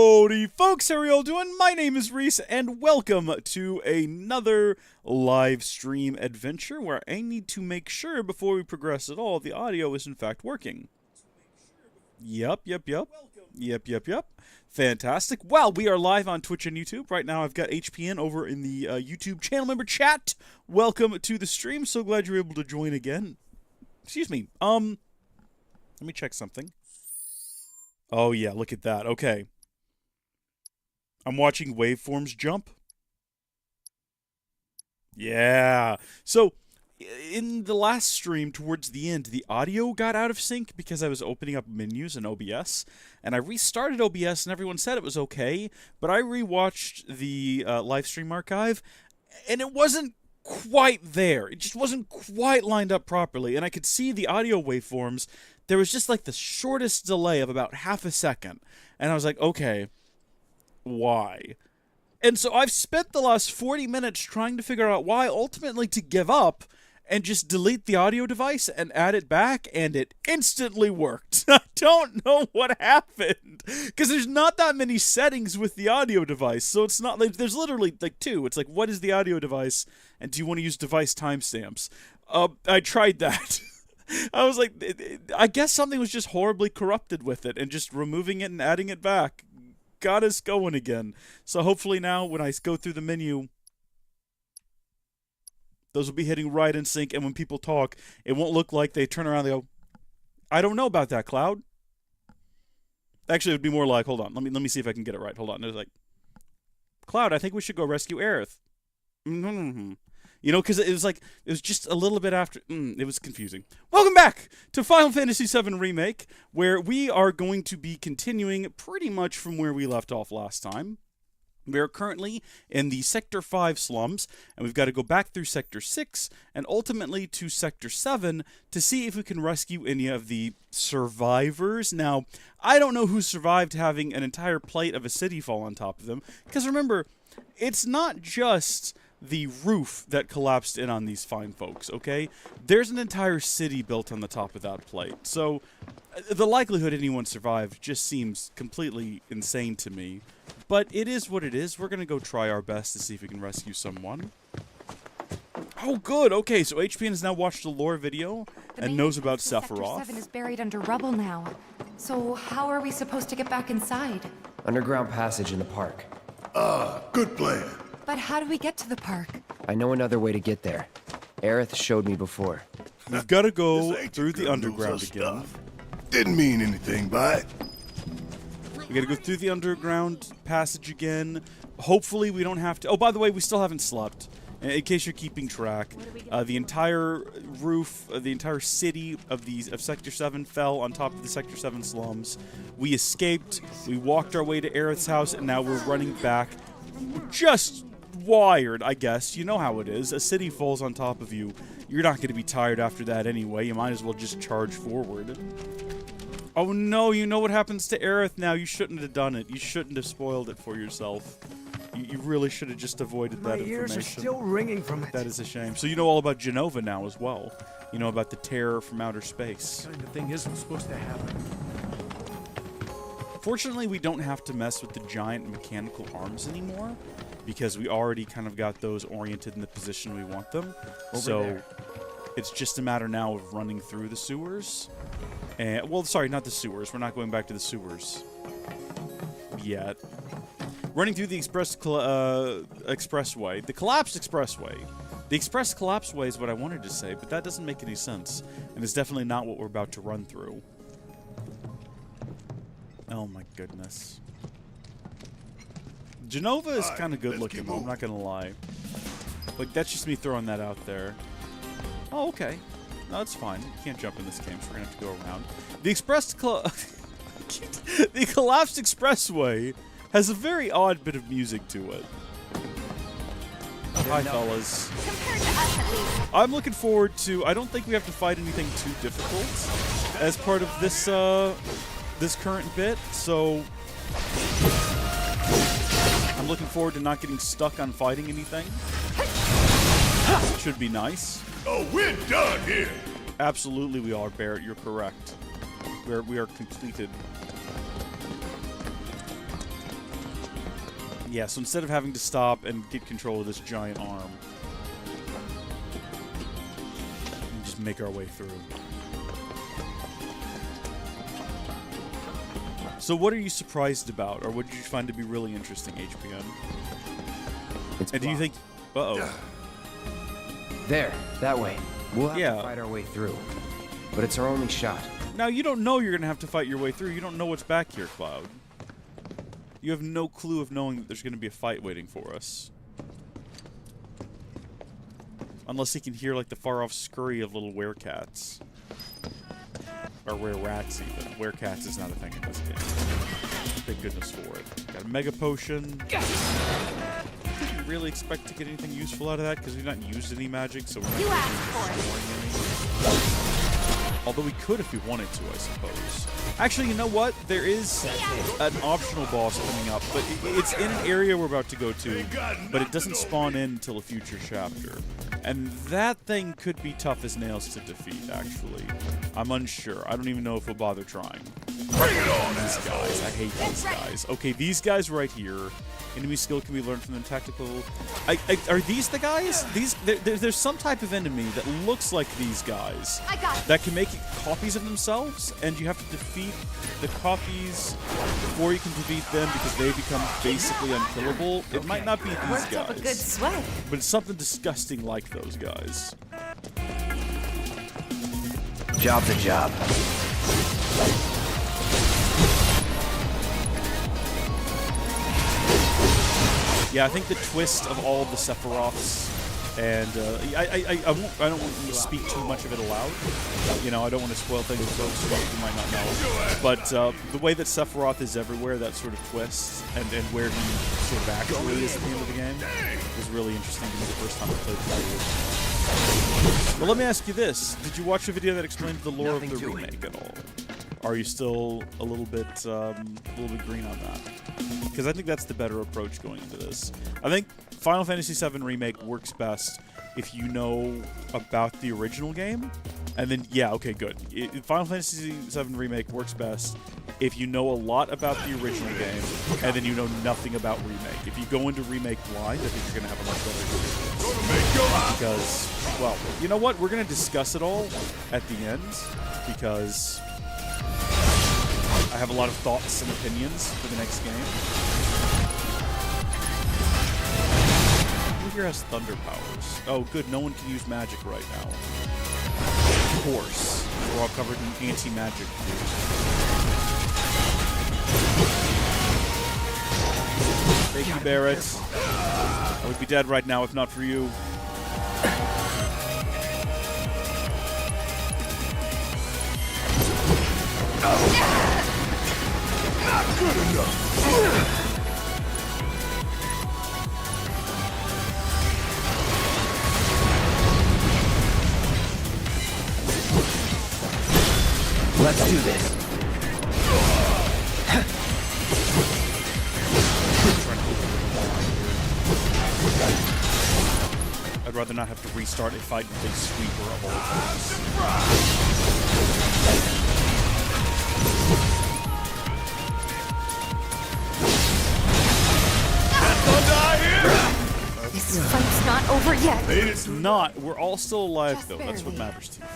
Howdy, folks, how are y'all doing? My name is Reese, and welcome to another live stream adventure where I need to make sure before we progress at all, the audio is in fact working. Yep. Fantastic. Well, we are live on Twitch and YouTube. Right now I've got HPN over in the YouTube channel member chat. Welcome to the stream. So glad you're able to join again. Excuse me. Let me check something. Oh yeah, look at that. Okay. I'm watching waveforms jump. Yeah. So, in the last stream, towards the end, the audio got out of sync because I was opening up menus in OBS. And I restarted OBS and everyone said it was okay. But I rewatched the live stream archive and it wasn't quite there. It just wasn't quite lined up properly. And I could see the audio waveforms. There was just like the shortest delay of about half a second. And I was like, okay, why? And so I've spent the last 40 minutes trying to figure out why, ultimately to give up and just delete the audio device and add it back, and it instantly worked. I don't know what happened, because there's not that many settings with the audio device, so it's not like, there's literally like two. It's like, what is the audio device, and do you want to use device timestamps? I tried that. I was like, I guess something was just horribly corrupted with it, and just removing it and adding it back got us going again. So hopefully now, when I go through the menu, those will be hitting right in sync, and when people talk, it won't look like they turn around and they go, I don't know about that, Cloud. Actually, it would be more like, hold on, let me see if I can get it right. Hold on. It was like, Cloud, I think we should go rescue Aerith. You know, because it was just a little bit after. It was confusing. Welcome back to Final Fantasy VII Remake, where we are going to be continuing pretty much from where we left off last time. We are currently in the Sector 5 slums, and we've got to go back through Sector 6 and ultimately to Sector 7 to see if we can rescue any of the survivors. Now, I don't know who survived having an entire plate of a city fall on top of them, because remember, it's not just the roof that collapsed in on these fine folks, okay? There's an entire city built on the top of that plate. So, the likelihood anyone survived just seems completely insane to me. But it is what it is. We're gonna go try our best to see if we can rescue someone. Oh, good. Okay, so HPN has now watched the lore video and knows about Sephiroth. Sector 7 is buried under rubble now. So, how are we supposed to get back inside? Underground passage in the park. Good plan. But how do we get to the park? I know another way to get there. Aerith showed me before. We've got to go through the underground again. Didn't mean anything by it. We got to go through the underground passage again. Hopefully we don't have to... Oh, by the way, we still haven't slept. In case you're keeping track, the entire roof, the entire city of Sector 7 fell on top of the Sector 7 slums. We escaped, we walked our way to Aerith's house, and now we're running back. Just wired, I guess. You know how it is. A city falls on top of you. You're not going to be tired after that anyway. You might as well just charge forward. Oh no, you know what happens to Aerith now. You shouldn't have done it. You shouldn't have spoiled it for yourself. You really should have just avoided that information. My ears are still ringing from it. That is a shame. So you know all about Genova now as well. You know about the terror from outer space. That kind of thing isn't supposed to happen. Fortunately, we don't have to mess with the giant mechanical arms anymore, because we already kind of got those oriented in the position we want them. So it's just a matter now of running through the sewers. And, well, sorry, not the sewers. We're not going back to the sewers yet. Running through the expressway. The collapsed expressway. The express collapsed way is what I wanted to say, but that doesn't make any sense. And it's definitely not what we're about to run through. Oh my goodness. Genova is kind of good looking, I'm not gonna lie. Like, that's just me throwing that out there. Oh, okay. No, that's fine. You can't jump in this game, so we're gonna have to go around. The the collapsed expressway has a very odd bit of music to it. Hi, fellas. I'm looking forward to... I don't think we have to fight anything too difficult as part of this, this current bit, so... I'm looking forward to not getting stuck on fighting anything. Should be nice. Oh, we're done here. Absolutely we are, Barret. You're correct. We are completed. Yeah, so instead of having to stop and get control of this giant arm, we just make our way through. So what are you surprised about, or what did you find to be really interesting, HPN? It's And do you think... Uh-oh. There, that way. We'll have Yeah. to fight our way through. But it's our only shot. Now, you don't know you're going to have to fight your way through. You don't know what's back here, Cloud. You have no clue of knowing that there's going to be a fight waiting for us. Unless he can hear, like, the far-off scurry of little werecats. Or were-rats, even. Werecats is not a thing in this game. Thank goodness for it. Got a Mega Potion. Didn't really expect to get anything useful out of that, because we've not used any magic, so we're not You gonna asked be for it. destroying any. Although we could if we wanted to, I suppose. Actually, you know what? There is an optional boss coming up, but it's in an area we're about to go to, but it doesn't spawn in until a future chapter. And that thing could be tough as nails to defeat, actually. I'm unsure. I don't even know if we'll bother trying. Bring it on, These guys. I hate these guys. Okay, these guys right here. Enemy skill can be learned from them. Tactical. Are these the guys? There's some type of enemy that looks like these guys I got it. that can make copies of themselves, and you have to defeat the copies before you can defeat them because they become basically unkillable. It might not be these Worked up a good guys, sweat. but it's something disgusting like those guys. Job's a job. Yeah, I think the twist of all of the Sephiroths, and I don't want to speak too much of it aloud. You know, I don't want to spoil things for folks who might not know. But the way that Sephiroth is everywhere, that sort of twist, and where he sort of actually is at the end of the game, was really interesting to me the first time I played through. Well, let me ask you this: did you watch a video that explained the lore of the remake at all? Are you still a little bit green on that? Because I think that's the better approach going into this. I think Final Fantasy VII Remake works best if you know about the original game, and then yeah, okay, good. Final Fantasy VII Remake works best if you know a lot about the original game, and then you know nothing about Remake. If you go into Remake blind, I think you're going to have a much better experience. Because, well, you know what? We're going to discuss it all at the end, because I have a lot of thoughts and opinions for the next game. Who here has thunder powers? Oh, good. No one can use magic right now. Of course. We're all covered in anti-magic gear. Thank you, Barret. I would be dead right now if not for you. Not good enough. Let's do this. I'd rather not have to restart a fight with a sweeper of all This fight's not over yet. It's not. We're all still alive, Just though. That's what barely. matters to you.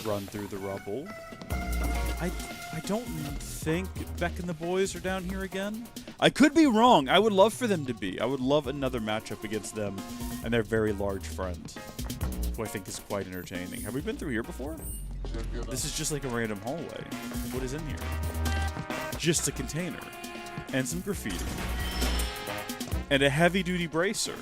Run through the rubble. I don't think Beck and the boys are down here again. I could be wrong. I would love for them to be. I would love another matchup against them and their very large friend, who I think is quite entertaining. Have we been through here before? This is just like a random hallway. What is in here? Just a container. And some graffiti. And a heavy-duty bracer.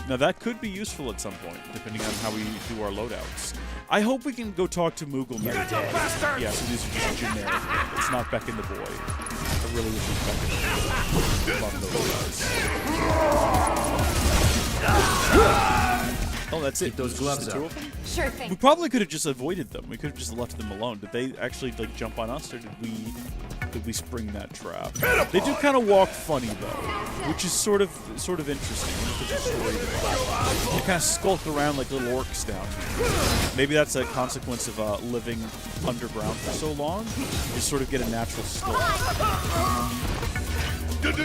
Now that could be useful at some point, depending on how we do our loadouts. I hope we can go talk to Moogle Knight. Yeah, so these are just generic. It's not Beck and the boy. I really wish it was Beck and the boy. Love those guys. Oh, that's it. Keep those gloves Just the two up. of them? Sure We thing. probably could have just avoided them. We could have just left them alone. Did they actually like jump on us, or did we spring that trap? They do kind of walk funny though, which is sort of interesting. They kind of skulk around like little orcs down here. Maybe that's a consequence of living underground for so long. You sort of get a natural skulk. Dun,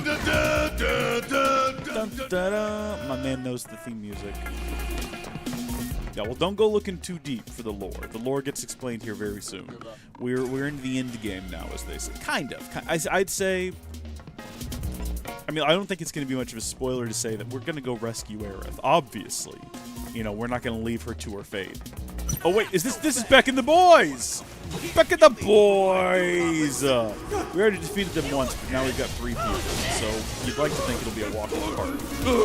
da, da. My man knows the theme music. Yeah, well, don't go looking too deep for the lore. The lore gets explained here very soon. We're in the end game now, as they say. Kind of. I'd say. I mean, I don't think it's going to be much of a spoiler to say that we're going to go rescue Aerith. Obviously, you know, we're not going to leave her to her fate. Oh wait, is this is Beck and the boys? Beck and the boys. We already defeated them once, but now we've got 3 people. So you'd like to think it'll be a walk in the park,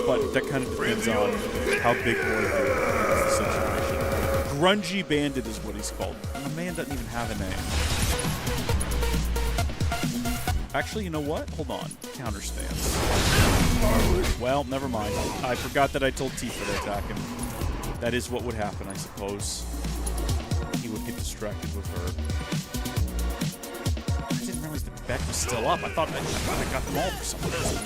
but that kind of depends on how big boy is the situation. Grungy Bandit is what he's called. And the man doesn't even have a name. Actually, you know what? Hold on. Counter stance. Well, never mind. I forgot that I told Tifa to attack him. That is what would happen, I suppose. He would get distracted with her. I didn't realize that Beck was still up. I thought I got them all for some reason.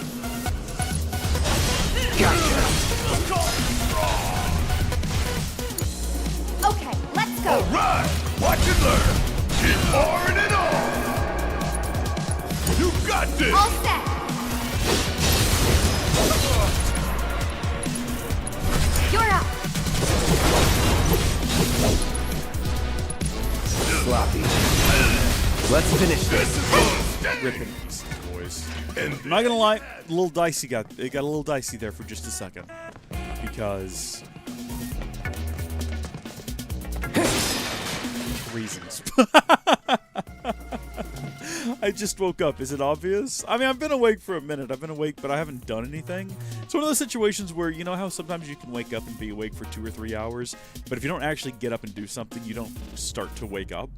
Okay, let's go. Alright! Watch and learn! Keep pouring it on! You got this! All set. You're up. Sloppy. Let's finish this. Ripping these boys. I'm not gonna lie, a little dicey it got a little dicey there for just a second. Because reasons. I just woke up. Is it obvious? I mean, I've been awake for a minute. I've been awake, but I haven't done anything. It's one of those situations where, you know how sometimes you can wake up and be awake for 2 or 3 hours, but if you don't actually get up and do something, you don't start to wake up.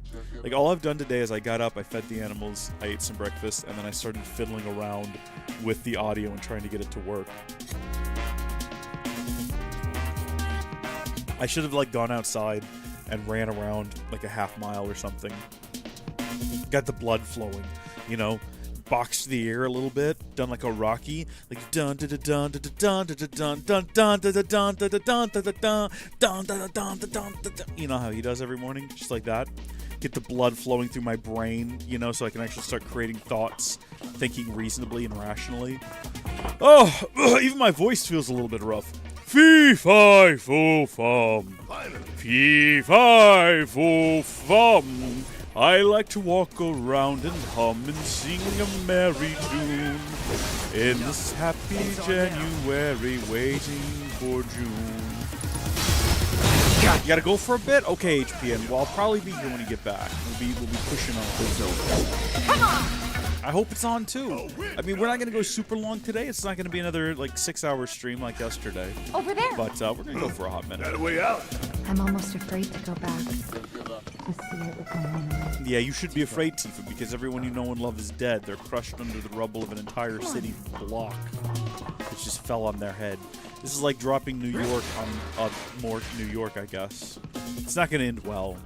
Like, all I've done today is I got up, I fed the animals, I ate some breakfast, and then I started fiddling around with the audio and trying to get it to work. I should have, like, gone outside and ran around, like, a half mile or something. Got the blood flowing, you know, boxed the ear a little bit, done like a Rocky, like dun dun dun dun dun dun dun dun dun dun dun dun dun dun dun dun dun dun. You know how he does every morning, just like that. Get the blood flowing through my brain, you know, so I can actually start creating thoughts, thinking reasonably and rationally. Oh, even my voice feels a little bit rough. Fee fi fo fum, fee fi fo fum. I like to walk around and hum and sing a merry tune in this happy January, waiting for June. You gotta go for a bit? Okay, HPN. Well, I'll probably be here when you get back. We'll be pushing on. Come on. I hope it's on too. I mean, we're not gonna go super long today. It's not gonna be another like 6-hour stream like yesterday. Over there. But we're gonna go for a hot minute. Got a way out. I'm almost afraid to go back. To see it with my own eyes. Yeah, you should be afraid, Tifa, because everyone you know and love is dead. They're crushed under the rubble of an entire city block. It just fell on their head. This is like dropping New York on more New York, I guess. It's not going to end well.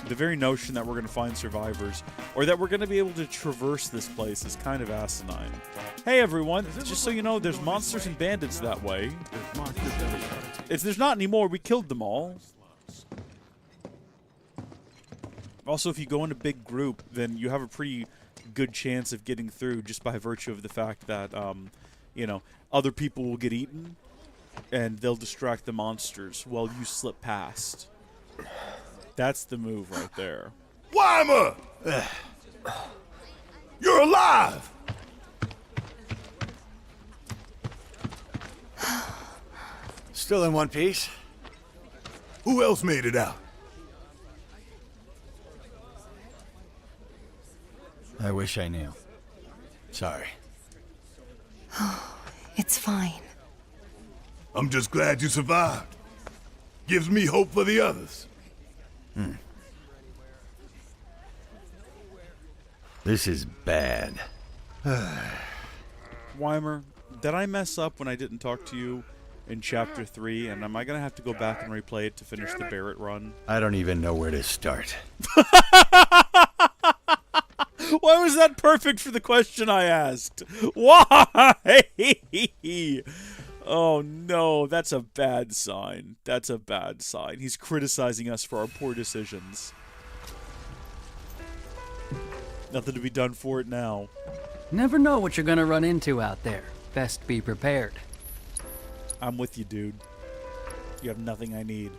The very notion that we're going to find survivors, or that we're going to be able to traverse this place, is kind of asinine. Hey, everyone, just so you know, there's monsters and bandits that way. There's not anymore. We killed them all. Also, if you go in a big group, then you have a pretty good chance of getting through just by virtue of the fact that, you know, other people will get eaten, and they'll distract the monsters while you slip past. That's the move right there. Weimer! You're alive! Still in one piece. Who else made it out? I wish I knew. Sorry. It's fine. I'm just glad you survived. Gives me hope for the others. This is bad. Weimer, did I mess up when I didn't talk to you in Chapter 3, and am I going to have to go back and replay it to finish the Barret run? I don't even know where to start. Why was that perfect for the question I asked? Why? Oh no, that's a bad sign. That's a bad sign. He's criticizing us for our poor decisions. Nothing to be done for it now. Never know what you're gonna run into out there. Best be prepared. I'm with you, dude. You have nothing I need.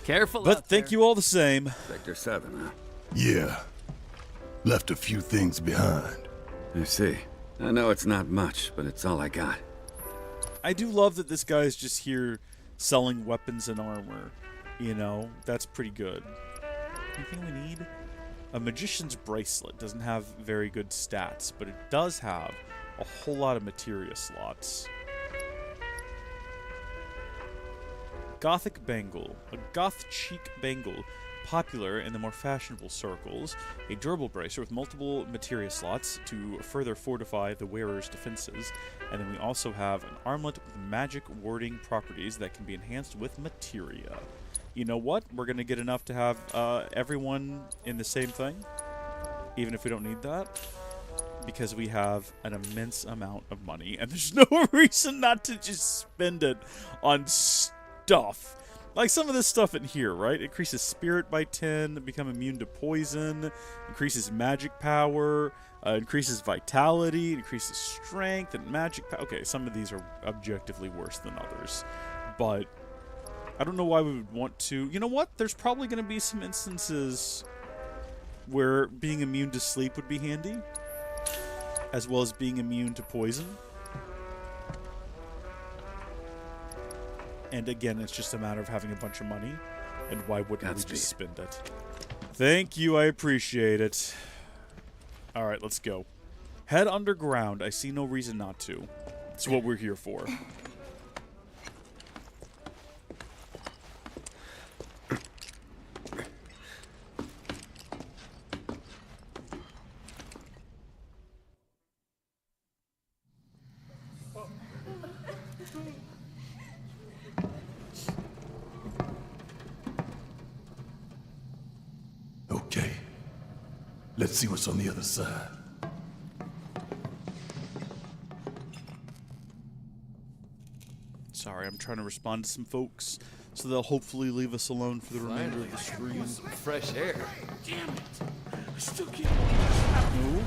Careful But out thank there. you all the same. Sector 7, huh? Yeah. Left a few things behind. I see. I know it's not much, but it's all I got. I do love that this guy's just here selling weapons and armor. You know, that's pretty good. Anything we need? A magician's bracelet doesn't have very good stats, but it does have a whole lot of materia slots. Gothic bangle. A goth chic bangle, popular in the more fashionable circles. A durable bracelet with multiple materia slots to further fortify the wearer's defenses. And then we also have an armlet with magic warding properties that can be enhanced with materia. You know what? We're going to get enough to have everyone in the same thing, even if we don't need that, because we have an immense amount of money, and there's no reason not to just spend it on stuff. Like some of this stuff in here, right? Increases spirit by 10, become immune to poison, increases magic power, increases vitality, increases strength and magic power. Okay, some of these are objectively worse than others, but I don't know why we would want to. You know what? There's probably going to be some instances where being immune to sleep would be handy, as well as being immune to poison. And again, it's just a matter of having a bunch of money, and why wouldn't we just spend it? Thank you, I appreciate it. Alright, let's go. Head underground. I see no reason not to. It's what we're here for. Okay. Let's see what's on the other side. Sorry, I'm trying to respond to some folks, so they'll hopefully leave us alone for the remainder of the stream. Fresh air. No?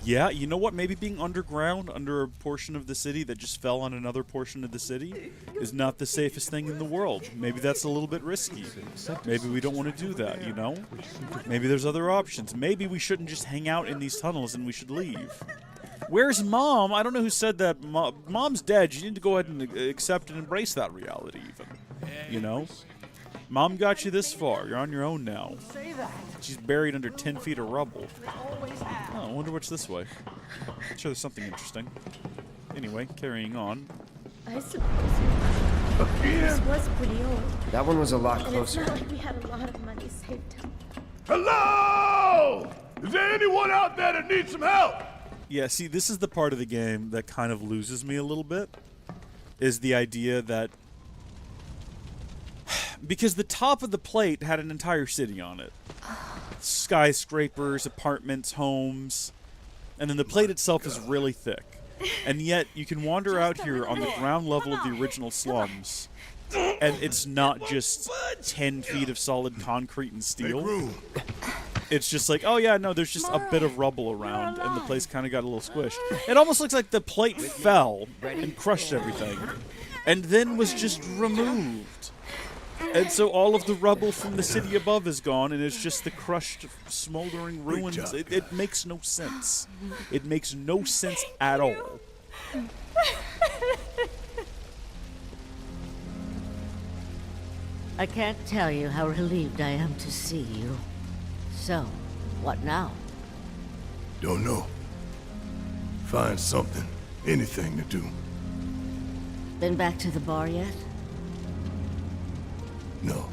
Yeah, you know what? Maybe being underground, under a portion of the city that just fell on another portion of the city, is not the safest thing in the world. Maybe that's a little bit risky. Maybe we don't want to do that, you know? Maybe there's other options. Maybe we shouldn't just hang out in these tunnels and we should leave. Where's Mom? I don't know who said that. Mom's dead. You need to go ahead and accept and embrace that reality, even. You know? Mom got you this far. You're on your own now. She's buried under 10 feet of rubble. Oh, I wonder what's this way. I'm sure there's something interesting. Anyway, carrying on. I suppose this was pretty old. That one was a lot And it's closer. not like we had a lot of money saved up. Hello! Is there anyone out there that needs some help? Yeah, see, this is the part of the game that kind of loses me a little bit. Is the idea that... Because the top of the plate had an entire city on it. Skyscrapers, apartments, homes. And then the plate itself is really thick. And yet, you can wander out here on the ground level of the original slums. And it's not just 10 feet of solid concrete and steel. It's just like, oh yeah, no, there's just a bit of rubble around, and the place kind of got a little squished. It almost looks like the plate fell and crushed everything, and then was just removed. And so all of the rubble from the city above is gone, and it's just the crushed, smoldering ruins. It makes no sense. It makes no sense at all. I can't tell you how relieved I am to see you. So, what now? Don't know. Find something, anything to do. Been back to the bar yet? No.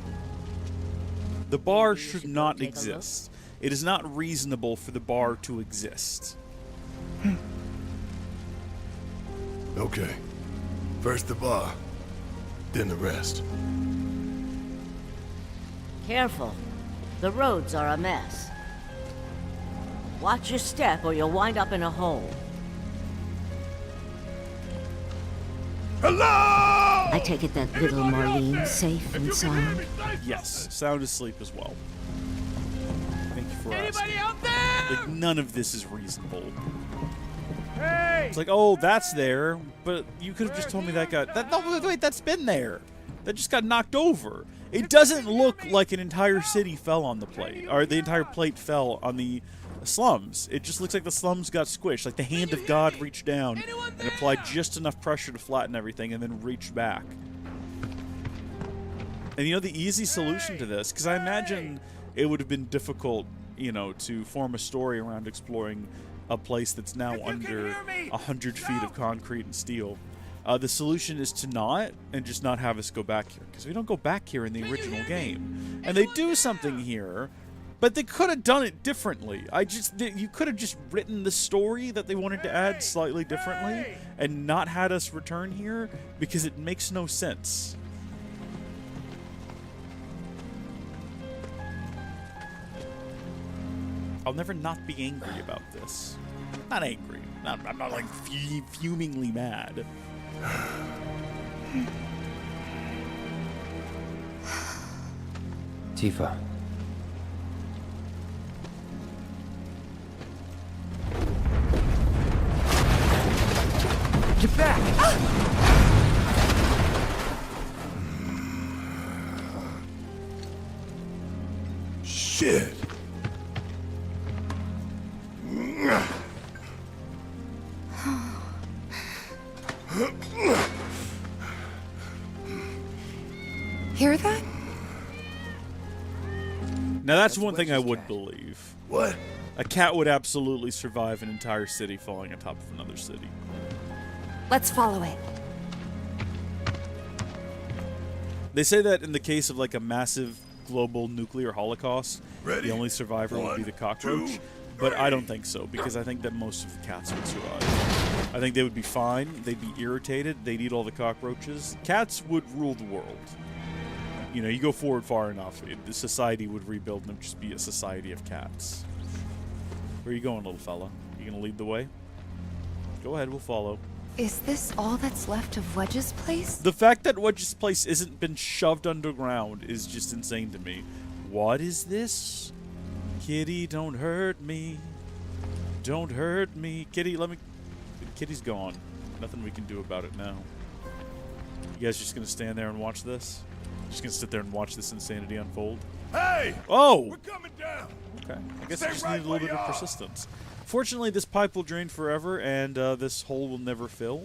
The bar should not exist. It is not reasonable for the bar to exist. Okay. First the bar, then the rest. Careful. The roads are a mess. Watch your step or you'll wind up in a hole. Hello! I take it that little Marlene's safe and sound? Yes, sound asleep as well. Thank you for asking. Like, none of this is reasonable. It's like, oh, that's there, but you could have just told me that got... No, wait, that's been there. That just got knocked over. It doesn't look like an entire city fell on the plate, or the entire plate fell on the slums. It just looks like the slums got squished, like the hand of God reached down and applied just enough pressure to flatten everything and then reached back. And you know, the easy solution to this, because I imagine it would have been difficult, you know, to form a story around exploring a place that's now under 100 feet of concrete and steel. The solution is to not, and just not have us go back here, because we don't go back here in the original game. And they do something here, but they could have done it differently. You could have just written the story that they wanted to add slightly differently, and not had us return here, because it makes no sense. I'll never not be angry about this. Not angry. I'm not like fumingly mad. Tifa. Get back! Shit! Hear that? Now that's one thing I would believe. What? A cat would absolutely survive an entire city falling on top of another city. Let's follow it. They say that in the case of like a massive global nuclear holocaust, Ready? the only survivor would be the cockroach. 2, But I don't think so, because I think that most of the cats would survive. I think they would be fine, they'd be irritated, they'd eat all the cockroaches. Cats would rule the world. You know, you go forward far enough, the society would rebuild and it would just be a society of cats. Where are you going, little fella? You gonna lead the way? Go ahead, we'll follow. Is this all that's left of Wedge's place? The fact that Wedge's place isn't been shoved underground is just insane to me. What is this? Kitty, don't hurt me. Don't hurt me. Kitty, let me... Kitty's gone. Nothing we can do about it now. You guys just gonna stand there and watch this? Just gonna sit there and watch this insanity unfold? Hey! Oh! We're coming down! Okay. I guess Stay it just right needed a little where bit of you are. persistence. Fortunately, this pipe will drain forever, and this hole will never fill,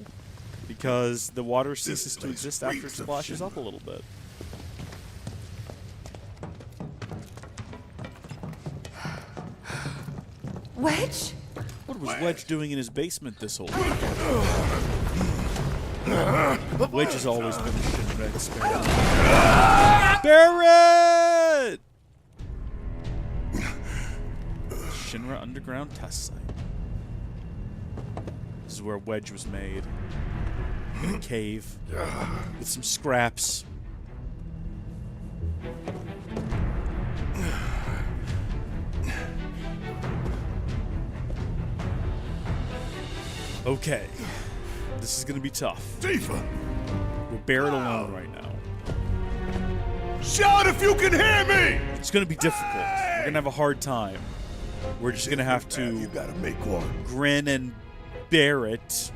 because the water ceases to place exist after it reeks of splashes shit. up a little bit. Wedge? What was Wedge doing in his basement this whole time? Wedge has always been a Shinra experiment. Barret! Shinra underground test site. This is where Wedge was made. In a cave. With some scraps. Okay. This is gonna be tough. Tifa! We're Barret alone right now. Shout if you can hear me! It's gonna be difficult. We're gonna have a hard time. We're just gonna have You to gotta make one. grin and bear it.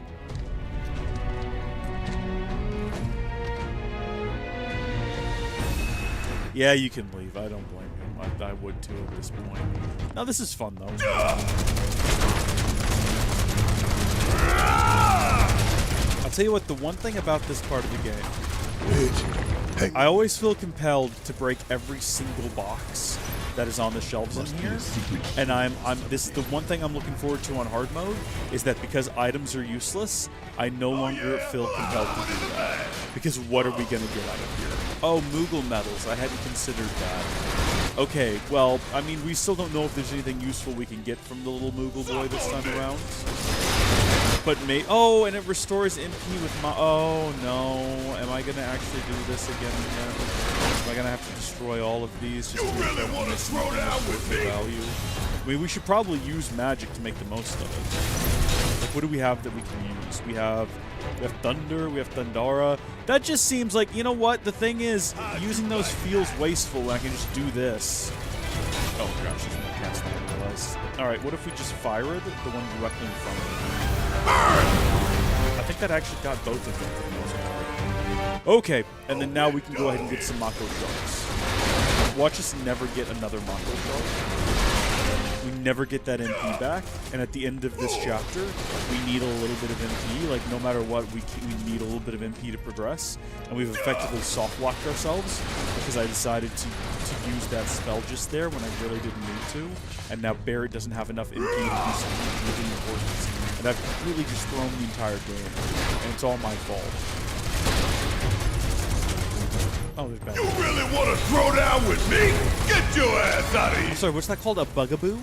Yeah, you can leave. I don't blame you. I would too at this point. Now this is fun though. I'll tell you what, the one thing about this part of the game, I always feel compelled to break every single box that is on the shelves in here. And this is the one thing I'm looking forward to on hard mode, is that because items are useless, I no longer feel compelled to do that. Because what are we gonna get out of here? Oh, Moogle medals. I hadn't considered that. Okay, well, I mean, we still don't know if there's anything useful we can get from the little Moogle boy this time around. But oh, and it restores MP with my. Oh no! Am I gonna actually do this again? Am I gonna have to destroy all of these? Just You really want to throw down with me? Value? I mean, we should probably use magic to make the most of it. Like, what do we have that we can use? We have Thunder. We have Thundara. That just seems like, you know what? The thing is, using those feels wasteful when I can just do this. Oh gosh, she's gonna cast that. I realized. All right, what if we just fire it, the one directly in front of me? I think that actually got both of them for the most part. Okay, and then now we can go ahead and get some Mako Sharks. Watch us never get another Mako Shark. We never get that MP back, and at the end of this chapter, we need a little bit of MP. Like, no matter what, we need a little bit of MP to progress, and we've effectively soft-locked ourselves because I decided to use that spell just there when I really didn't need to, and now Barret doesn't have enough MP to do something really important, and I've completely just thrown the entire game, and it's all my fault. Oh, there's bad. You really want to throw down with me? Get your ass out of here! I'm sorry, what's that called? A bugaboo?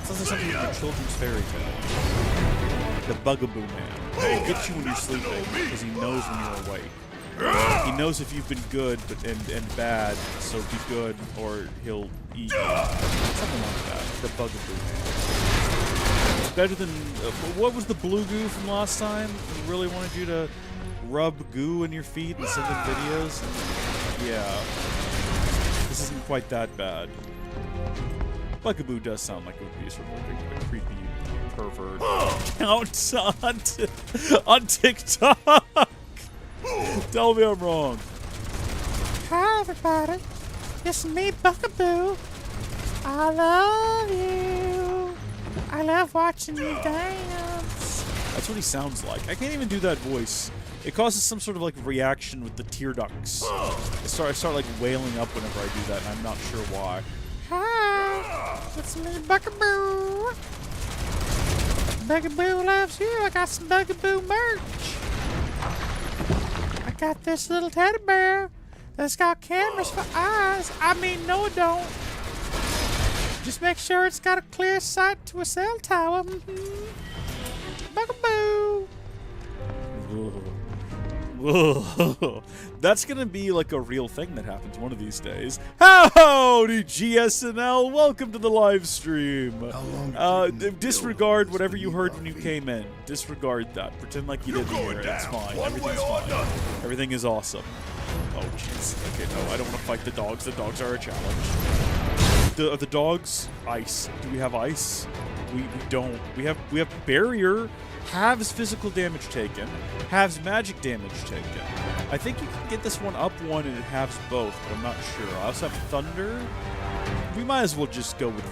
Sounds like something from a children's fairy tale. The Bugaboo Man. He'll get you when you're sleeping because he knows when you're awake. He knows if you've been good and bad, so be good or he'll eat you. Something like that. The Bugaboo Man. It's better than... what was the blue goo from last time? He really wanted you to rub goo in your feet and send him videos? Yeah. This isn't quite that bad. Bugaboo does sound like it would be sort of a creepy pervert count on TikTok. Tell me I'm wrong. Hi everybody, it's me, Bugaboo. I love you. I love watching you dance. That's what he sounds like. I can't even do that voice. It causes some sort of like reaction with the tear ducts. I start like wailing up whenever I do that, and I'm not sure why. Hi, it's me, Bugaboo. Bugaboo loves you. I got some Bugaboo merch. I got this little teddy bear that's got cameras for eyes. I mean, no, it don't. Just make sure it's got a clear sight to a cell tower. Bugaboo. Whoa. That's gonna be like a real thing that happens one of these days. Howdy, GSNL! Welcome to the live stream. Disregard whatever you heard when you came in. Disregard that. Pretend like you didn't hear it. It's fine. Everything's fine. Everything is awesome. Oh jeez. Okay, no, I don't want to fight the dogs. The dogs are a challenge. The dogs, ice. Do we have ice? We don't. We have barrier. Halves physical damage taken, halves magic damage taken. I think you can get this one up one and it halves both, but I'm not sure. I also have thunder. We might as well just go with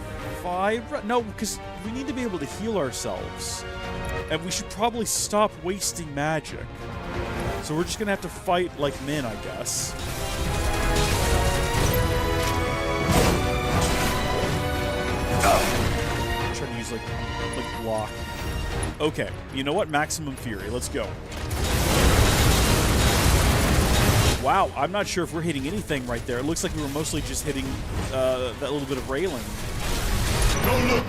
5. No, because we need to be able to heal ourselves. And we should probably stop wasting magic. So we're just going to have to fight like men, I guess. I'm trying to use like block. Okay, you know what? Maximum Fury. Let's go. Wow, I'm not sure if we're hitting anything right there. It looks like we were mostly just hitting that little bit of railing.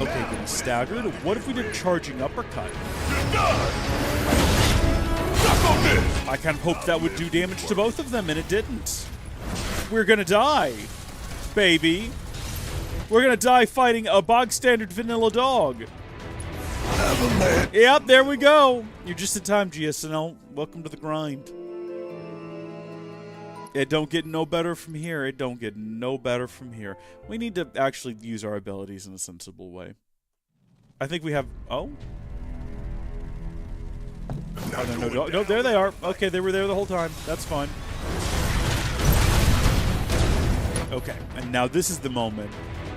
Okay, getting staggered. What if we did charging uppercut? I kind of hoped that would do damage to both of them, and it didn't. We're gonna die, baby. We're gonna die fighting a bog standard vanilla dog. Yep, there we go. You're just in time, GSNL. Welcome to the grind. It don't get no better from here. It don't get no better from here. We need to actually use our abilities in a sensible way. I think we have... Oh? No, there they are. Okay, they were there the whole time. That's fine. Okay, and now this is the moment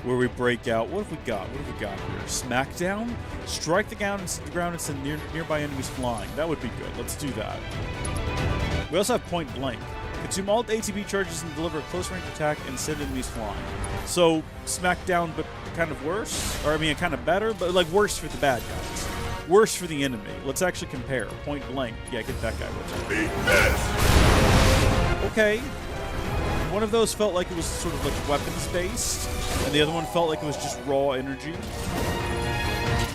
where we break out. What have we got? What have we got here? Smackdown? Strike the ground and send nearby enemies flying. That would be good. Let's do that. We also have point blank. Consume all ATB charges and deliver a close range attack and send enemies flying. So, smackdown, but kind of worse? Or, I mean, kind of better, but like worse for the bad guys. Worse for the enemy. Let's actually compare. Point blank. Yeah, get that guy with it. Okay. One of those felt like it was sort of like weapons-based, and the other one felt like it was just raw energy.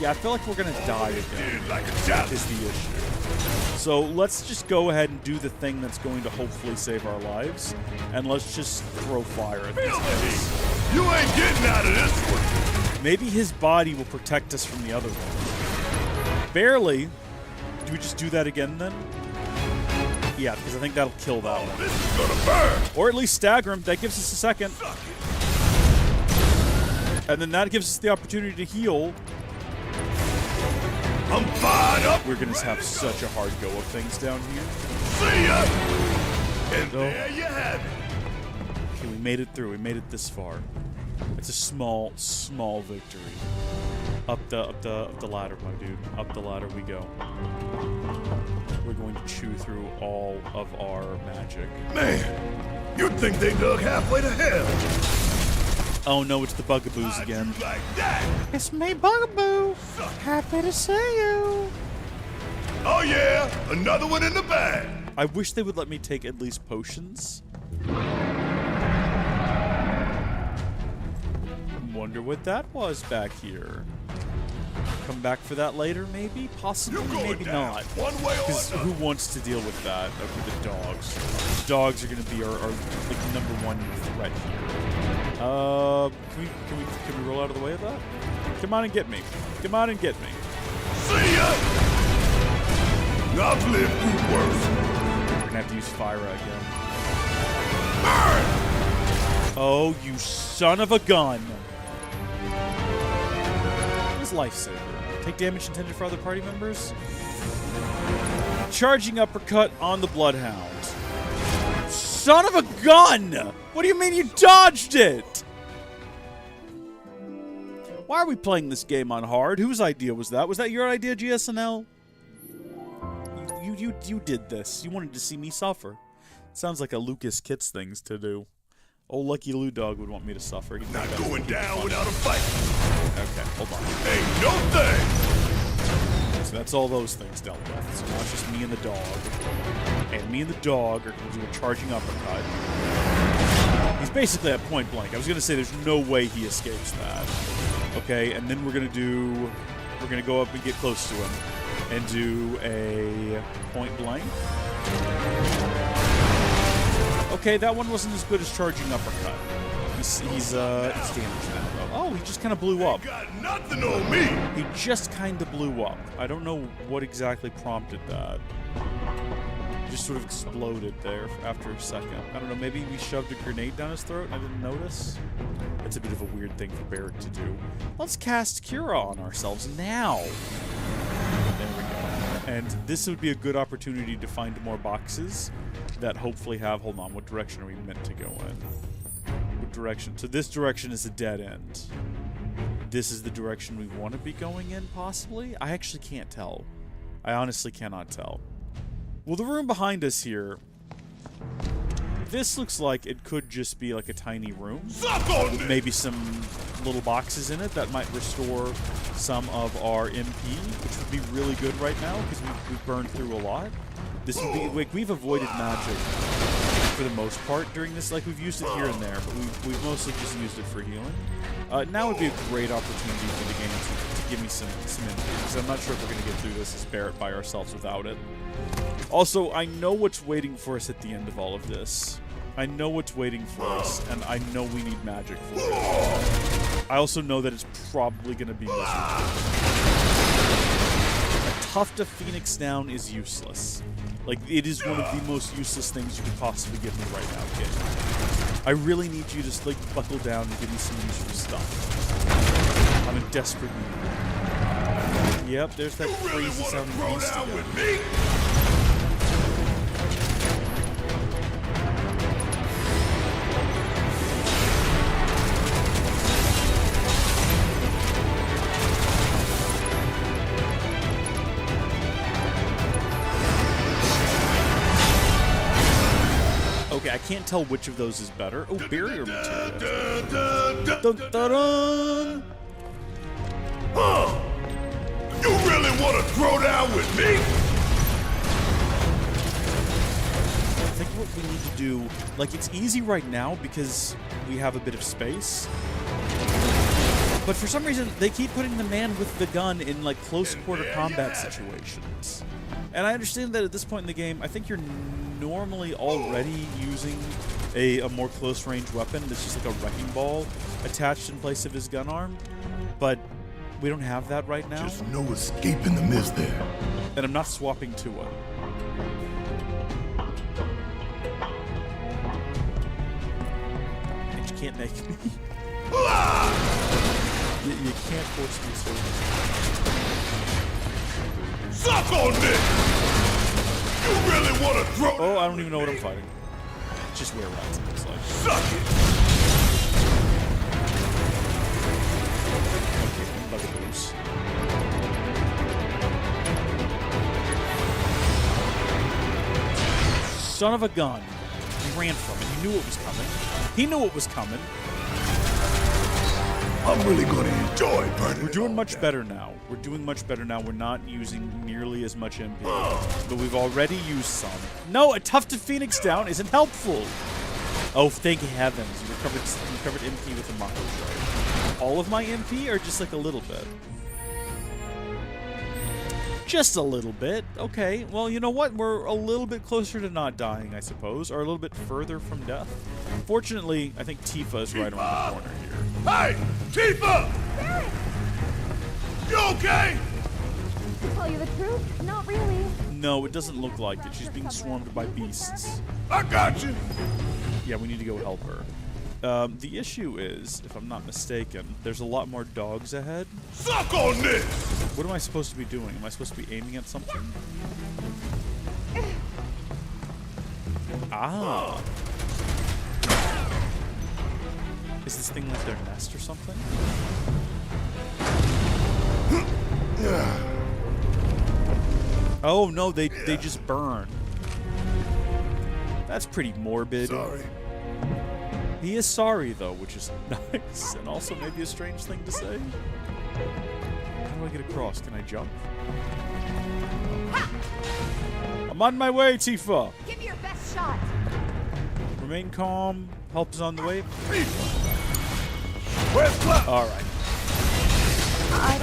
Yeah, I feel like we're gonna die again. Did like a challenge. Is the issue. So let's just go ahead and do the thing that's going to hopefully save our lives, and let's just throw fire at Feel this the place. heat. You ain't getting out of this one. Maybe his body will protect us from the other one. Barely. Do we just do that again then? Yeah, because I think that'll kill that one. This is gonna burn. Or at least stagger him. That gives us a second. And then that gives us the opportunity to heal. I'm fired up. We're going to have such a hard go of things down here. See ya. And So- there you have it. Okay, we made it through. We made it this far. It's a small victory. Up the ladder, my dude. Up the ladder we go. We're going to chew through all of our magic. Man, you'd think they dug halfway to hell. Oh no, it's the bugaboos How'd again. you like that? It's me, Bugaboo. Happy to see you. Oh yeah, another one in the bag. I wish they would let me take at least potions. Wonder what that was back here. Come back for that later, maybe? Possibly, You going maybe down not. one way or Because another. who wants to deal with that? With the dogs. The dogs are going to be our like, #1 threat here. Can we roll out of the way of that? Come on and get me. Come on and get me. See ya. I've lived through worse. We're gonna have to use Fyra again. Burn. Oh, you son of a gun! What's lifesaver? Take damage intended for other party members? Charging uppercut on the Bloodhound. Son of a gun! What do you mean you dodged it? Why are we playing this game on hard? Whose idea was that? Was that your idea, GSNL? You did this. You wanted to see me suffer. Sounds like a Lucas Kits things to do. Old Lucky Lou Dog would want me to suffer. He'd Not think that's going down funny. without a fight. Okay, hold on. Ain't no thing. So that's all those things dealt with. So now it's just me and the dog. And me and the dog are going to do a charging uppercut. He's basically at point blank. I was going to say there's no way he escapes that. Okay, and then we're going to go up and get close to him and do a point blank. Okay, that one wasn't as good as charging uppercut. He's damaged now, though. Oh, he just kind of blew up. Got nothing on me. He just kind of blew up. I don't know what exactly prompted that. He just sort of exploded there after a second. I don't know, maybe we shoved a grenade down his throat and I didn't notice? That's a bit of a weird thing for Barret to do. Let's cast Cura on ourselves now. There we go. And this would be a good opportunity to find more boxes that hopefully have... Hold on, what direction are we meant to go in? What direction? So this direction is a dead end. This is the direction we want to be going in, possibly? I actually can't tell. I honestly cannot tell. Well, the room behind us here... This looks like it could just be like a tiny room. Suck on With this. maybe some little boxes in it that might restore some of our MP, which would be really good right now because we've burned through a lot. This would be like we've avoided magic for the most part during this. Like we've used it here and there, but we've mostly just used it for healing. Now would be a great opportunity for the game to give me some MP because I'm not sure if we're gonna get through this as Barret by ourselves without it. Also, I know what's waiting for us at the end of all of this. I know what's waiting for us, and I know we need magic for it. I also know that it's probably going to be miserable. A tuft of Phoenix down is useless. Like, it is one of the most useless things you could possibly give me right now, kid. I really need you to, like, buckle down and give me some useful stuff. I'm in desperate need. Yep, there's that You really crazy want to sounding throw beast down again. with me? Okay, I can't tell which of those is better. Oh, barrier material. Dun, dun, dun, Dun, dun, dun, dun. Huh? You really want to throw down with me? I think what we need to do, like, it's easy right now because we have a bit of space. But for some reason, they keep putting the man with the gun in like close quarter combat situations. And I understand that at this point in the game, I think you're normally already using a more close range weapon that's just like a wrecking ball attached in place of his gun arm. But we don't have that right now. Just no escaping the mist there. And I'm not swapping to it. And you can't make me. You can't force me to. Suck on this! You really want to throw? Oh, I don't even know what I'm fighting. It's just where rats, it looks like. Suck it! Okay, bugaboos. Son of a gun. He ran from it. He knew it was coming. He knew it was coming. I'm really going to enjoy burning. We're doing much better now. We're doing much better now. We're not using nearly as much MP. But we've already used some. No, a tufted phoenix down isn't helpful. Oh, thank heavens. You recovered MP with a Mako shard. All of my MP or just like a little bit? Just a little bit. Okay, well, you know what? We're a little bit closer to not dying, I suppose, or a little bit further from death. Fortunately, I think Tifa is right around the corner here. Hey, Tifa! Barret! You okay? To tell you the truth, not really. No, it doesn't look like it. She's being swarmed by beasts. I got you. Yeah, we need to go help her. The issue is, if I'm not mistaken, there's a lot more dogs ahead. Suck on this! What am I supposed to be doing? Am I supposed to be aiming at something? Ah. Is this thing like their nest or something? Oh no, they just burn. That's pretty morbid. Sorry. He is sorry though, which is nice, and also maybe a strange thing to say. How do I get across? Can I jump? I'm on my way, Tifa! Give me your best shot. Remain calm. Help is on the way. Where's Cloud? Alright.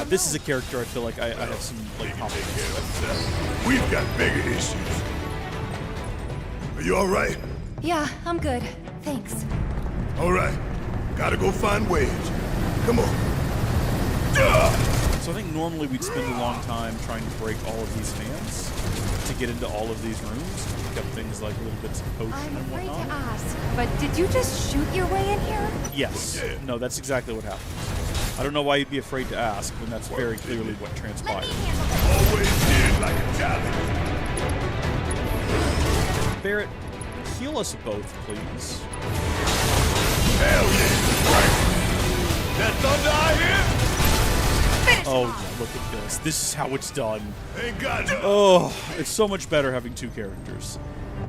This is a character I feel like I have some like confidence with. We've got bigger issues. Are you alright? Yeah, I'm good. Thanks. Alright. Gotta go find Wedge. Come on. Duh! So I think normally we'd spend a long time trying to break all of these fans to get into all of these rooms, to pick up things like little bits of potion I'm and afraid to whatnot. ask, but did you just shoot your way in here? Yes. No, that's exactly what happened. I don't know why you'd be afraid to ask when that's very clearly what transpired. Always did like a challenge. Barret, heal us both, please. Hell yeah. Right. That thunder I hear? Oh, yeah, look at this. This is how it's done. Ain't got it. Oh, it's so much better having two characters.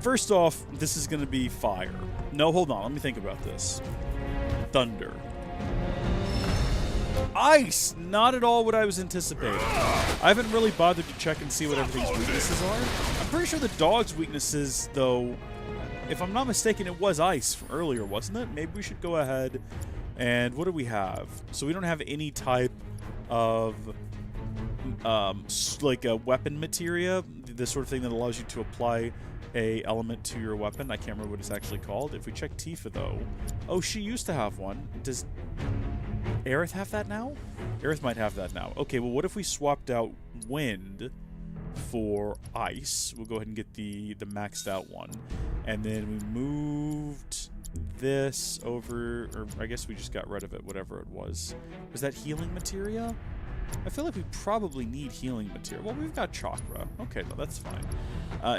First off, this is going to be fire. No, hold on. Let me think about this. Thunder. Ice! Not at all what I was anticipating. I haven't really bothered to check and see what everything's weaknesses are. I'm pretty sure the dog's weaknesses, though, if I'm not mistaken, it was ice from earlier, wasn't it? Maybe we should go ahead and what do we have? So we don't have any type of like a weapon materia, the sort of thing that allows you to apply a element to your weapon. I can't remember what it's actually called. If we check Tifa though, oh, she used to have one. Does Aerith have that now? Aerith might have that now. Okay, well, what if we swapped out wind for ice? We'll go ahead and get the maxed out one, and then we moved this over, or I guess we just got rid of it, whatever it was. Was that healing materia? I feel like we probably need healing material. Well, we've got chakra. Okay, no, that's fine.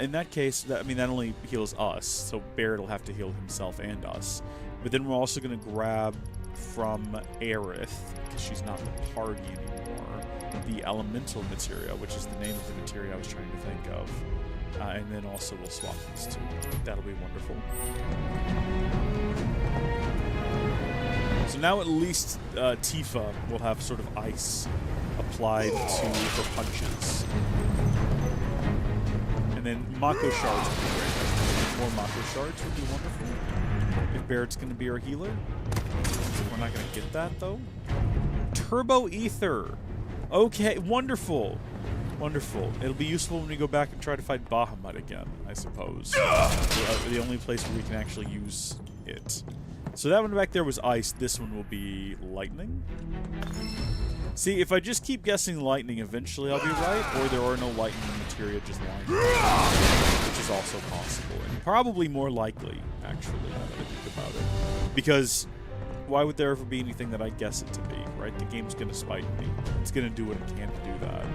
In that case, that only heals us, so Barret will have to heal himself and us. But then we're also going to grab from Aerith, because she's not the party anymore, the elemental materia, which is the name of the materia I was trying to think of. And then also we'll swap these two. That'll be wonderful. So now at least Tifa will have sort of ice applied to her punches. And then Mako shards would be great. More Mako shards would be wonderful. If Barret's going to be our healer. We're not going to get that, though. Turbo Ether. Okay, wonderful. Wonderful. It'll be useful when we go back and try to fight Bahamut again, I suppose. The only place where we can actually use it. So that one back there was ice. This one will be lightning. See, if I just keep guessing lightning, eventually I'll be right, or there are no lightning materia just lying around, which is also possible, and probably more likely, actually, now that I think about it. Because why would there ever be anything that I guess it to be, right? The game's gonna spite me. It's gonna do what it can to do that.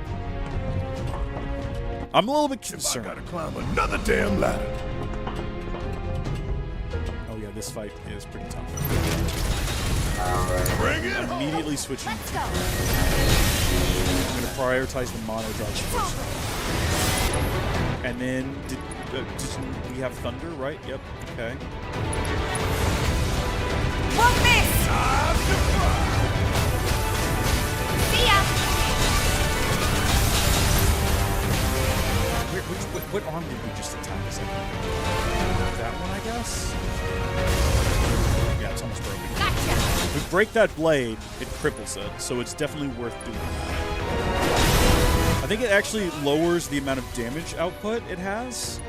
I'm a little bit concerned. I gotta climb another damn ladder. Oh yeah, this fight is pretty tough. Bring it home. Immediately switching. Let's go. I'm gonna prioritize the mono dodge first. And then, did we have thunder, right? Yep, okay. Won't miss! See ya! What arm did we just attack? Is that one, I guess? Yeah, it's almost broken. Gotcha! If we break that blade, it cripples it, so it's definitely worth doing that. I think it actually lowers the amount of damage output it has,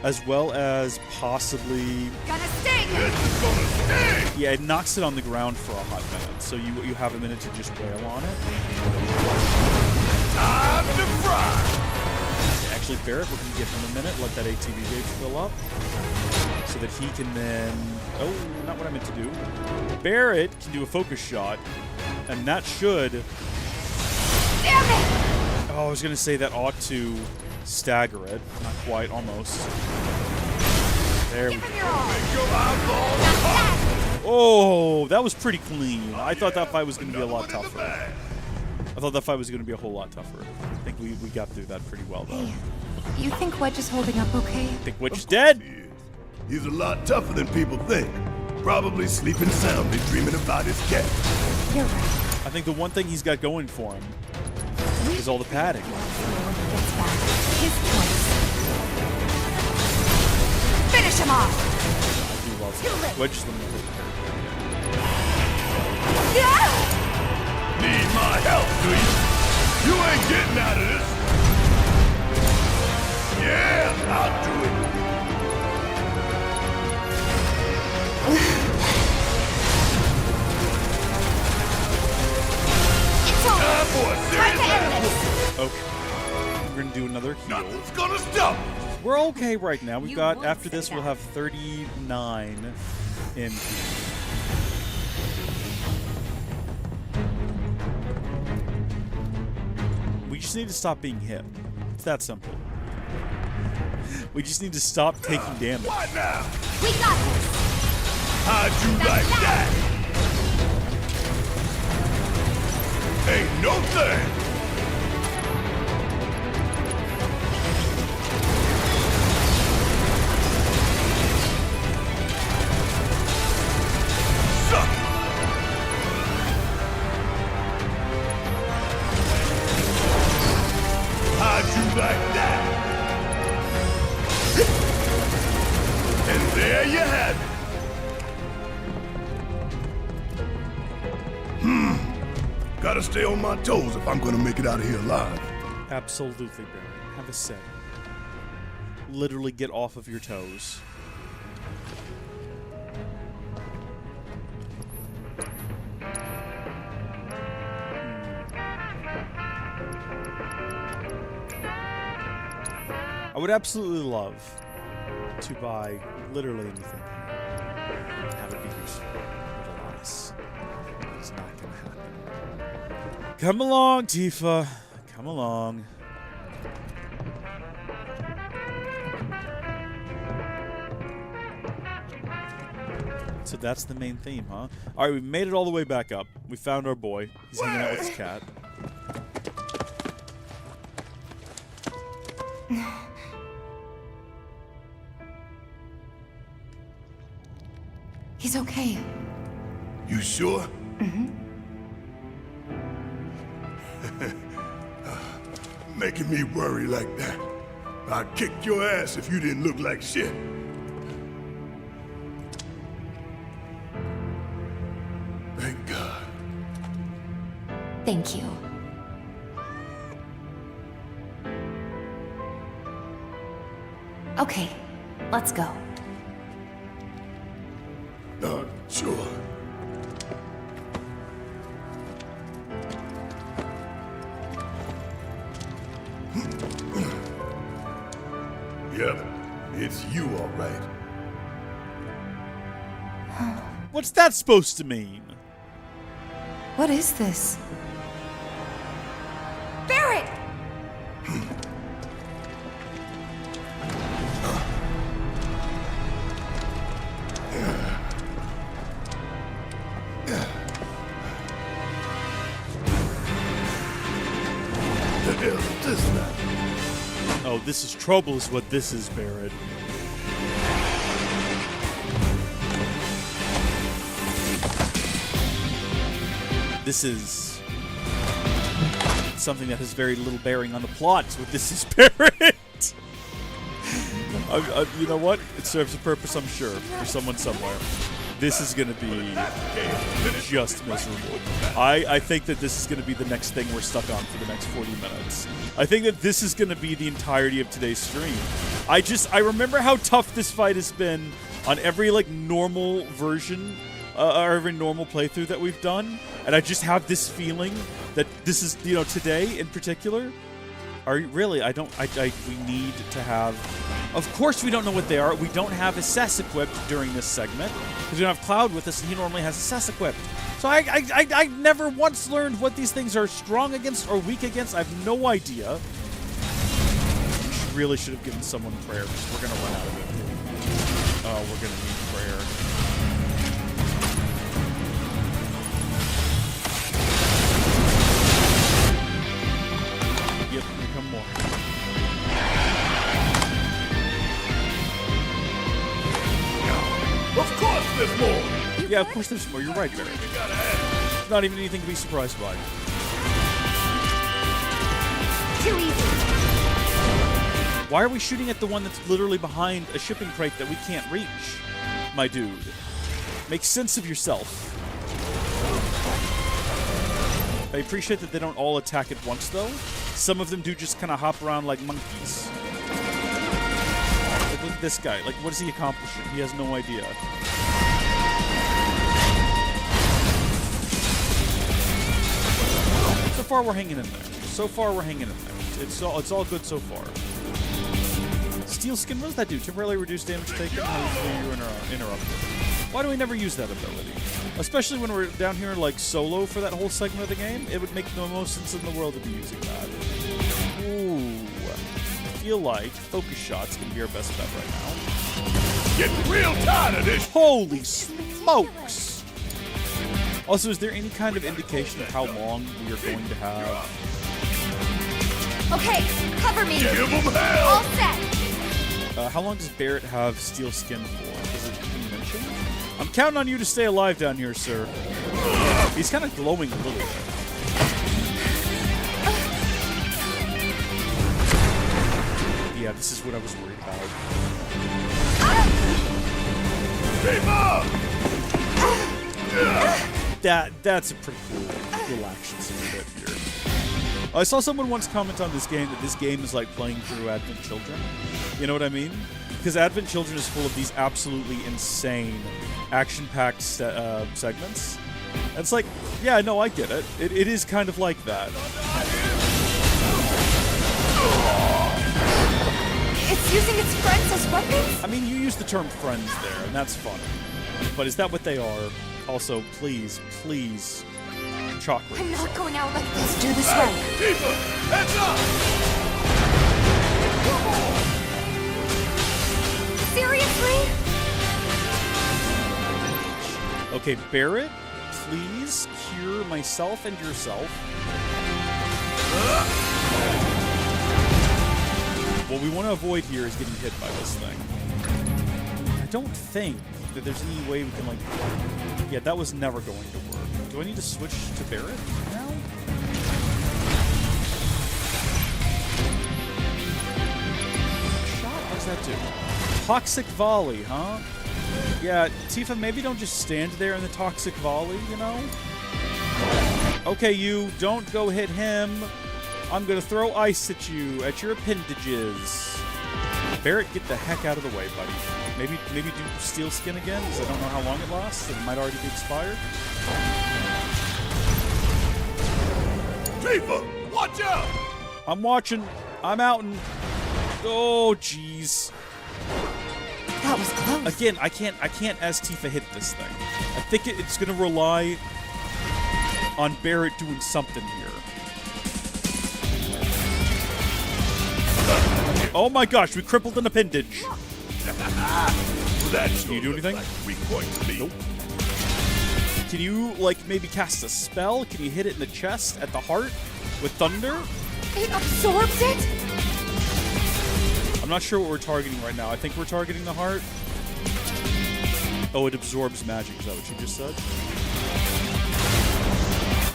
as well as possibly... Gonna sting! This is gonna sting. Yeah, it knocks it on the ground for a hot minute, so you have a minute to just wail on it. Time to fry. Actually, Barret, we're going to give him a minute, let that ATV gauge fill up, so that he can then... Oh, not what I meant to do. Barret can do a focus shot, and that should... Damn it! Oh, I was going to say that ought to stagger it. Not quite, almost. There we Give him go. your all! Make your eyeballs Not pop. that! Oh, that was pretty clean. I thought that fight was going to be a Another lot one in the tougher. bag. I thought that fight was going to be a whole lot tougher. I think we got through that pretty well, though. Hey, you think Wedge is holding up okay? I think Witch is dead. He is. He's a lot tougher than people think. Probably sleeping soundly, dreaming about his cat. You're right. I think the one thing he's got going for him is all the padding. When he gets back, his choice. Finish him off! I do love that. Wedge is the one. Yeah! Need my help, do you? You ain't getting out of this. Yeah, I'll do it. It's over! Time for a Time serious to end ass this! Okay. We're gonna do another heal. Nothing's gonna stop. We're okay right now. We've You got, would after say this, we'll that. have 39 in. We just need to stop being hit. It's that simple. We just need to stop taking damage. What now? We got this! How'd you like that? Ain't no thing. Suck it. How'd you like that? And there you have it. Gotta stay on my toes if I'm gonna make it out of here alive. Absolutely, Barret. Have a say. Literally get off of your toes. I would absolutely love to buy literally anything here. Have it be useful. But alas, it's not gonna happen. Come along, Tifa. Come along. So that's the main theme, huh? Alright, we made it all the way back up. We found our boy. He's hanging out with his cat. He's okay. You sure? Making me worry like that. I'd kick your ass if you didn't look like shit. Thank God. Thank you. Okay, let's go. Sure. Yep, it's you, all right. What's that supposed to mean? What is this? Barret! The hell is this now? Oh, this is trouble is what this is, Barret. This is something that has very little bearing on the plot. Is what this is, Barret. You know what? It serves a purpose, I'm sure, for someone somewhere. This is going to be just miserable. I think that this is going to be the next thing we're stuck on for the next 40 minutes. I think that this is going to be the entirety of today's stream. I remember how tough this fight has been on every, like, normal version, or every normal playthrough that we've done, and I just have this feeling that this is, you know, today in particular. We need to have... Of course we don't know what they are. We don't have Assess equipped during this segment, because we don't have Cloud with us, and he normally has Assess equipped. So I never once learned what these things are strong against or weak against. I have no idea. We really should have given someone prayer, because we're going to run out of it. Oh, we're going to need prayer. Yep, here come more. Of course there's more! Yeah, of course there's more. You're right, Barret. It's not even anything to be surprised by. Too easy. Why are we shooting at the one that's literally behind a shipping crate that we can't reach, my dude? Make sense of yourself. I appreciate that they don't all attack at once, though. Some of them do just kind of hop around like monkeys. Like, look at this guy. Like, what is he accomplishing? He has no idea. So far, we're hanging in there. So far, we're hanging in there. It's all good so far. Steel skin, what does that do? Temporarily reduce damage taken? Hopefully you're interrupted. Why do we never use that ability? Especially when we're down here like solo for that whole segment of the game, it would make the most sense in the world to be using that. Ooh. I feel like focus shot's gonna be our best bet right now. Getting real tired of this! Holy smokes! Also, is there any kind of indication of how long we are going to have? Okay, cover me. Give them hell! All set. How long does Barret have steel skin for? Does it mention? I'm counting on you to stay alive down here, sir. He's kind of glowing a little bit. Yeah, this is what I was worried about. That's a pretty cool little action scene bit here. I saw someone once comment on this game that this game is like playing through Advent Children. You know what I mean? Because Advent Children is full of these absolutely insane action-packed segments. And it's like, yeah, no, I get it. It is kind of like that. It's using its friends as weapons? I mean, you use the term friends there, and that's fun. But is that what they are? Also, please, please, chocolate. I'm not going out like this. Do this right. Keeper, heads up! Seriously? Okay, Barret, please cure myself and yourself. What we want to avoid here is getting hit by this thing. I don't think that there's any way we can, like... Yeah, that was never going to work. Do I need to switch to Barret now? Shot? What does that do? Toxic volley, huh? Yeah, Tifa, maybe don't just stand there in the toxic volley, you know? Okay, you, don't go hit him. I'm gonna throw ice at you, at your appendages. Barret, get the heck out of the way, buddy. Maybe do steel skin again, because I don't know how long it lasts, and it might already be expired. Tifa, watch out! I'm watching. I'm outing. Oh, jeez. That was close. Again, I can't as Tifa hit this thing. I think it's gonna rely on Barret doing something here. Oh my gosh, we crippled an appendage. Can you do anything? Nope. Can you, like, maybe cast a spell? Can you hit it in the chest, at the heart, with thunder? It absorbs it? I'm not sure what we're targeting right now. I think we're targeting the heart. Oh, it absorbs magic. Is that what you just said?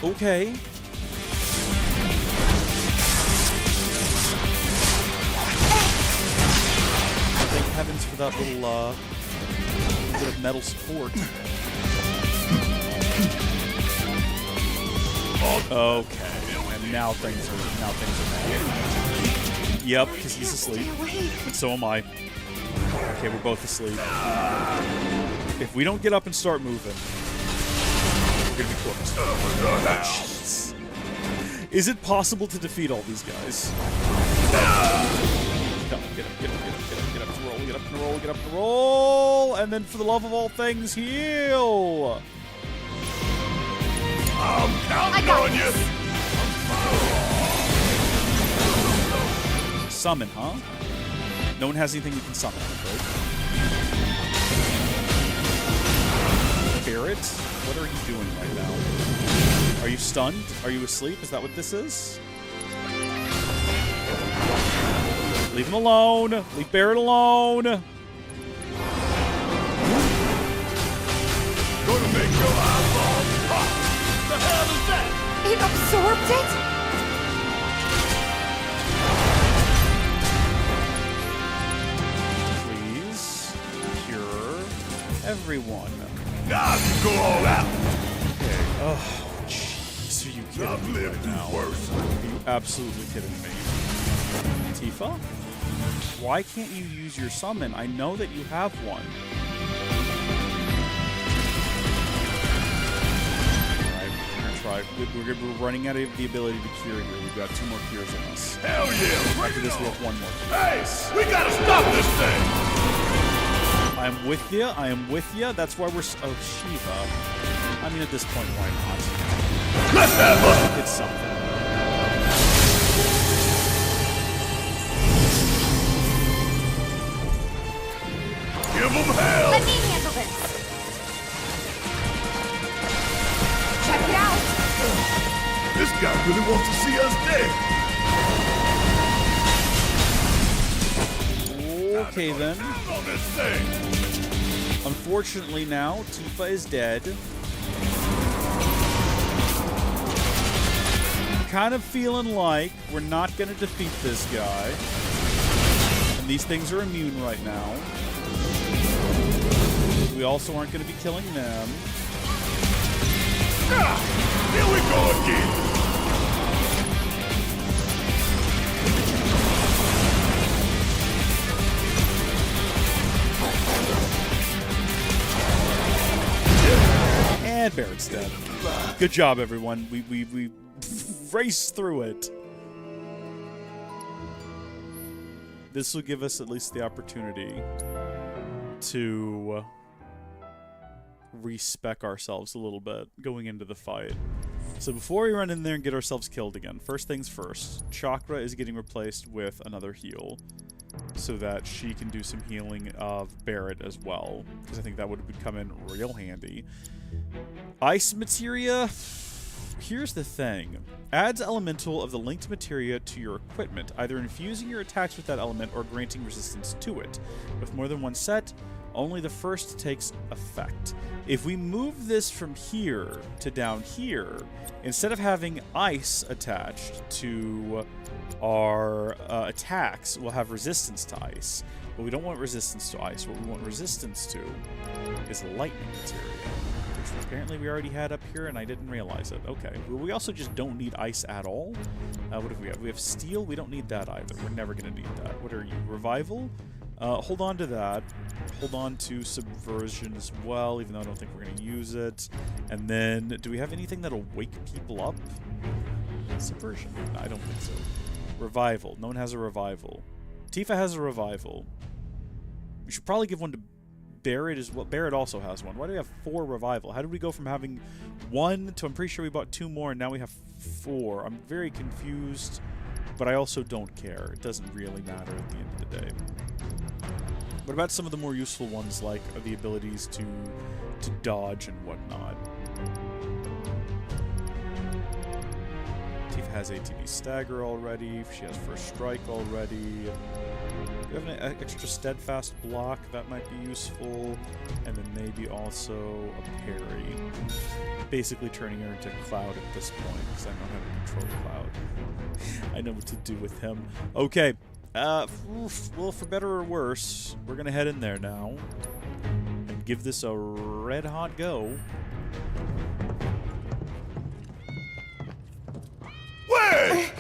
Okay. Thank heavens for that little bit of metal support. Okay. And now things are bad. Yep, because he's asleep. And so am I. Okay, we're both asleep. If we don't get up and start moving, we're gonna be cooked. Jeez. Is it possible to defeat all these guys? Get up, get up, get up, get up, get up, get up to roll, get up to roll, get up to roll, and then for the love of all things, heal! I'm counting on you! Summon, huh? No one has anything you can summon, right? Barret, what are you doing right now? Are you stunned? Are you asleep? Is that what this is? Leave him alone. Leave Barret alone. Gonna make your eyeballs pop! The hell is that? It absorbed it? Please cure everyone. Nah, go all out! Okay. Oh, jeez. Are you kidding I've me lived right through now? worse. Are you absolutely kidding me? Tifa? Why can't you use your summon? I know that you have one. Alright, we're gonna try. We're running out of the ability to cure here. We've got 2 more cures in us. Hell yeah! After this, we have 1 more cure. Hey, we gotta stop this thing! I'm with you. I am with you. That's why we're. Oh, Shiva. I mean, at this point, why not? Let's have a... It's something. Give them hell! Let me handle this. Check it out. This guy really wants to see us dead. Okay, then. On this thing. Unfortunately, now Tifa is dead. Kind of feeling like we're not going to defeat this guy. And these things are immune right now. We also aren't going to be killing them. Ah, here we go again. And Barret's dead. Good job, everyone. We raced through it. This will give us at least the opportunity to respec ourselves a little bit going into the fight. So before we run in there and get ourselves killed again, first things first, Chakra is getting replaced with another heal so that she can do some healing of Barret as well, because I think that would come in real handy. Ice materia, here's the thing. Adds elemental of the linked materia to your equipment, either infusing your attacks with that element or granting resistance to it. With more than one set, only the first takes effect. If we move this from here to down here, instead of having ice attached to our attacks, we'll have resistance to ice. But we don't want resistance to ice. What we want resistance to is lightning materia. which apparently we already had up here and I didn't realize it. Okay. Well, we also just don't need ice at all. What do we have? We have steel. We don't need that either. We're never going to need that. What are you? Revival? Hold on to that. Hold on to subversion as well, even though I don't think we're going to use it. And then, do we have anything that'll wake people up? Subversion? No, I don't think so. Revival. No one has a revival. Tifa has a revival. We should probably give one to Barret as well. Barret also has one. Why do we have 4 revival? How did we go from having 1 to I'm pretty sure we bought 2 more and now we have 4? I'm very confused, but I also don't care. It doesn't really matter at the end of the day. What about some of the more useful ones, like the abilities to dodge and whatnot? Tifa has ATB Stagger already. She has First Strike already. Do we have an extra Steadfast block? That might be useful. And then maybe also a parry. Basically turning her into Cloud at this point, because I know how to control Cloud. I know what to do with him. Okay. Well, for better or worse, we're gonna head in there now and give this a red-hot go. Wait!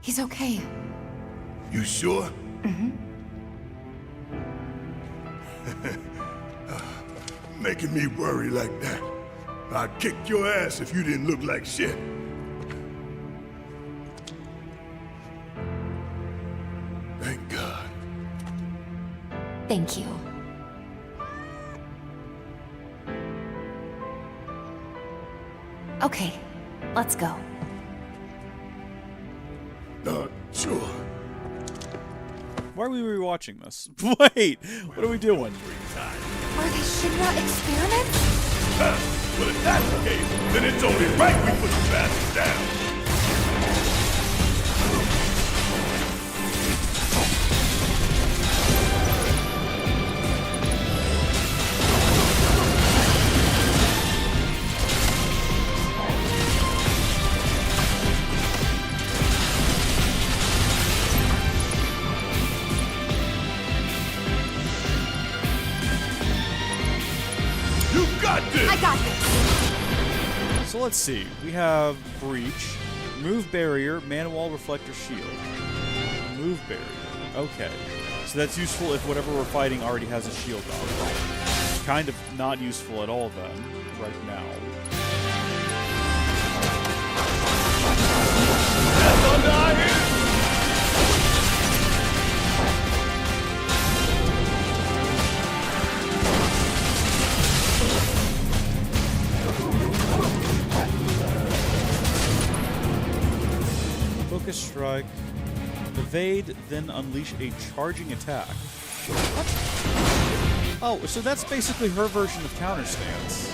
He's okay. You sure? Mm-hmm. Making me worry like that. I'd kick your ass if you didn't look like shit. Thank God. Thank you. Okay, let's go. Sure. Why are we rewatching this? Wait, what are we doing? Are they Shinra experiments? Well, if that's the case, then it's only right we put the bastards down. I got this. So let's see. We have Breach, Remove Barrier, Mana Wall, Reflector, Shield. Remove Barrier. Okay. So that's useful if whatever we're fighting already has a shield on. Kind of not useful at all then, right now. Focus Strike. Evade, then unleash a charging attack. What? Oh, so that's basically her version of counter stance.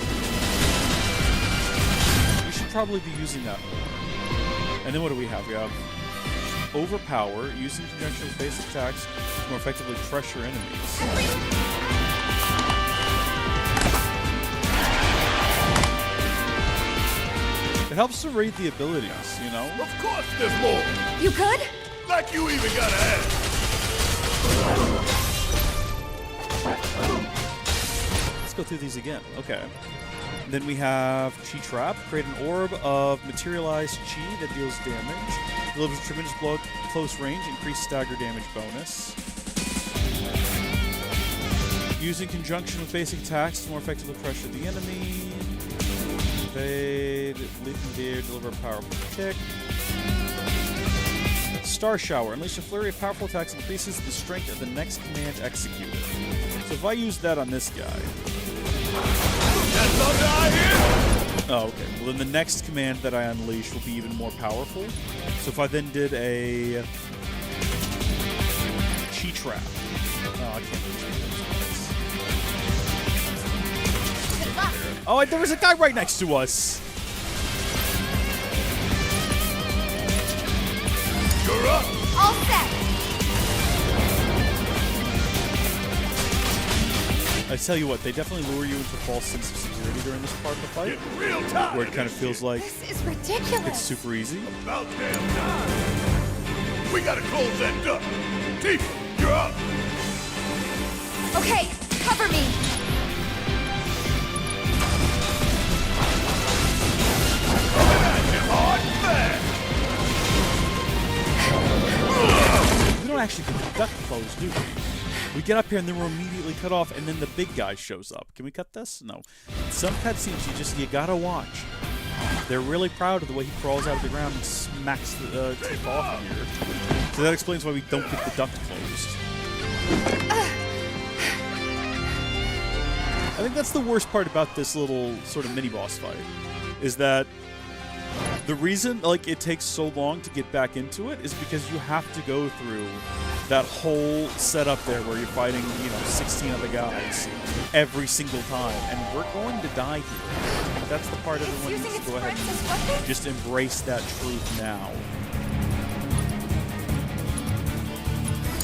We should probably be using that more. And then what do we have? We have Overpower, used in conjunction with basic attacks to more effectively pressure enemies. It helps to rate the abilities, you know? Of course there's more. You good? Like you even gotta ask. Let's go through these again. Okay. Then we have Chi Trap. Create an orb of materialized Chi that deals damage. Delivers a tremendous blow at close range. Increased stagger damage bonus. Used in conjunction with basic attacks to more effectively pressure the enemy. Evade. Leap in the air. Deliver a powerful kick. Star Shower. Unleash a flurry of powerful attacks. Increases the strength of the next command executed. So if I use that on this guy... Oh, okay. Well, then the next command that I unleash will be even more powerful. So if I then did a... Chi Trap. Oh, I can't reach it. Oh, there was a guy right next to us. You're up. All set. I tell you what, they definitely lure you into a false sense of security during this part of the fight. Real time. Where it kind of feels like This is ridiculous. it's super easy. About damn time. We gotta close that duct. Tifa, you're up. Okay, cover me. Coming at you hard and fast. We don't actually get the duct closed, do we? We get up here and then we're immediately cut off, and then the big guy shows up. Can we cut this? No. Some cutscenes you gotta watch. They're really proud of the way he crawls out of the ground and smacks the tip off here. So that explains why we don't get the duct closed. I think that's the worst part about this little sort of mini-boss fight, is that the reason it takes so long to get back into it is because you have to go through that whole setup there where you're fighting, 16 other guys every single time, and we're going to die here. That's the part everyone needs to go ahead and just embrace that truth now.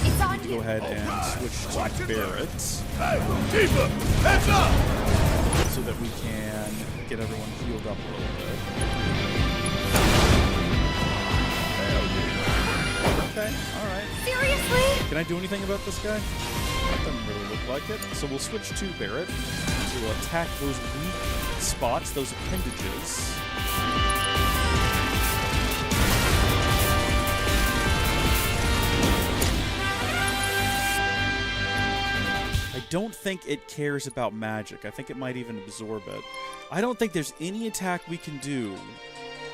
It's on Go ahead and switch to Barret Hey, Tifa, heads up! so that we can get everyone healed up a little bit. Okay, alright. Seriously? Can I do anything about this guy? That doesn't really look like it. So we'll switch to Barret to attack those weak spots, those appendages. I don't think it cares about magic. I think it might even absorb it. I don't think there's any attack we can do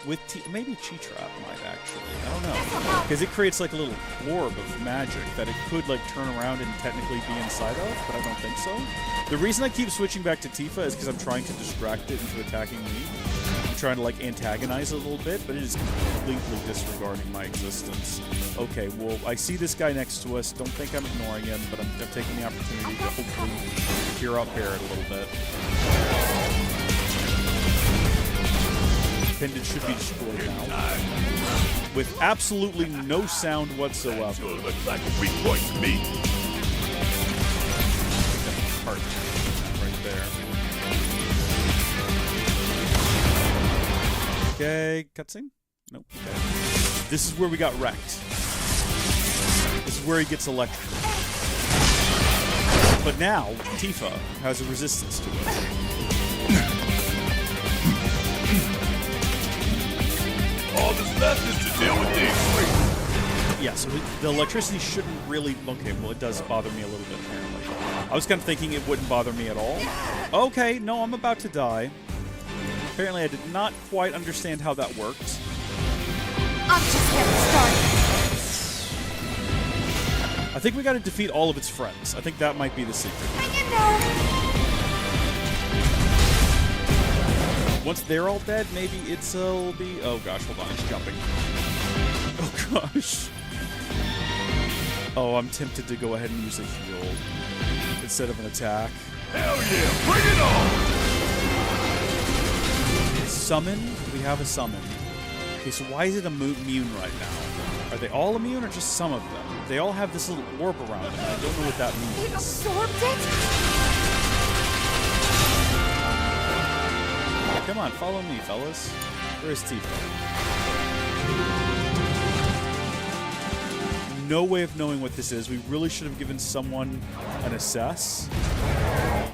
with maybe Chi Trap might actually. I don't know. Because it creates like a little orb of magic that it could turn around and technically be inside of, but I don't think so. The reason I keep switching back to Tifa is because I'm trying to distract it into attacking me. I'm trying to antagonize it a little bit, but it is completely disregarding my existence. Okay, well, I see this guy next to us. Don't think I'm ignoring him, but I'm taking the opportunity to hopefully hear up Barret a little bit. Appendage should be destroyed now. With absolutely no sound whatsoever. Sure looks like a weak point to me. Part right there. Okay, cutscene? Nope. Okay. This is where we got wrecked. This is where he gets electrocuted. But now, Tifa has a resistance to it. All that's left is to deal with these three. Yeah, so the electricity shouldn't really... Okay, well, it does bother me a little bit, apparently. I was kind of thinking it wouldn't bother me at all. Okay, no, I'm about to die. Apparently, I did not quite understand how that worked. I'm just getting started. I think we got to defeat all of its friends. I think that might be the secret. Hang in there. Once they're all dead, maybe it'll be... Oh, gosh, hold on. It's jumping. Oh, gosh. Oh, I'm tempted to go ahead and use a heal instead of an attack. Hell yeah, bring it on! Summon? We have a summon. Okay, so why is it immune right now? Are they all immune or just some of them? They all have this little orb around them. I don't know what that means. It absorbed it? Come on, follow me, fellas. Where's Tifa? No way of knowing what this is. We really should have given someone an assess.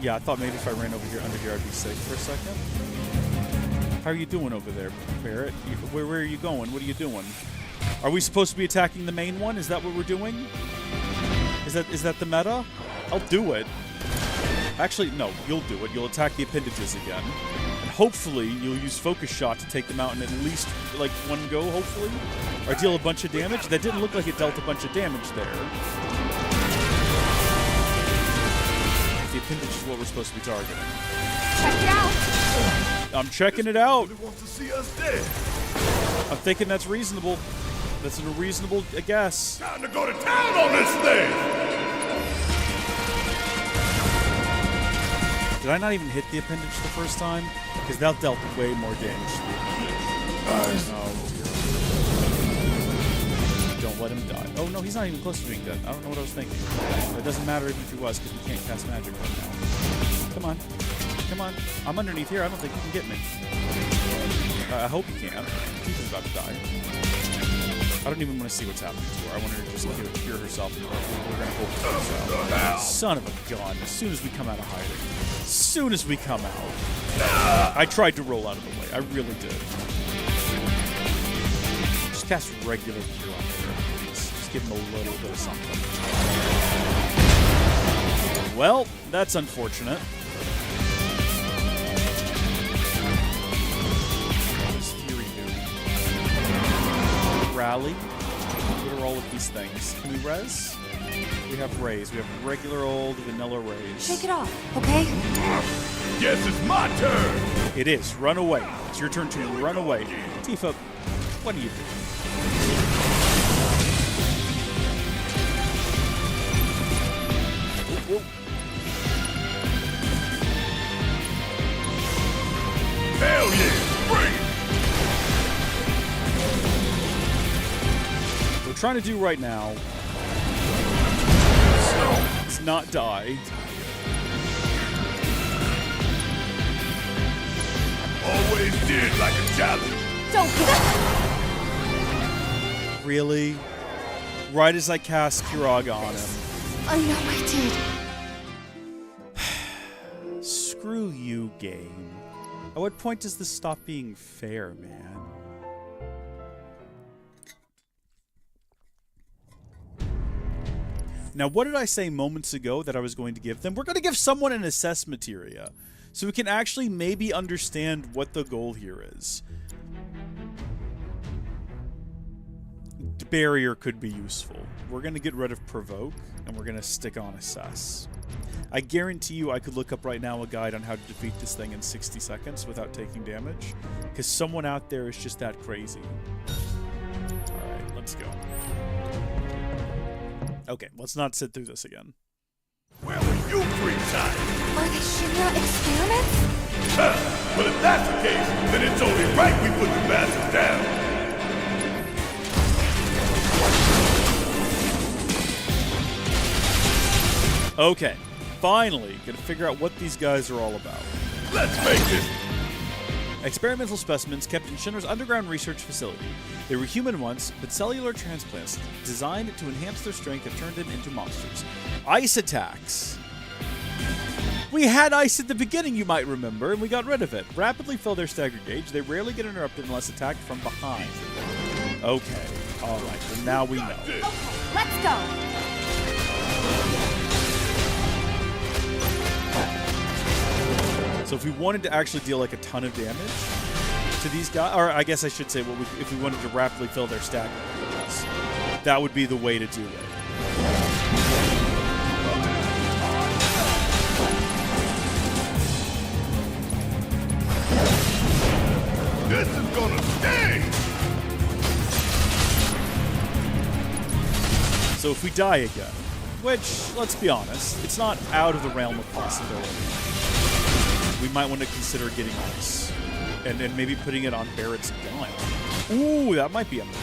Yeah, I thought maybe if I ran over here, under here, I'd be safe for a second. How are you doing over there, Barret? Where are you going? What are you doing? Are we supposed to be attacking the main one? Is that what we're doing? Is that the meta? I'll do it. Actually, no, you'll do it. You'll attack the appendages again. And hopefully, you'll use Focus Shot to take them out in at least, one go, hopefully? Or deal a bunch of damage? That didn't look like it dealt a bunch of damage there. The appendage is what we're supposed to be targeting. Check it out. I'm checking it out. Nobody wants to see us dead. I'm thinking that's reasonable. That's a reasonable guess. Time to go to town on this thing! Did I not even hit the appendage the first time? Because that dealt way more damage to the appendage. Oh, dear. Don't let him die. Oh, no, he's not even close to being dead. I don't know what I was thinking. It doesn't matter even if he was, because we can't cast magic right now. Come on. Come on. I'm underneath here. I don't think you can get me. I hope you can. Tifa's about to die. I don't even want to see what's happening to her. I want her to just hear herself. And we're going to hope it works out. Son of a gun. As soon as we come out of hiding. As soon as we come out. I tried to roll out of the way. I really did. Just cast regular cure on her, please. Just give him a little bit of something. Well, that's unfortunate. What does Fury do? Rally. What are all of these things? Can we res? We have raise. We have regular old vanilla raise. Shake it off, okay? Guess it's my turn. It is. Run away. It's your turn to run away. Tifa, what do you do? Whoa. Hell yeah! Bring it! What we're trying to do right now is not die. Always did like a challenge. Don't Really? Right as I cast Kiraga on him. I know I did. Screw you, game. At what point does this stop being fair, man? Now, what did I say moments ago that I was going to give them? We're going to give someone an assess materia, so we can actually maybe understand what the goal here is. The barrier could be useful. We're going to get rid of provoke, and we're going to stick on assess. I guarantee you I could look up right now a guide on how to defeat this thing in 60 seconds without taking damage, because someone out there is just that crazy. Alright, let's go. Okay, let's not sit through this again. Where were you 3 times? Are they Shinra experiments? Well, if that's the case, then it's only right we put the bastards down. Okay, finally, gonna figure out what these guys are all about. Let's make this. Experimental specimens kept in Shinra's underground research facility. They were human once, but cellular transplants designed to enhance their strength have turned them into monsters. Ice attacks! We had ice at the beginning, you might remember, and we got rid of it. Rapidly fill their stagger gauge. They rarely get interrupted unless attacked from behind. Okay, alright, well now we know. Okay, let's go. So if we wanted to actually deal like a ton of damage to these guys, or I guess I should say, if we wanted to rapidly fill their stagger gauges, that would be the way to do it. This is gonna sting! So if we die again, which, let's be honest, it's not out of the realm of possibility, we might want to consider getting ice. And then maybe putting it on Barret's gun. Ooh, that might be a move.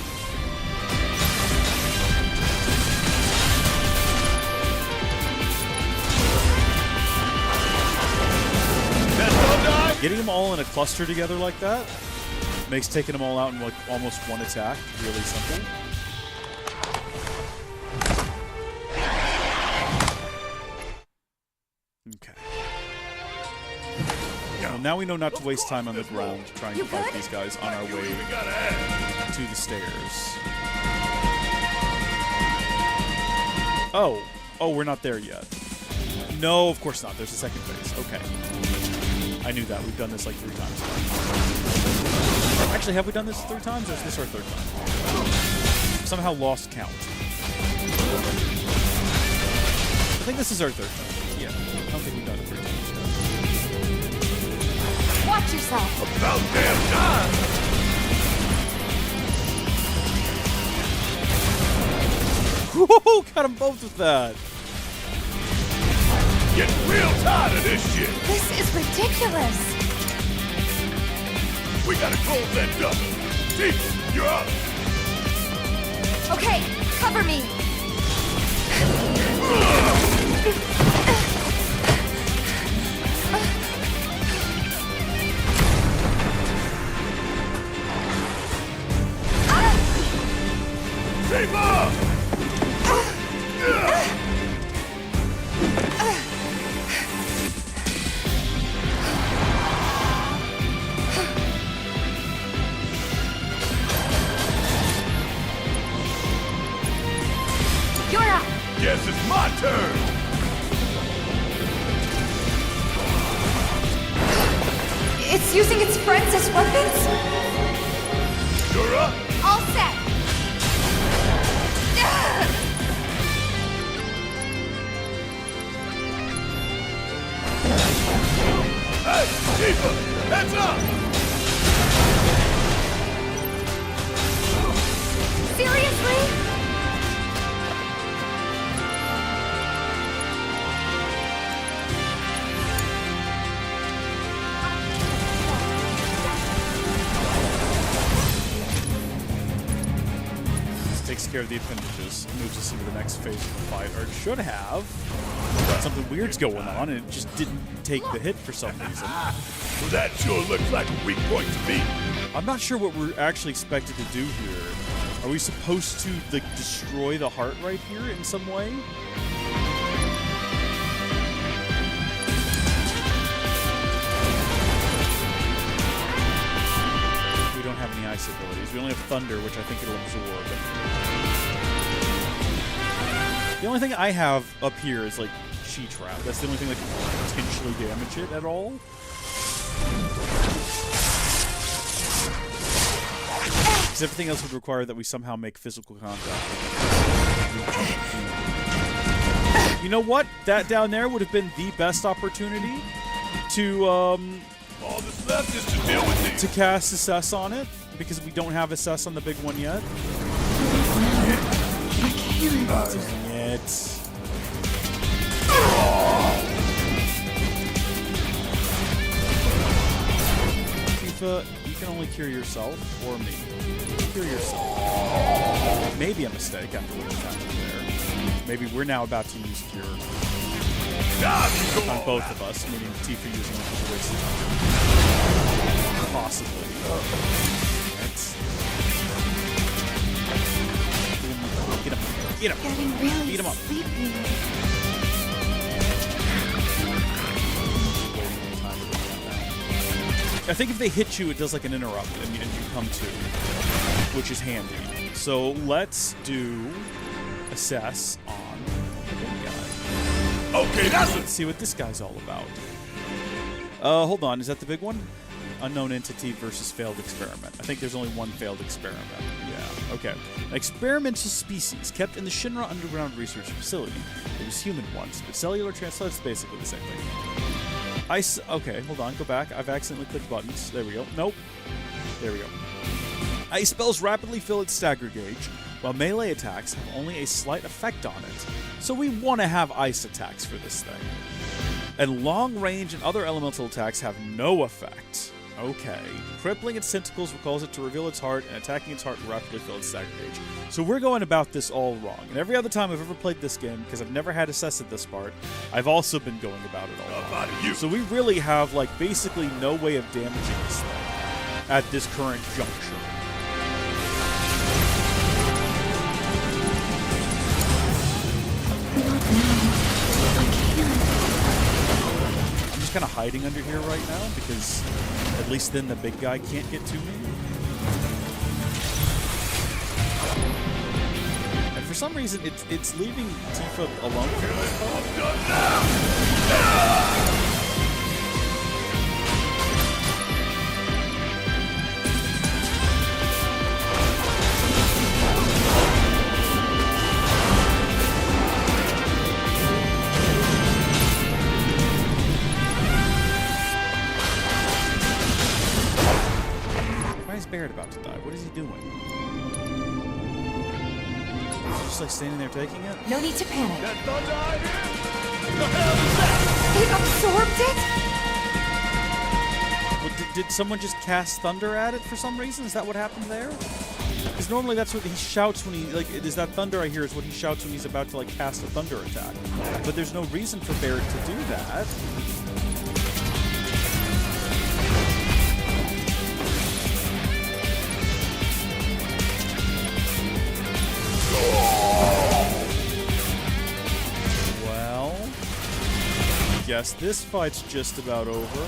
Getting them all in a cluster together like that makes taking them all out in like almost one attack really simple. Okay. Well, now we know not to waste time on the ground trying to fight these guys on our way to the stairs. Oh, we're not there yet. No, of course not. There's a second phase. Okay. I knew that. We've done this like 3 times. Actually, have we done this 3 times, or is this our 3rd time? Somehow lost count. I think this is our 3rd time. Yeah. I don't think we've done it 3 times. Watch yourself. About damn time! Whoa! Got them both with that. Getting real tired of this shit. This is ridiculous. We gotta close that door. Tifa, you're up. Okay, cover me. Guess it's my turn. It's using its friends as weapons? You're up. All set. Hey, Tifa, heads up. Seriously? This takes care of the appendages, moves us into the next phase of the fight, or it should have. Something weird's going on, and it just didn't take the hit for some reason. Well, that sure looks like a weak point to me. I'm not sure what we're actually expected to do here. Are we supposed to, like, destroy the heart right here in some way? We don't have any ice abilities. We only have thunder, which I think it'll absorb. The only thing I have up here is, like, Chi Trap. That's the only thing that can potentially damage it at all. Because everything else would require that we somehow make physical contact. You know what? That down there would have been the best opportunity to, All that's left is to deal with these. to cast Assess on it, because we don't have Assess on the big one yet. I can't. Dang it. Tifa, you can only cure yourself or me. Cure yourself. Maybe a mistake after what just happened there. Maybe we're now about to use cure on both of us, meaning Tifa using it as a waste of time. Possibly. That's... Get him. Get him. Getting really Beat him up. sleepy. I think if they hit you, it does like an interrupt, and you come to, which is handy. So let's do Assess on the big guy. Okay, that's Let's see what this guy's all about. Hold on, is that the big one? Unknown entity versus failed experiment. I think there's only one failed experiment. Yeah, okay. An experimental species kept in the Shinra Underground Research Facility. It was human once, but cellular translation is basically the same thing. Okay, hold on, go back. I've accidentally clicked buttons. There we go. Nope. There we go. Ice spells rapidly fill its stagger gauge, while melee attacks have only a slight effect on it. So we want to have ice attacks for this thing. And long range and other elemental attacks have no effect. Okay. Crippling its tentacles will cause it to reveal its heart, and attacking its heart will rapidly fill its stagger gauge. So we're going about this all wrong. And every other time I've ever played this game, because I've never had Assess at this part, I've also been going about it all wrong. So we really have, like, basically no way of damaging this thing at this current juncture. I'm just kind of hiding under here right now, because at least then the big guy can't get to me. And for some reason, it's leaving Tifa alone for this part. Why is Barret about to die? What is he doing? Is he just like standing there taking it? No need to panic. That thunder I hear? The hell is that? It absorbed it? Well, did someone just cast thunder at it for some reason? Is that what happened there? Because normally that's what he shouts when he, like, is that thunder I hear is what he shouts when he's about to, like, cast a thunder attack. But there's no reason for Barret to do that. Well, guess this fight's just about over.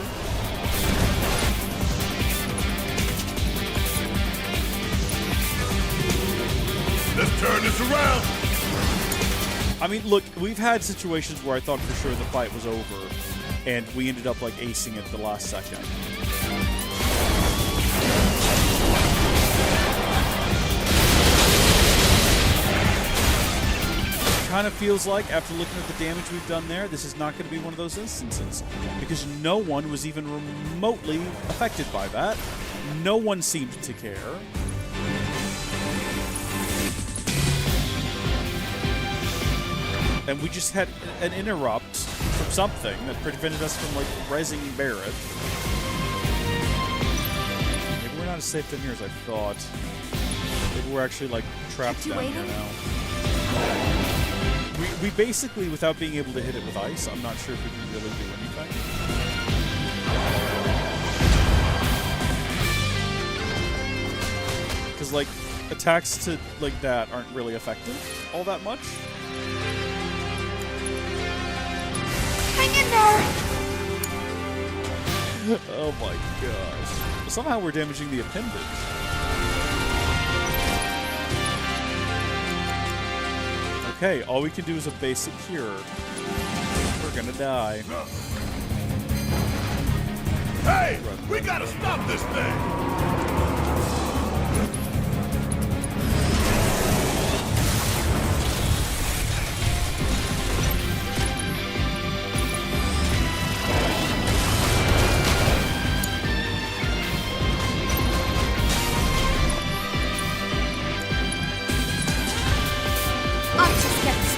Let's turn this around. I mean, look, we've had situations where I thought for sure the fight was over, and we ended up, like, acing it the last second. Kind of feels like, after looking at the damage we've done there, this is not going to be one of those instances, because no one was even remotely affected by that. No one seemed to care. And we just had an interrupt from something that prevented us from, like, rezzing Barret. Maybe we're not as safe down here as I thought. Maybe we're actually, like, trapped down here now. We basically, without being able to hit it with ice, I'm not sure if we can really do anything. Because, like, attacks to, like, that aren't really effective all that much. Hang in there! Oh my gosh. Somehow we're damaging the appendage. Okay, all we can do is a basic cure. We're gonna die. Hey! We gotta stop this thing!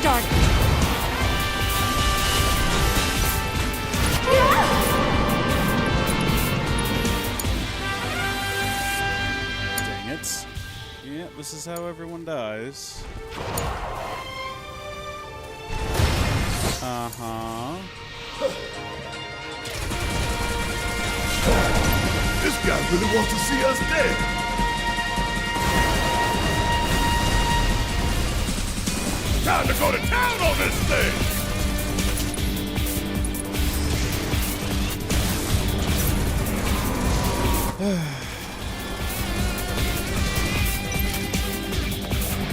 Started. Dang it. Yeah, this is how everyone dies. Uh-huh. This guy really wants to see us dead. Time to go to town on this thing!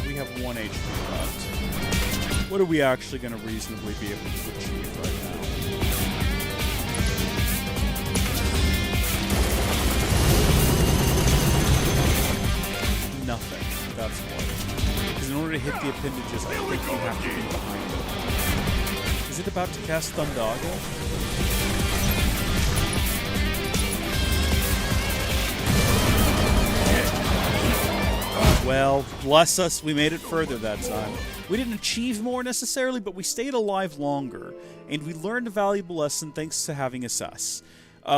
We have 1 HP left. What are we actually going to reasonably be able to achieve right now? Nothing. That's what. Because in order to hit the appendages, I think you have to be behind it. Is it about to cast Thundaga? Well, bless us, we made it further that time. We didn't achieve more necessarily, but we stayed alive longer, and we learned a valuable lesson thanks to having assess,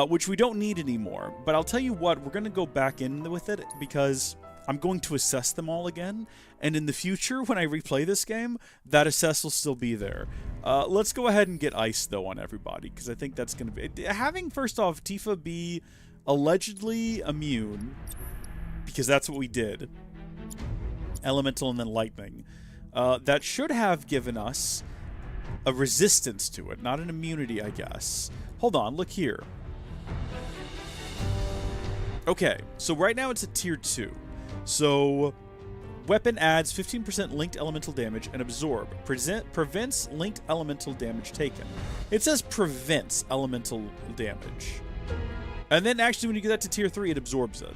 which we don't need anymore. But I'll tell you what, we're going to go back in with it because I'm going to assess them all again, and in the future, when I replay this game, that assess will still be there. Let's go ahead and get ice, though, on everybody, because I think that's going to be... Having, first off, Tifa be allegedly immune, because that's what we did. Elemental and then lightning. That should have given us a resistance to it, not an immunity, I guess. Hold on, look here. Okay, so right now it's at tier 2. So, weapon adds 15% linked elemental damage and absorb. Prevents linked elemental damage taken. It says prevents elemental damage. And then actually when you get that to tier 3, it absorbs it.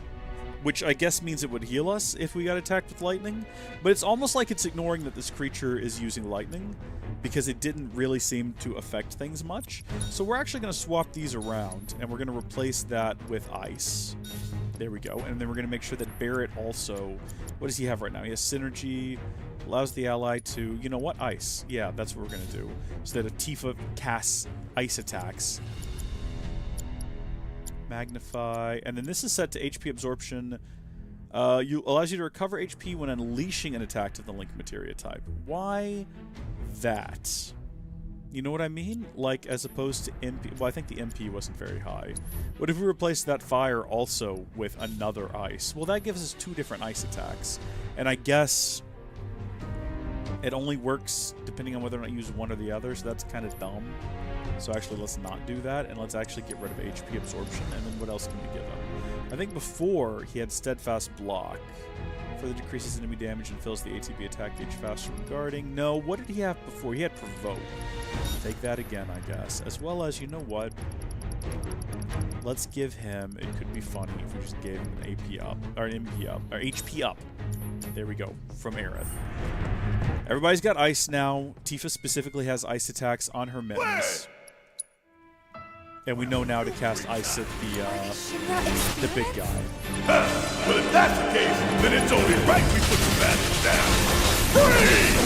Which I guess means it would heal us if we got attacked with lightning. But it's almost like it's ignoring that this creature is using lightning, because it didn't really seem to affect things much. So we're actually going to swap these around, and we're going to replace that with ice. There we go. And then we're going to make sure that Barret also... What does he have right now? He has synergy, allows the ally to... You know what? Ice. Yeah, that's what we're going to do. So that a Tifa casts ice attacks. Magnify, and then this is set to HP absorption. Allows you to recover HP when unleashing an attack to the link materia type. Why that? You know what I mean? Like, as opposed to MP. Well, I think the MP wasn't very high. What if we replace that fire also with another ice? Well, that gives us 2 different ice attacks. And I guess it only works depending on whether or not you use one or the other, so that's kind of dumb. So actually, let's not do that, and let's actually get rid of HP absorption, and then what else can we give him? I think before, he had steadfast block. Further decreases enemy damage and fills the ATB attack gauge faster when guarding. No, what did he have before? He had Provoke. Take that again, I guess. As well as, you know what? Let's give him, it could be funny if we just gave him an AP up, or an MP up, or HP up. There we go, from Aerith. Everybody's got ice now. Tifa specifically has ice attacks on her mittens. And we know now to cast ice at the big guy. Well, if that's the case, then it's only right we put the bastards down. Freeze!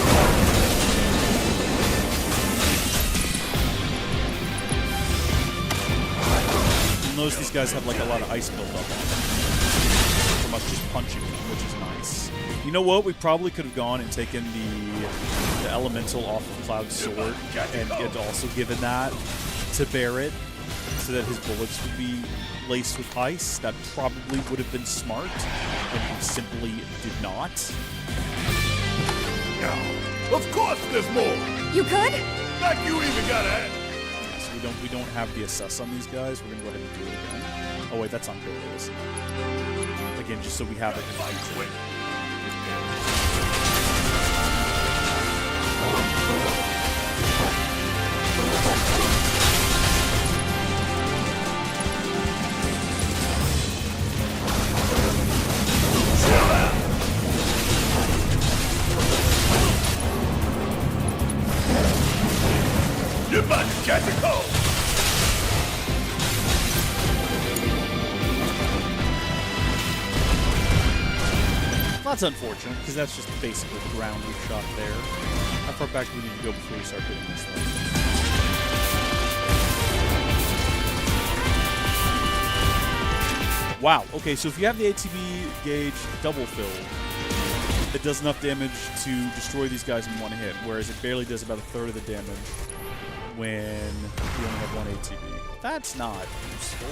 You'll notice these guys have like a lot of ice built up on them from us just punching them, which is nice. You know what? We probably could have gone and taken the elemental off of Cloud's sword and also given that to Barret so that his bullets would be laced with ice. That probably would have been smart, and he simply did not. No. Of course there's more! You could? Like you even gotta ask. So we don't have the assess on these guys. We're gonna go ahead and do it again. Oh wait, that's on Barret, isn't it? Again, just so we have it in mind. You're about to catch a cold! That's unfortunate, because that's just basically the ground we shot there. How far back do we need to go before we start hitting this thing? Wow, okay, so if you have the ATB gauge double filled, it does enough damage to destroy these guys in one hit, whereas it barely does about a third of the damage when you only have one ATB. That's not useful.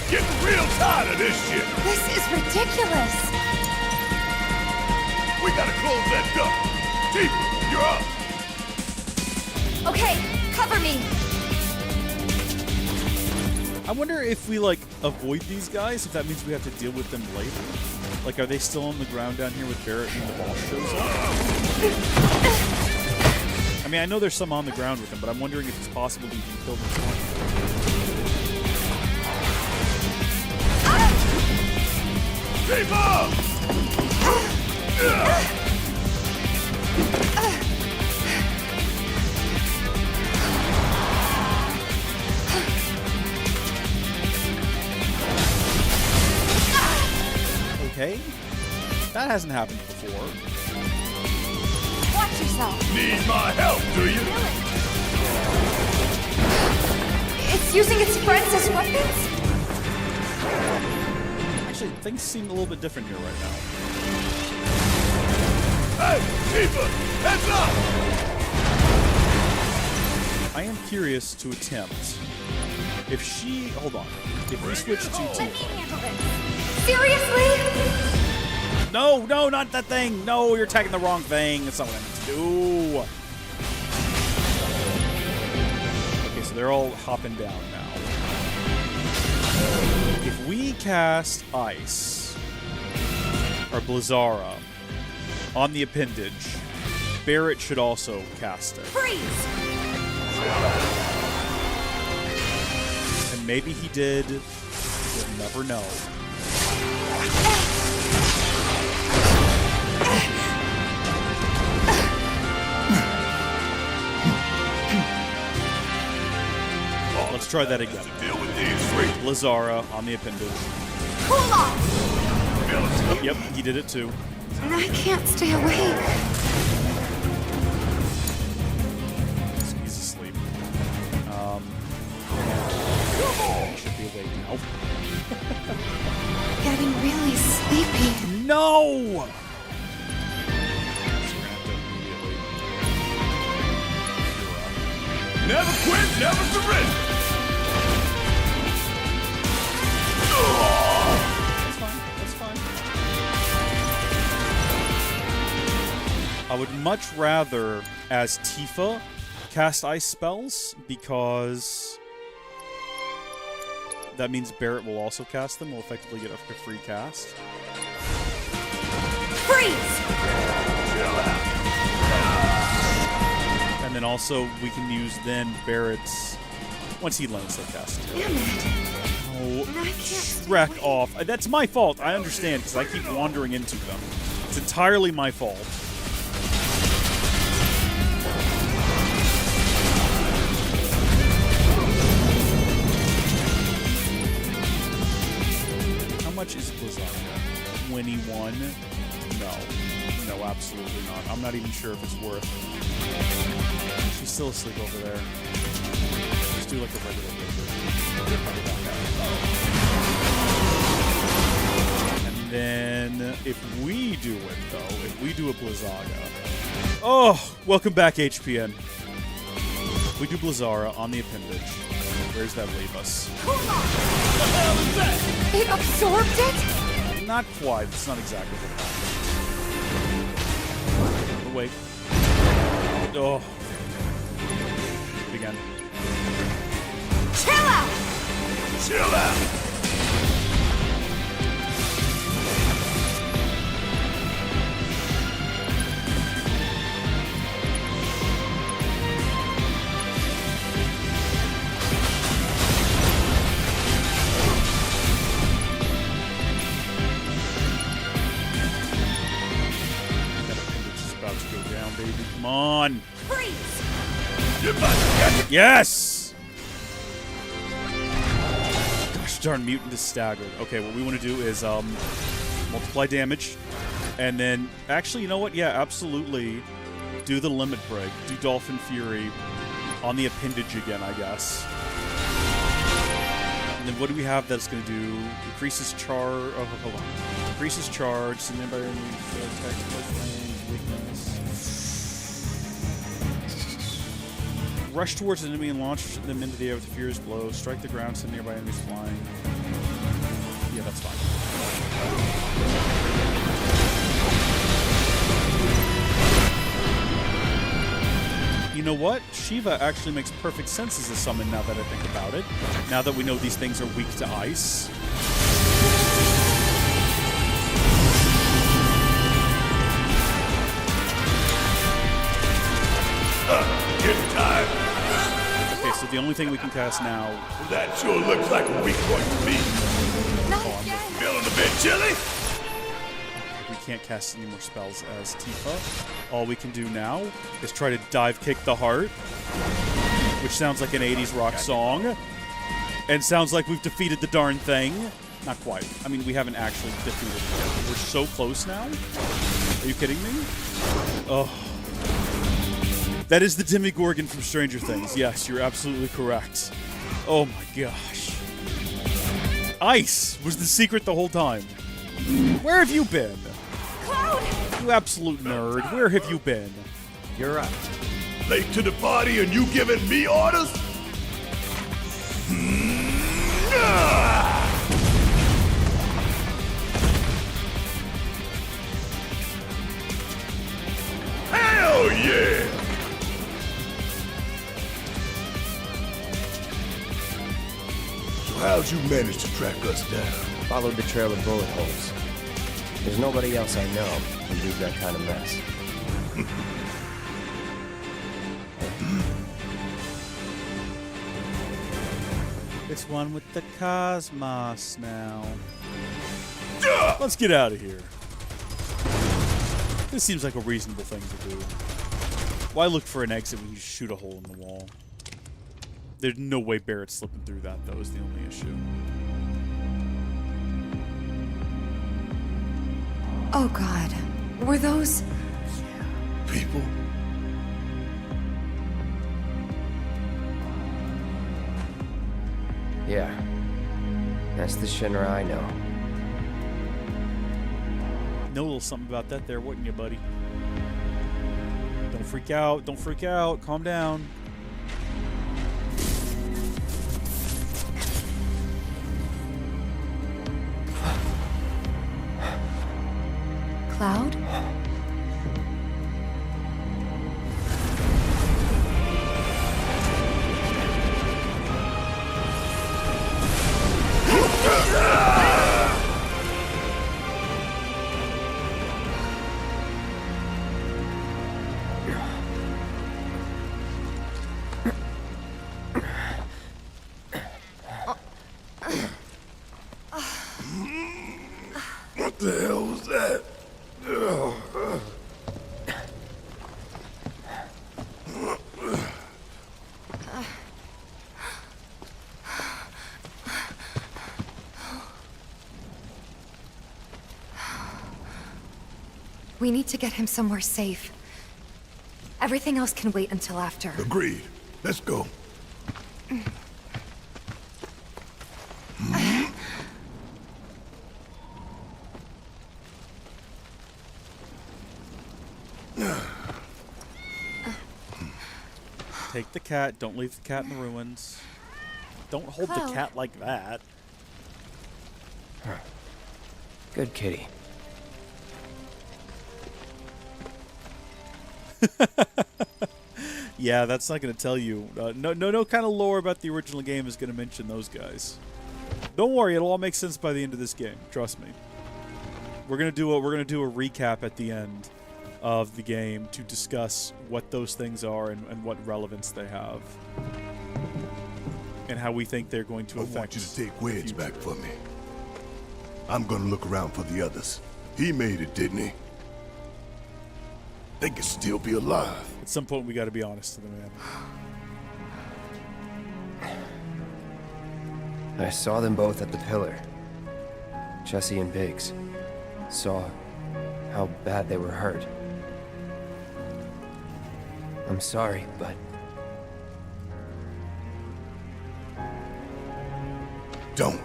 Getting real tired of this shit! This is ridiculous! We gotta close that door! Tifa, you're up! Okay, cover me! I wonder if we, like, avoid these guys, if that means we have to deal with them later. Like, are they still on the ground down here with Barret when the boss shows up? I mean, I know there's some on the ground with them, but I'm wondering if it's possible that you can kill them twice. Tifa! Okay. That hasn't happened before. Watch yourself! Need my help, do you? It's using its friends as weapons? Actually, things seem a little bit different here right now. Hey, Tifa! Heads up! I am curious to attempt if she... Hold on. If we switch to Tifa... Seriously? No, no, not that thing. No, you're attacking the wrong thing. That's not what I meant to do. Okay, so they're all hopping down now. If we cast Ice, or Blizzara, on the appendage, Barret should also cast it. Freeze! And maybe he did. We'll never know. Let's try that again. Blizzara on the appendage. Cool off! Yep, he did it too. I can't stay awake. He's asleep. He should be awake now. Getting really sleepy. No! Never quit, never surrender! That's fine. That's fine. I would much rather, as Tifa, cast ice spells because That means Barret will also cast them. We'll effectively get a free cast. Freeze! And then also we can use then Barret's once he lands the cast. Damn it. Oh, I can't Shrek off. That's my fault. I understand because I keep wandering into them. It's entirely my fault. How much is Blizzard? 21? No. No, absolutely not. I'm not even sure if it's worth. She's still asleep over there. Just do like a regular Blizzard. And then if we do it though, if we do a Blizzaga. Oh, welcome back HPN. If we do Blizzara on the appendage, where does that leave us? It absorbed it? Not quite. It's not exactly what happened. Oh, wait. Oh. Again. Chill out! Chill out! It's about to go down, baby. Come on. Freeze! Yes! Gosh darn, mutant is staggered. Okay, what we want to do is multiply damage. And then, actually, you know what? Yeah, absolutely. Do the limit break. Do Dolphin Fury on the appendage again, I guess. And then what do we have that's going to do? Increases charge. Oh, hold on. Increases charge. Send anybody attack, range, weakness. Rush towards an enemy and launch them into the air with a furious blow. Strike the ground, send nearby enemies flying. Yeah, that's fine. You know what? Shiva actually makes perfect sense as a summon now that I think about it. Now that we know these things are weak to ice. It's time. Okay, so the only thing we can cast now... That sure looks like a weak point to me. Not again! Feeling a bit chilly? We can't cast any more spells as Tifa. All we can do now is try to dive kick the heart, which sounds like an 80s rock song, and sounds like we've defeated the darn thing. Not quite. I mean, we haven't actually defeated it. We're so close now. Are you kidding me? Oh. That is the Demigorgon from Stranger Things. Yes, you're absolutely correct. Oh my gosh. Ice was the secret the whole time. Where have you been? Cloud! You absolute nerd. Where have you been? You're up. Late to the party and you giving me orders? Hell yeah! So how'd you manage to track us down? Followed the trail of bullet holes. There's nobody else I know who leave that kind of mess. It's one with the cosmos now. Let's get out of here. This seems like a reasonable thing to do. Why look for an exit when you just shoot a hole in the wall? There's no way Barret's slipping through that, though, is the only issue. Oh god. Were those... People? Yeah. That's the Shinra I know. Know a little something about that there, wouldn't you, buddy? Don't freak out. Don't freak out. Calm down. Cloud? What the hell was that? We need to get him somewhere safe. Everything else can wait until after. Agreed. Let's go. Take the cat. Don't leave the cat in the ruins. Don't hold the cat like that. Good kitty. Yeah, that's not going to tell you. No kind of lore about the original game is going to mention those guys. Don't worry, it'll all make sense by the end of this game. Trust me. We're gonna do a recap at the end of the game to discuss what those things are and what relevance they have, and how we think they're going to affect. I want you to take Wedge back for me. I'm gonna look around for the others. He made it, didn't he? They could still be alive. At some point, we got to be honest to the man. I saw them both at the pillar. Jesse and Biggs. Saw how bad they were hurt. I'm sorry, but... Don't.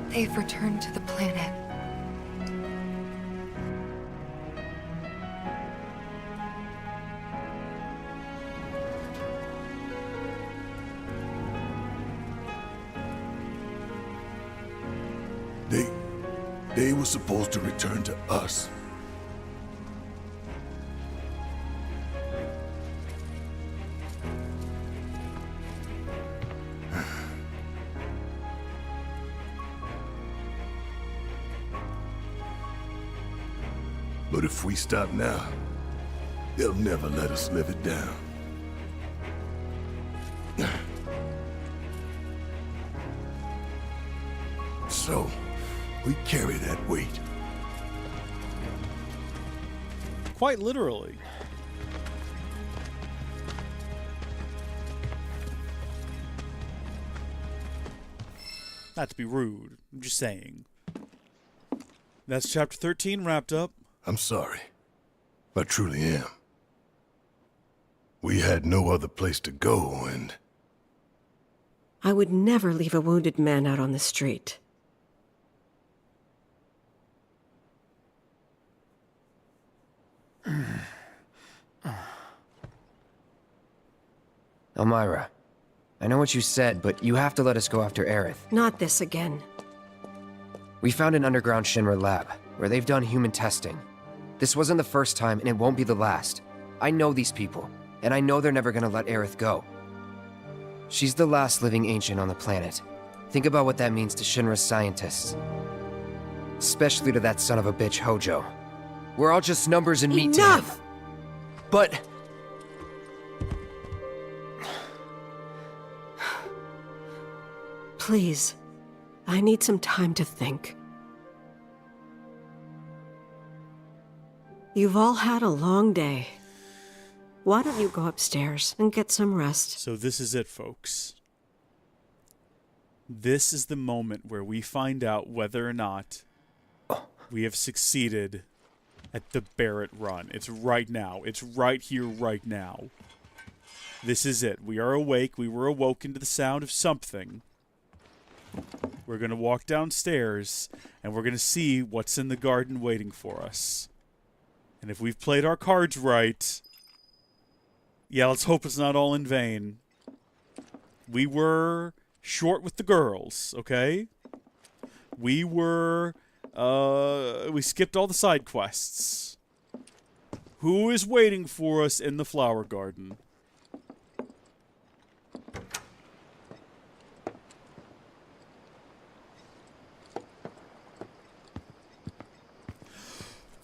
They've returned to the planet. They were supposed to return to us. But if we stop now, they'll never let us live it down. So, we carry that weight. Quite literally. Not to be rude, I'm just saying. That's chapter 13 wrapped up. I'm sorry. I truly am. We had no other place to go, and... I would never leave a wounded man out on the street. Elmira, I know what you said, but you have to let us go after Aerith. Not this again. We found an underground Shinra lab, where they've done human testing. This wasn't the first time, and it won't be the last. I know these people, and I know they're never gonna let Aerith go. She's the last living ancient on the planet. Think about what that means to Shinra's scientists. Especially to that son of a bitch, Hojo. We're all just numbers and meat to him. Enough! But... Please, I need some time to think. You've all had a long day. Why don't you go upstairs and get some rest? So this is it, folks. This is the moment where we find out whether or not we have succeeded at the Barret run. It's right now. It's right here, right now. This is it. We are awake. We were awoken to the sound of something. We're going to walk downstairs, and we're going to see what's in the garden waiting for us. And if we've played our cards right, yeah, let's hope it's not all in vain. We were short with the girls, okay? We were, we skipped all the side quests. Who is waiting for us in the flower garden?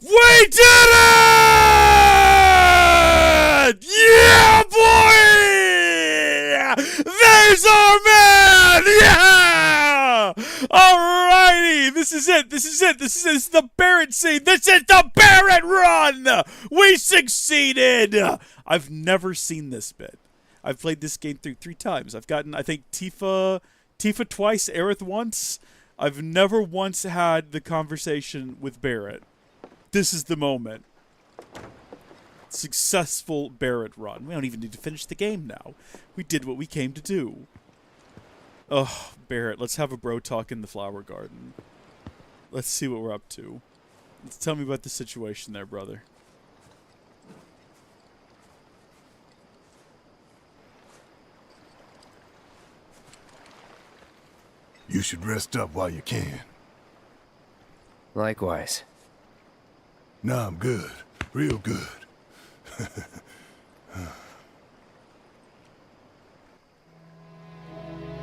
We did it! Yeah, boy! There's our man! Yeah! Alrighty! This is it. This is the Barret scene. This is the Barret run! We succeeded! I've never seen this bit. I've played this game through 3 times. I've gotten, I think, Tifa twice, Aerith once. I've never once had the conversation with Barret. This is the moment. Successful Barret run. We don't even need to finish the game now. We did what we came to do. Oh, Barret, let's have a bro talk in the flower garden. Let's see what we're up to. Tell me about the situation there, brother. You should rest up while you can. Likewise. Nah, I'm good. Real good.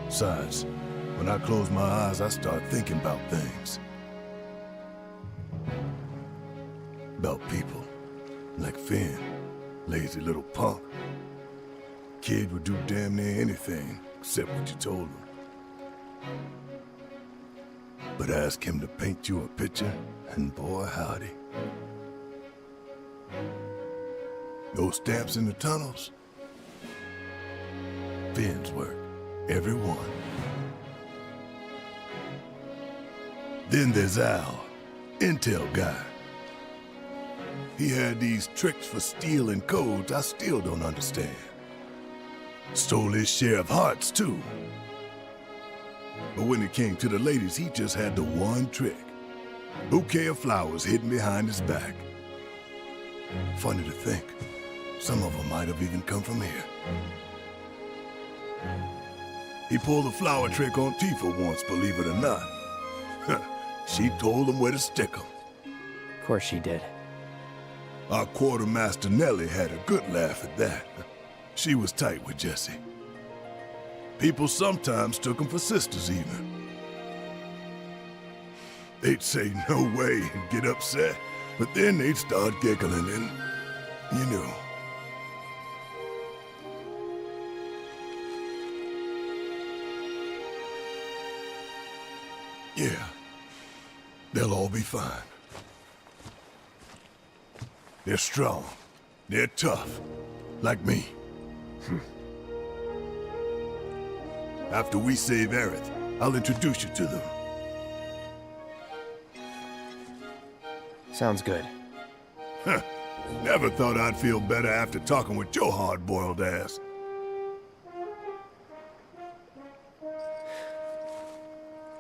Besides, when I close my eyes, I start thinking about things. About people. Like Finn. Lazy little punk. Kid would do damn near anything, except what you told him. But ask him to paint you a picture, and boy, howdy. Those stamps in the tunnels? Finn's work. Every one. Then there's Al, intel guy. He had these tricks for stealing codes I still don't understand. Stole his share of hearts, too. But when it came to the ladies, he just had the one trick. Bouquet of flowers hidden behind his back. Funny to think, some of them might have even come from here. He pulled a flower trick on Tifa once, believe it or not. She told him where to stick them. Of course she did. Our quartermaster Nellie had a good laugh at that. She was tight with Jesse. People sometimes took them for sisters even. They'd say no way and get upset, but then they'd start giggling and, you know. Yeah, they'll all be fine. They're strong. They're tough. Like me. After we save Aerith, I'll introduce you to them. Sounds good. Huh. Never thought I'd feel better after talking with your hard-boiled ass.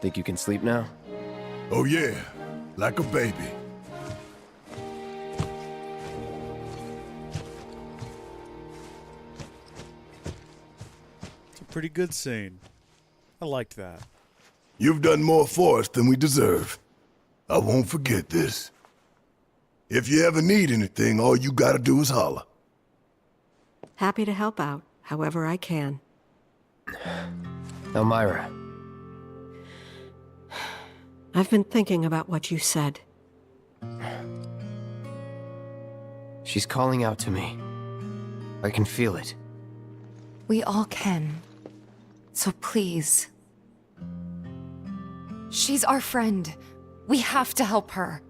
Think you can sleep now? Oh yeah, like a baby. It's a pretty good scene. I liked that. You've done more for us than we deserve. I won't forget this. If you ever need anything, all you gotta do is holler. Happy to help out, however I can. Elmira. I've been thinking about what you said. She's calling out to me. I can feel it. We all can. So please. She's our friend. We have to help her.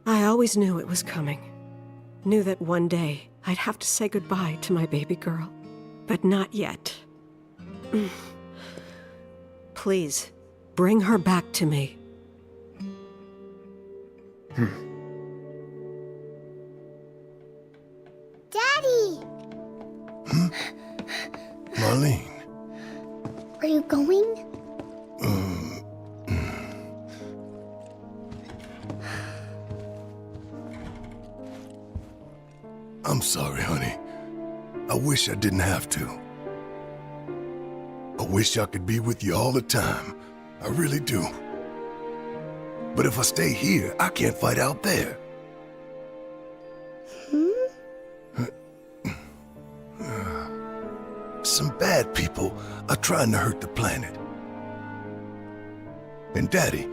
I always knew it was coming. Knew that one day I'd have to say goodbye to my baby girl. But not yet. Please, bring her back to me. Daddy! Marlene. Are you going? I'm sorry, honey. I wish I didn't have to. I wish I could be with you all the time. I really do. But if I stay here, I can't fight out there. some bad people are trying to hurt the planet. And Daddy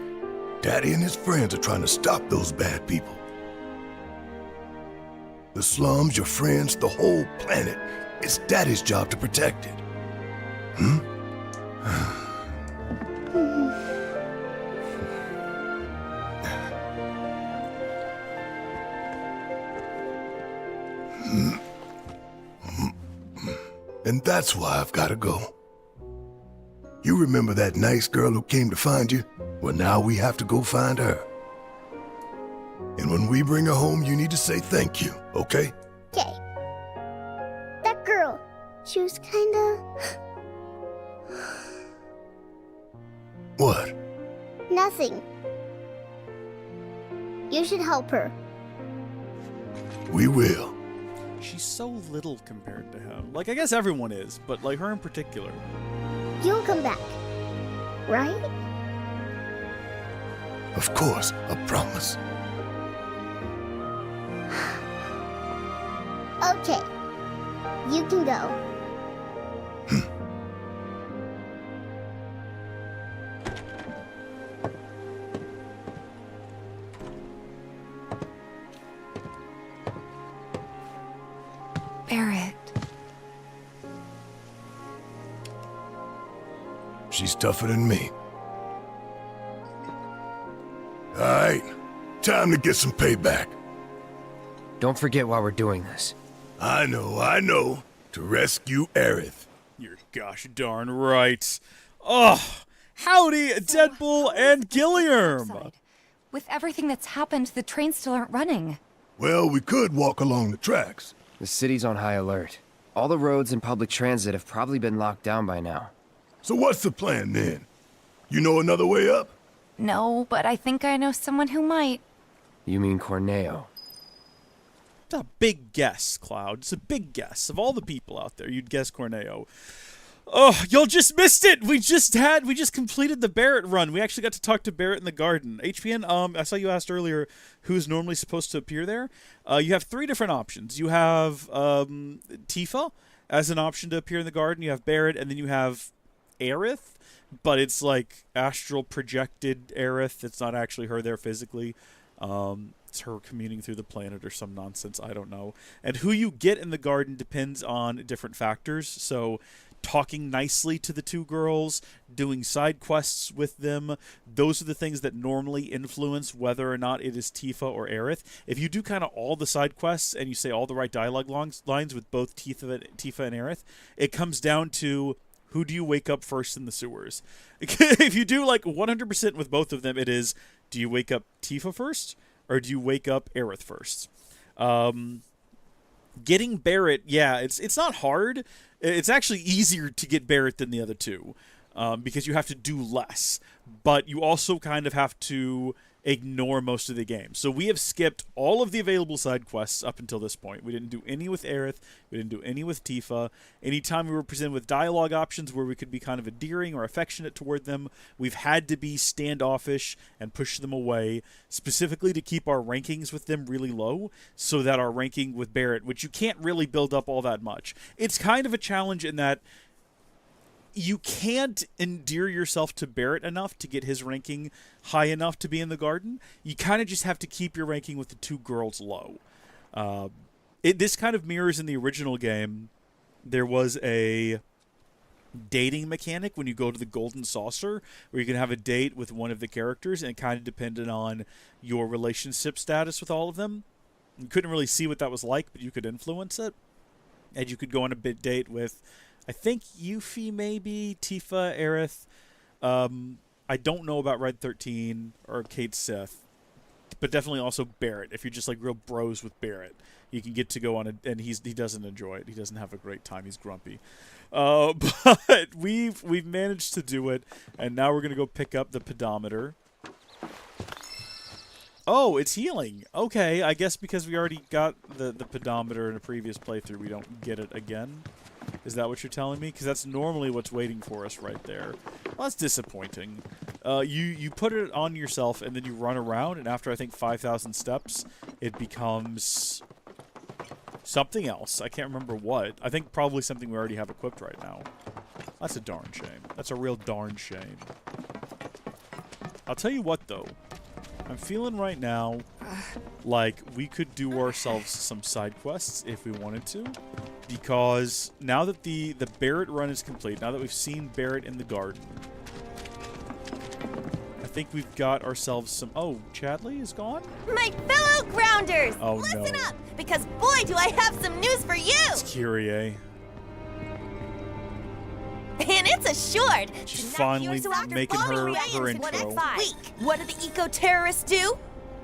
and his friends are trying to stop those bad people. The slums, your friends, the whole planet. It's Daddy's job to protect it. Hmm? And that's why I've got to go. You remember that nice girl who came to find you? Well, now we have to go find her. And when we bring her home, you need to say thank you, okay? Okay. That girl, she was kinda... What? nothing. You should help her. We will. She's so little compared to him. Like, I guess everyone is, but, like, her in particular. You'll come back, right? Of course, I promise. Okay. You can go. Barret. She's tougher than me. All right, time to get some payback. Don't forget why we're doing this. I know. To rescue Aerith. You're gosh darn right. Oh, howdy, Deadpool and Gilliam. With everything that's happened, the trains still aren't running. Well, we could walk along the tracks. The city's on high alert. All the roads and public transit have probably been locked down by now. So what's the plan then? You know another way up? No, but I think I know someone who might. You mean Corneo? It's a big guess, Cloud. It's a big guess. Of all the people out there, you'd guess Corneo. Oh, y'all just missed it! We just completed the Barret run. We actually got to talk to Barret in the garden. HPN, I saw you asked earlier who's normally supposed to appear there. You have 3 different options. You have Tifa as an option to appear in the garden. You have Barret, and then you have Aerith, but it's like astral projected Aerith. It's not actually her there physically. It's her commuting through the planet or some nonsense. I don't know. And who you get in the garden depends on different factors. So talking nicely to the 2 girls, doing side quests with them, those are the things that normally influence whether or not it is Tifa or Aerith. If you do kind of all the side quests and you say all the right dialogue lines with both Tifa and Aerith, it comes down to who do you wake up first in the sewers. If you do like 100% with both of them, it is, do you wake up Tifa first or do you wake up Aerith first? Getting Barret, yeah, it's not hard. It's actually easier to get Barret than the other 2 because you have to do less. But you also kind of have to ignore most of the game. So we have skipped all of the available side quests up until this point. We didn't do any with Aerith. We didn't do any with Tifa. Anytime we were presented with dialogue options where we could be kind of endearing or affectionate toward them, we've had to be standoffish and push them away, specifically to keep our rankings with them really low, so that our ranking with Barret, which you can't really build up all that much. It's kind of a challenge in that you can't endear yourself to Barret enough to get his ranking high enough to be in the garden. You kind of just have to keep your ranking with the 2 girls low. This kind of mirrors in the original game. There was a dating mechanic when you go to the Golden Saucer, where you can have a date with one of the characters, and it kind of depended on your relationship status with all of them. You couldn't really see what that was like, but you could influence it. And you could go on a date with, I think, Yuffie, maybe, Tifa, Aerith. I don't know about Red 13 or Kate Sith, but definitely also Barret. If you're just like real bros with Barret, you can get to go on and he doesn't enjoy it. He doesn't have a great time. He's grumpy. But we've managed to do it, and now we're gonna go pick up the pedometer. Oh, it's healing. Okay, I guess because we already got the pedometer in a previous playthrough, we don't get it again. Is that what you're telling me? Because that's normally what's waiting for us right there. Well, that's disappointing. You put it on yourself, and then you run around, and after, I think, 5,000 steps, it becomes something else. I can't remember what. I think probably something we already have equipped right now. That's a darn shame. That's a real darn shame. I'll tell you what, though. I'm feeling right now like we could do ourselves some side quests if we wanted to. Because now that the Barret run is complete, now that we've seen Barret in the garden, I think we've got ourselves some... Oh, Chadley is gone? My fellow grounders! Oh, listen no. up, because boy do I have some news for you! It's Kyrie. And it's assured. She's finally making her intro. Weak. What do the eco-terrorists do?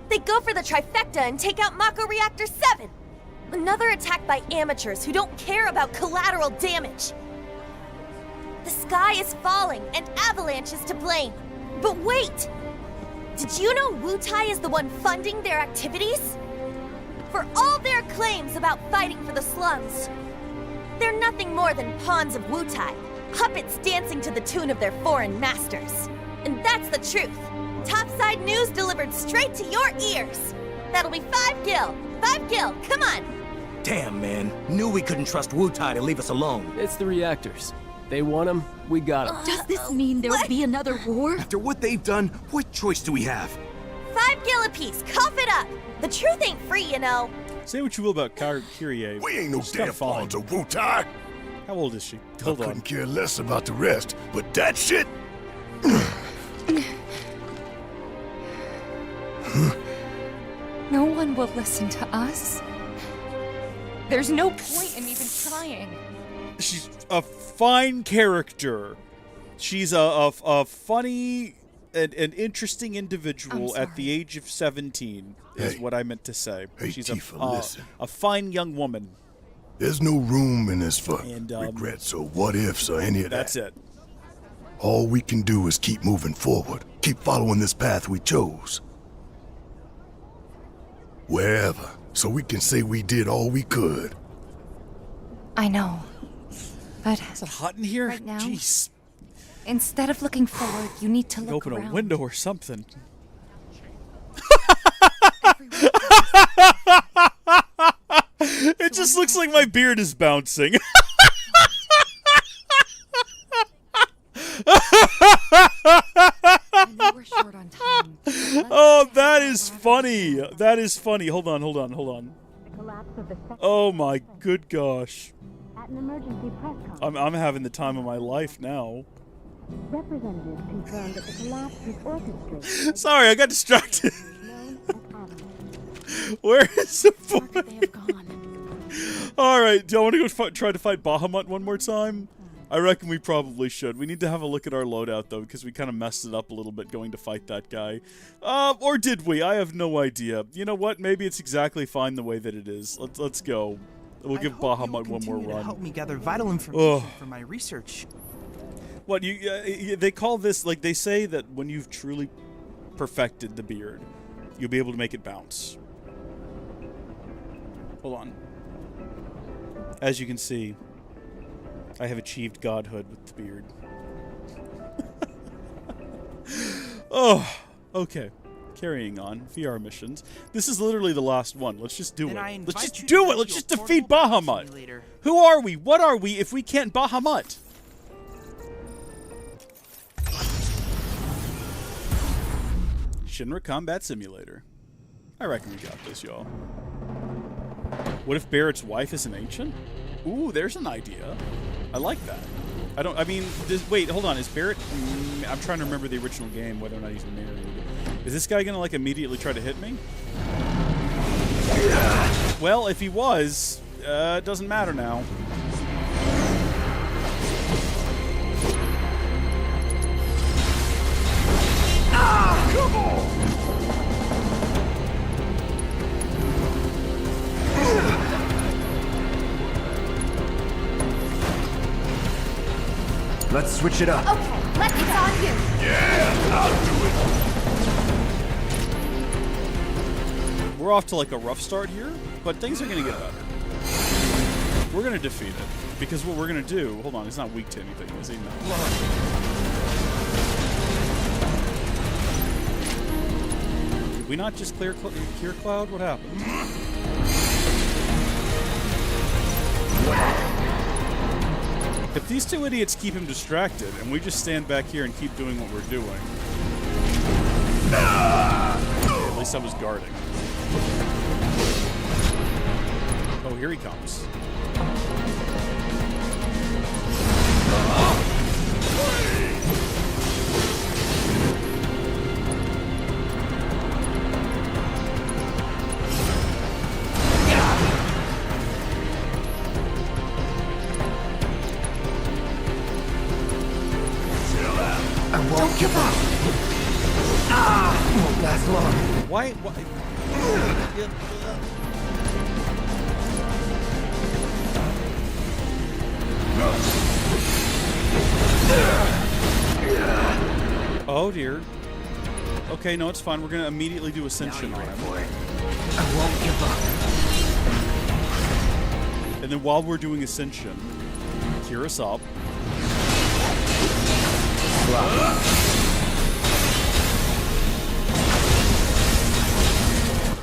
They go for the trifecta and take out Mako Reactor 7. Another attack by amateurs who don't care about collateral damage. The sky is falling and Avalanche is to blame. But wait! Did you know Wutai is the one funding their activities? For all their claims about fighting for the slums, they're nothing more than pawns of Wutai. Puppets dancing to the tune of their foreign masters. And that's the truth. Topside news delivered straight to your ears. That'll be 5 gil. 5 gil, come on. Damn, man. Knew we couldn't trust Wutai to leave us alone. It's the reactors. They want them, we got them. Does this mean there'll be another war? After what they've done, what choice do we have? 5 gil apiece, cough it up. The truth ain't free, you know. Say what you will about Kyrie. We ain't no damn pawns of Wutai. How old is she? I couldn't care less about the rest, but that shit... No one will listen to us. There's no point in even trying. She's a fine character. She's a funny and interesting individual at the age of 17, is what I meant to say. Hey, She's Tifa, listen. a fine young woman. There's no room in this for regrets or what-ifs or any of that. That's it. All we can do is keep moving forward. Keep following this path we chose. Wherever, so we can say we did all we could. I know. But is it hot in here? Right now, jeez. Instead of looking forward, you need to look Open around. a window or something. It just looks like my beard is bouncing. Oh, that is funny. That is funny. Hold on. Oh my good gosh. I'm having the time of my life now. Representatives confirmed that the collapse was orchestrated. Sorry, I got distracted. Where is the boy? Alright, do I want to go try to fight Bahamut one more time? I reckon we probably should. We need to have a look at our loadout, though, because we kind of messed it up a little bit going to fight that guy. Or did we? I have no idea. You know what? Maybe it's exactly fine the way that it is. Let's go. We'll give Bahamut one more run. Help me gather vital information for my research. What, they call this, like, they say that when you've truly perfected the beard, you'll be able to make it bounce. Hold on. As you can see, I have achieved godhood with the beard. Oh, okay. Carrying on. VR missions. This is literally the last one. Let's just do it. Let's just do it! Let's just defeat Bahamut! Who are we? What are we if we can't Bahamut? Shinra Combat Simulator. I reckon we got this, y'all. What if Barret's wife is an ancient? Ooh, there's an idea. I like that. Wait, hold on. Is Barret... I'm trying to remember the original game, whether or not he's married. Is this guy gonna, like, immediately try to hit me? Well, if he was, it doesn't matter now. Ah, come on! Let's switch it up. Okay, let's it's on you. Yeah, I'll do it. We're off to like a rough start here, but things are gonna get better. We're gonna defeat it because what we're gonna do. Hold on, he's not weak to anything, is he? No. Did we not just clear Cloud? What happened? If these two idiots keep him distracted, and we just stand back here and keep doing what we're doing... At least I was guarding. Oh, here he comes. Don't give up. Won't last long. Why? Oh dear. Okay, no, it's fine. We're gonna immediately do Ascension on him. I won't give up. And then while we're doing Ascension, cure us up.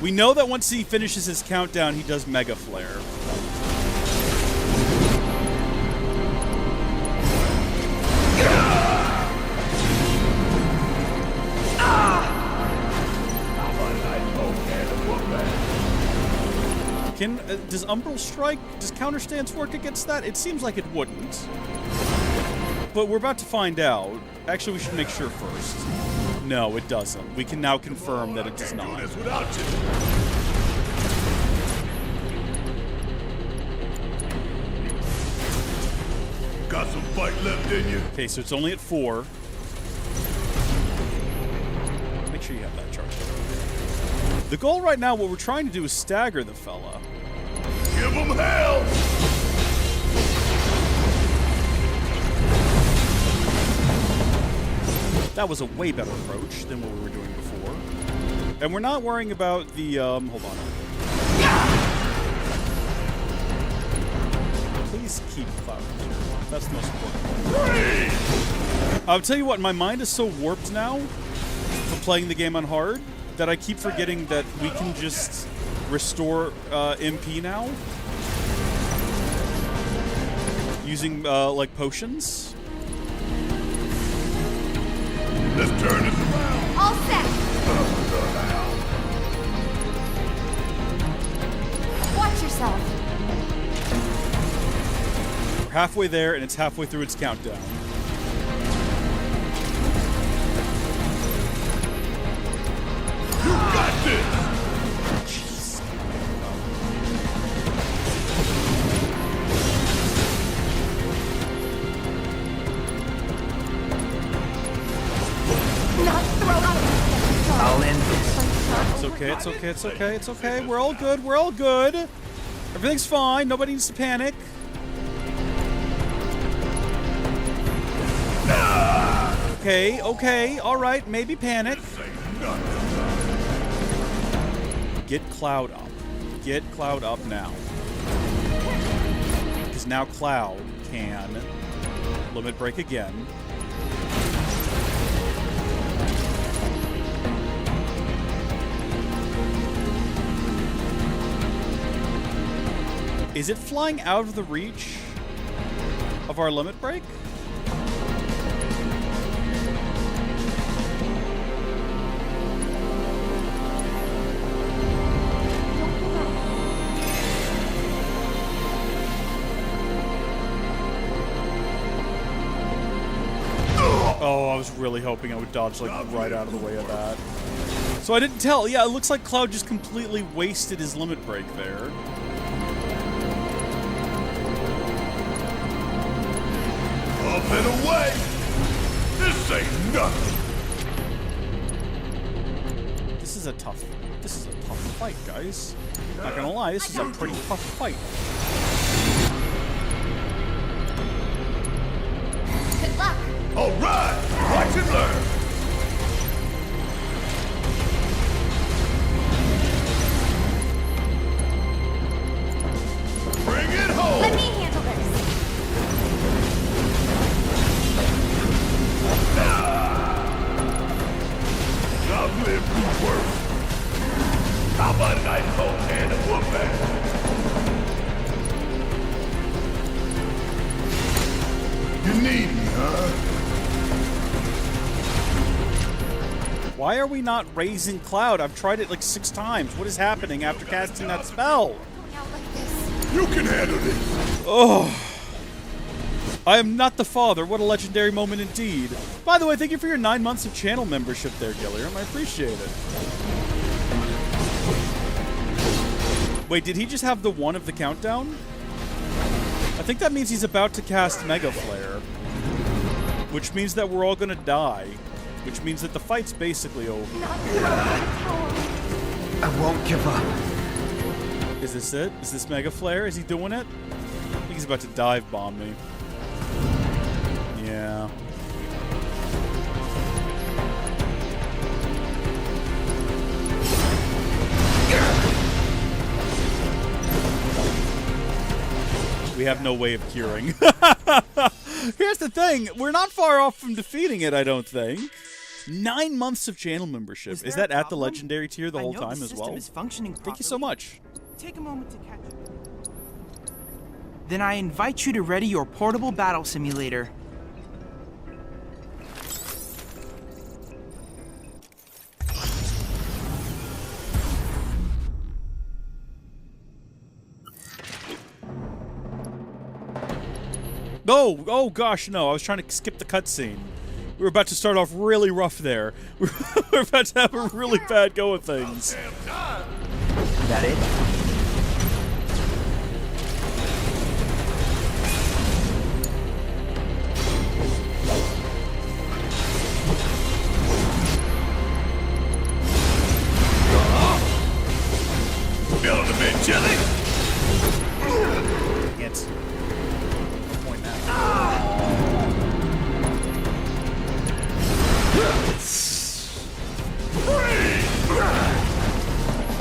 We know that once he finishes his countdown, he does Mega Flare. Does Umbral Strike, does Counter Stance work against that? It seems like it wouldn't. But we're about to find out. Actually, we should make sure first. No, it doesn't. We can now confirm that it does not. Got some fight left in you? Okay, so it's only at 4. Make sure you have that charge. The goal right now, what we're trying to do is stagger the fella. Give him hell! That was a way better approach than what we were doing before. And we're not worrying about the, hold on. Please keep Cloud here. That's the most important. I'll tell you what, my mind is so warped now from playing the game on hard that I keep forgetting that we can just restore MP now. Using, like, potions. Let's turn this around. All set. Watch yourself. We're halfway there, and it's halfway through its countdown. You got this! Jeez. I'll end this. It's okay, it's okay, it's okay, it's okay. We're all good, we're all good. Everything's fine, nobody needs to panic. Okay, okay, alright, maybe panic. Get Cloud up. Get Cloud up now. Because now Cloud can limit break again. Is it flying out of the reach of our limit break? Oh, I was really hoping I would dodge, like, right out of the way of that. So I didn't tell. Yeah, it looks like Cloud just completely wasted his limit break there. Up and away! This ain't nothing! This is a tough fight, guys. Not gonna lie, this is a pretty tough fight. Good luck. All right! Watch and learn! Bring it home! Let me handle this. I've lived through worse. How about a nice cold hand of whooping? You need me, huh? Why are we not raising Cloud? I've tried it like 6 times. What is happening after casting that spell? You can handle this. Oh. I am not the father. What a legendary moment indeed. By the way, thank you for your 9 months of channel membership there, Gilliam. I appreciate it. Wait, did he just have the 1 of the countdown? I think that means he's about to cast Mega Flare. Which means that we're all gonna die. Which means that the fight's basically over. I won't give up. Is this it? Is this Mega Flare? Is he doing it? I think he's about to dive bomb me. Yeah. We have no way of curing. Here's the thing. We're not far off from defeating it, I don't think. 9 months of channel membership. Is that at the legendary tier the whole time as well? Thank you so much. Take a moment to catch up. Then I invite you to ready your portable battle simulator. No! Oh gosh, no. I was trying to skip the cutscene. We were about to start off really rough there. We're about to have a really bad go of things. That it? Build a bit, Jelly. It's point now.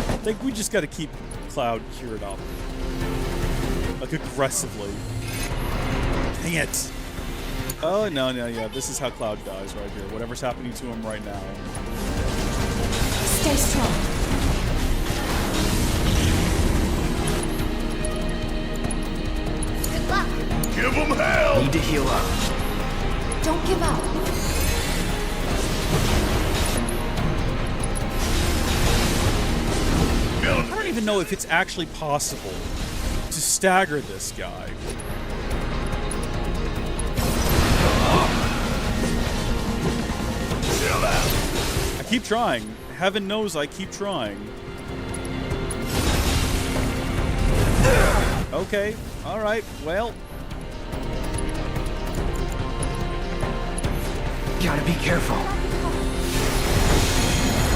I think we just got to keep Cloud cured up, like aggressively. Dang it! Oh no, yeah. This is how Cloud dies right here. Whatever's happening to him right now. Stay strong. Good luck. Give him hell. Need to heal up. Don't give up. I don't even know if it's actually possible to stagger this guy. Chill out. I keep trying. Heaven knows I keep trying. Okay, alright, well. Gotta be careful.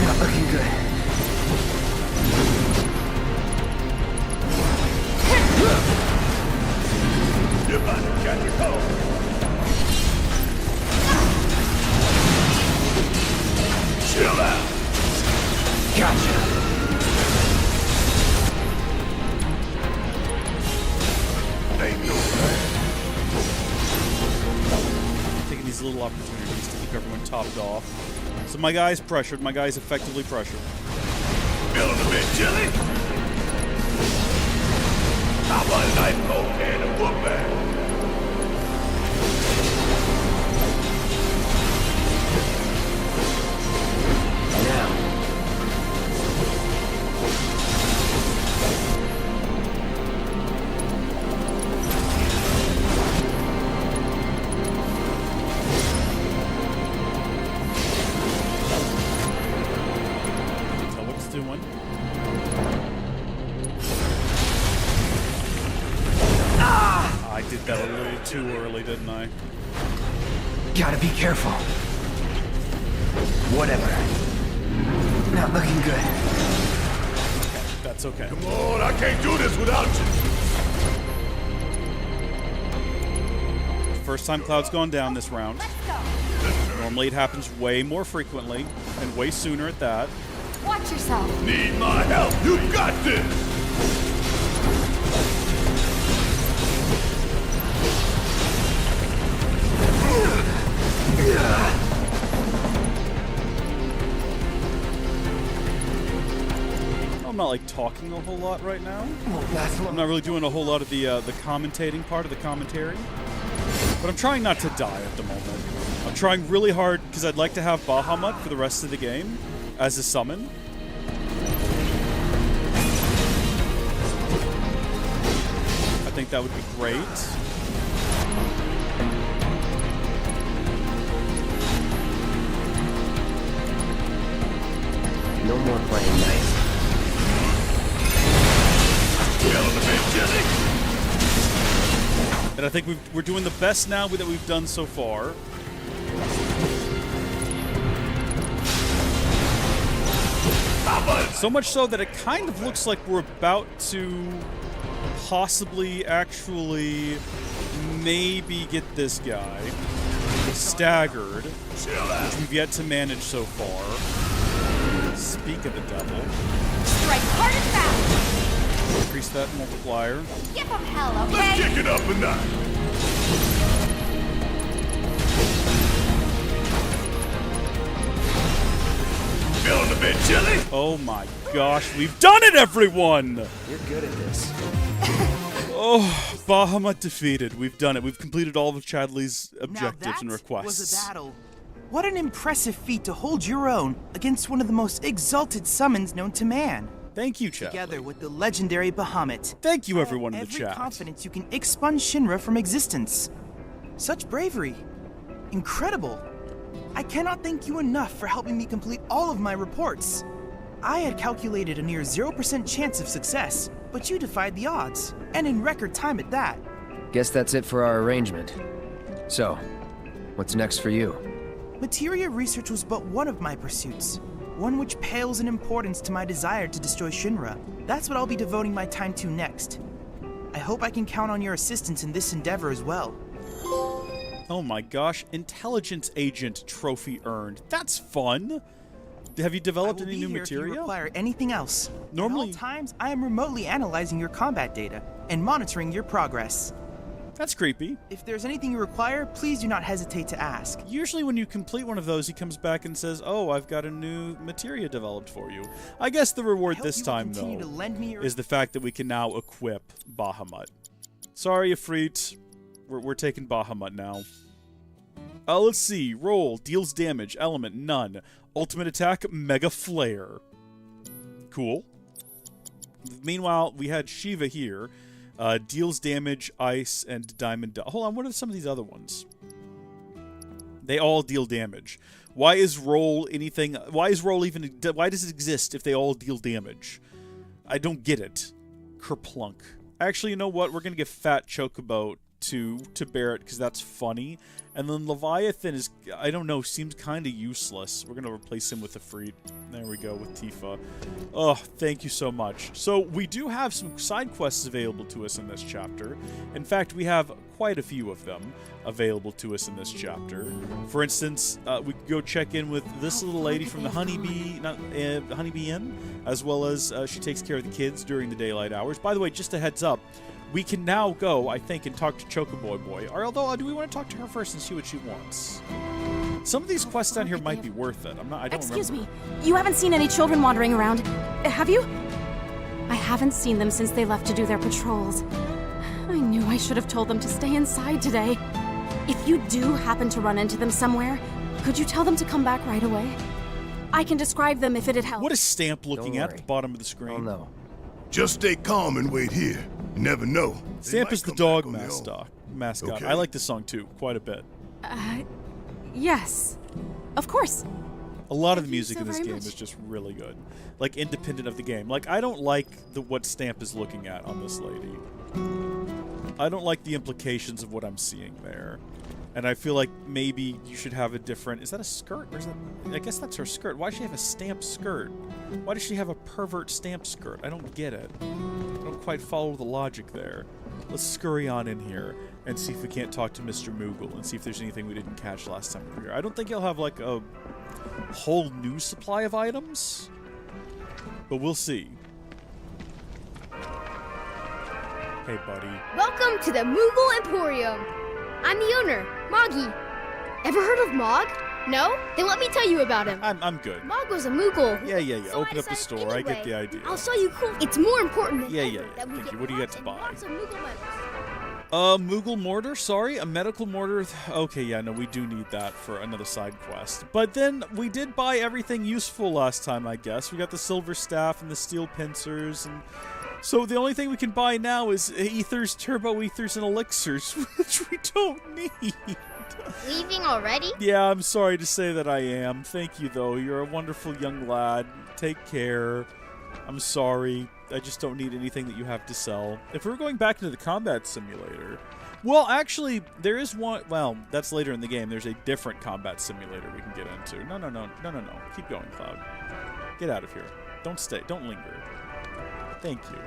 Not looking good. You're about to catch a cold. Chill out. Gotcha. Ain't no way. Taking these little opportunities to keep everyone topped off. So my guy's pressured. My guy's effectively pressured. Build a bit, Jelly. How about a nice cold can of whoop back? Now. Tell what it's doing. I did that a little too early, didn't I? Gotta be careful. Whatever. Not looking good. That's okay. Come on, I can't do this without you. First time Cloud's gone down this round. Normally it happens way more frequently, and way sooner at that. Watch yourself. Need my help. You got this. I'm not like talking a whole lot right now. Won't last long. I'm not really doing a whole lot of the commentating part of the commentary. But I'm trying not to die at the moment. I'm trying really hard because I'd like to have Bahamut for the rest of the game as a summon. I think that would be great. No more playing nice. And I think we're doing the best now that we've done so far. So much so that it kind of looks like we're about to possibly actually maybe get this guy staggered, which we've yet to manage so far. Speak of the devil. Strike hard and fast! Increase that multiplier. Give him hell, okay? Let's kick it up a notch. Feeling a bit chilly? Oh my gosh, we've done it, everyone! You're good at this. Oh, Bahamut defeated. We've done it. We've completed all of Chadley's Now objectives and that requests. was a battle. What an impressive feat to hold your own against one of the most exalted summons known to man. Thank you, Chad. Together with the legendary Bahamut. Thank you, everyone in the Every chat. confidence you can expunge Shinra from existence. Such bravery. Incredible. I cannot thank you enough for helping me complete all of my reports. I had calculated a near 0% chance of success, but you defied the odds, and in record time at that. Guess that's it for our arrangement. So, what's next for you? Materia research was but one of my pursuits, one which pales in importance to my desire to destroy Shinra. That's what I'll be devoting my time to next. I hope I can count on your assistance in this endeavor as well. Oh my gosh, Intelligence Agent trophy earned. That's fun. Have you developed any new If you material? require anything else. Normally, at all times, I am remotely analyzing your combat data and monitoring your progress. That's creepy. If there's anything you require, please do not hesitate to ask. Usually when you complete one of those, he comes back and says, oh, I've got a new materia developed for you. I guess the reward this time, though, is the fact that we can now equip Bahamut. Sorry, Ifrit. We're taking Bahamut now. Let's see. Roll. Deals damage. Element. None. Ultimate attack. Mega Flare. Cool. Meanwhile, we had Shiva here. Deals damage, ice, and diamond. Hold on, what are some of these other ones? They all deal damage. Why is roll anything? Why is roll even? Why does it exist if they all deal damage? I don't get it. Kerplunk. Actually, you know what? We're gonna give Fat Chocobo to Barret because that's funny. And then Leviathan is, I don't know, seems kind of useless. We're going to replace him with Ifrit. There we go, with Tifa. Oh, thank you so much. So, we do have some side quests available to us in this chapter. In fact, we have quite a few of them available to us in this chapter. For instance, we could go check in with this little lady from the Honeybee Inn, as well as she takes care of the kids during the daylight hours. By the way, just a heads up, we can now go, I think, and talk to Chocoboy Boy. Or although, do we want to talk to her first and see what she wants? Some of these quests down here might be worth it. I don't Excuse remember. me, you haven't seen any children wandering around, have you? I haven't seen them since they left to do their patrols. I knew I should have told them to stay inside today. If you do happen to run into them somewhere, could you tell them to come back right away? I can describe them if it'd help. What is Stamp looking at the bottom of the screen? Oh no. Just stay calm and wait here. You never know. Stamp is the dog mascot. Okay. I like this song too, quite a bit. Yes. Of course. A lot of the music in this very game much. is just really good. Like, independent of the game. Like, I don't like what Stamp is looking at on this lady. I don't like the implications of what I'm seeing there. And I feel like maybe you should have a different... Is that a skirt? Or is that... I guess that's her skirt. Why does she have a Stamp skirt? Why does she have a pervert Stamp skirt? I don't get it. I don't quite follow the logic there. Let's scurry on in here and see if we can't talk to Mr. Moogle and see if there's anything we didn't catch last time we were here. I don't think he'll have, like, a whole new supply of items, but we'll see. Hey, buddy. Welcome to the Moogle Emporium. I'm the owner, Moggy. Ever heard of Mog? No? Then let me tell you about him. I'm good. Mog was a Moogle. Yeah. Open up the store. I get the idea. I'll show you cool. It's more important than Yeah. that we Thank get you. What do you got to and buy? lots of Moogle medals. Moogle mortar, sorry, a medical mortar. Okay, yeah, no, we do need that for another side quest. But then we did buy everything useful last time, I guess. We got the silver staff and the steel pincers, and so the only thing we can buy now is ethers, turbo ethers, and elixirs, which we don't need. Leaving already? Yeah, I'm sorry to say that I am. Thank you, though. You're a wonderful young lad. Take care. I'm sorry. I just don't need anything that you have to sell. If we're going back into the combat simulator... Well, actually, there is one... Well, that's later in the game. There's a different combat simulator we can get into. No. Keep going, Cloud. Get out of here. Don't stay. Don't linger. Thank you.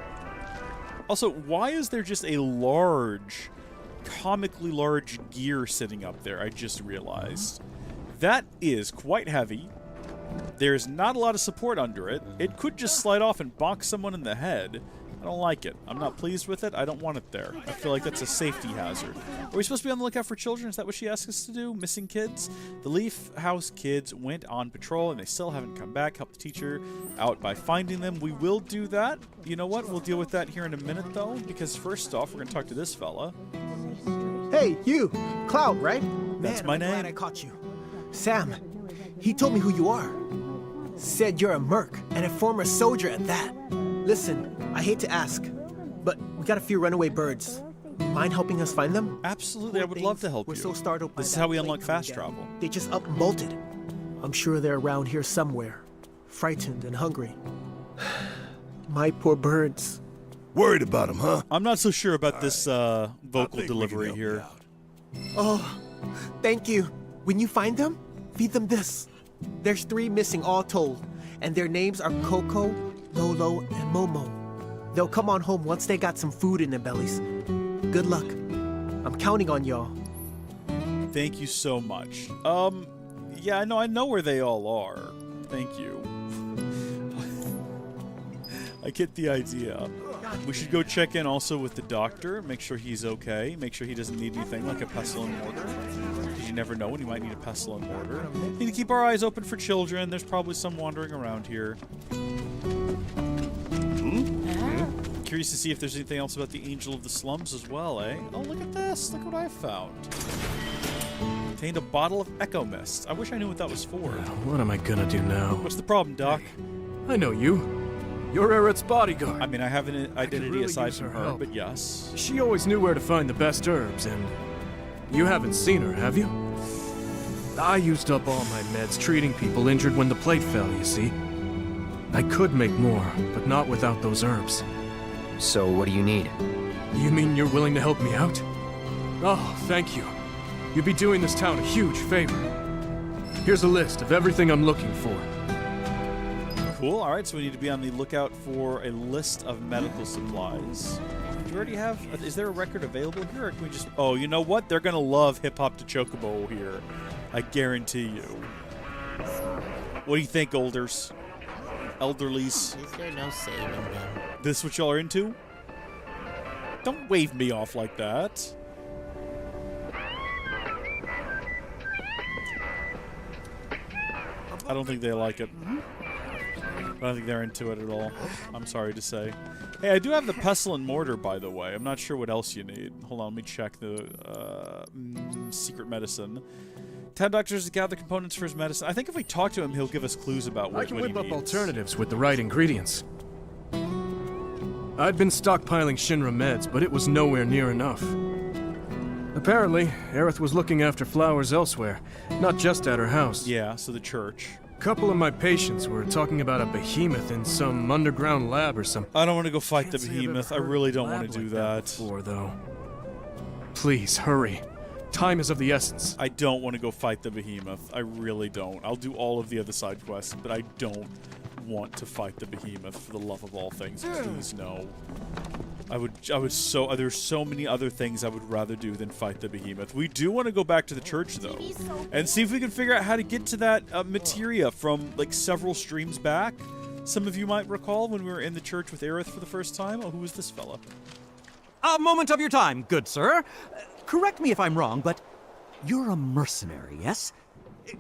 Also, why is there just a large, comically large gear sitting up there? I just realized. That is quite heavy. There's not a lot of support under it. It could just slide off and bonk someone in the head. I don't like it. I'm not pleased with it. I don't want it there. I feel like that's a safety hazard. Are we supposed to be on the lookout for children? Is that what she asked us to do? Missing kids? The Leaf House kids went on patrol and they still haven't come back. Help the teacher out by finding them. We will do that. You know what? We'll deal with that here in a minute, though, because first off, we're going to talk to this fella. Hey, you! Cloud, right? That's Man, my I'm name. glad I caught you. Sam. He told me who you are. Said you're a merc, and a former soldier at that. Listen, I hate to ask, but we got a few runaway birds. Mind helping us find them? Absolutely, I would love to help you. We're so startled by This is that how we plane unlock coming fast down. travel. They just up and bolted. I'm sure they're around here somewhere, frightened and hungry. My poor birds. Worried about them, huh? I'm not so sure about this vocal delivery here. Oh, thank you. When you find them, feed them this. There's 3 missing all told, and their names are Coco, Lolo, and Momo. They'll come on home once they got some food in their bellies. Good luck. I'm counting on y'all. Thank you so much. Yeah, I know where they all are. Thank you. I get the idea. We should go check in also with the doctor, make sure he's okay, make sure he doesn't need anything like a pestle and mortar. Because you never know when he might need a pestle and mortar. Need to keep our eyes open for children. There's probably some wandering around here. Curious to see if there's anything else about the Angel of the Slums as well, eh? Oh, look at this. Look what I found. Contained a bottle of Echo Mist. I wish I knew what that was for. What am I gonna do now? What's the problem, Doc? I know you. You're Eric's bodyguard. I mean, I have an identity really aside use from her her, help. but yes. She always knew where to find the best herbs, and you haven't seen her, have you? I used up all my meds treating people injured when the plate fell, you see. I could make more, but not without those herbs. So what do you need? You mean you're willing to help me out? Oh, thank you. You'd be doing this town a huge favor. Here's a list of everything I'm looking for. Cool. All right, so we need to be on the lookout for a list of medical supplies. Do you already have... Is there a record available here, or can we just... Oh, you know what? They're going to love Hip Hop to Chocobo here. I guarantee you. What do you think, Elderlies? Is there no saving them? This what y'all are into? Don't wave me off like that. I don't think they like it. I don't think they're into it at all. I'm sorry to say. Hey, I do have the pestle and mortar, by the way. I'm not sure what else you need. Hold on, let me check the secret medicine. 10 doctors to gather components for his medicine. I think if we talk to him, he'll give us clues about what, I can what whip he up needs. alternatives with the right ingredients. I'd been stockpiling Shinra meds, but it was nowhere near enough. Apparently, Aerith was looking after flowers elsewhere, not just at her house. Yeah, so the church. A couple of my patients were talking about a behemoth in some underground lab or something. I don't want to go fight the behemoth. I really don't want to do that. Before, though. Please, hurry. Time is of the essence. I don't want to go fight the behemoth. I really don't. I'll do all of the other side quests, but I don't want to fight the behemoth for the love of all things. Please, no. There's so many other things I would rather do than fight the behemoth. We do want to go back to the church, though, and see if we can figure out how to get to that materia from, like, several streams back. Some of you might recall when we were in the church with Aerith for the first time. Oh, who was this fella? A moment of your time, good sir. Correct me if I'm wrong, but you're a mercenary, yes?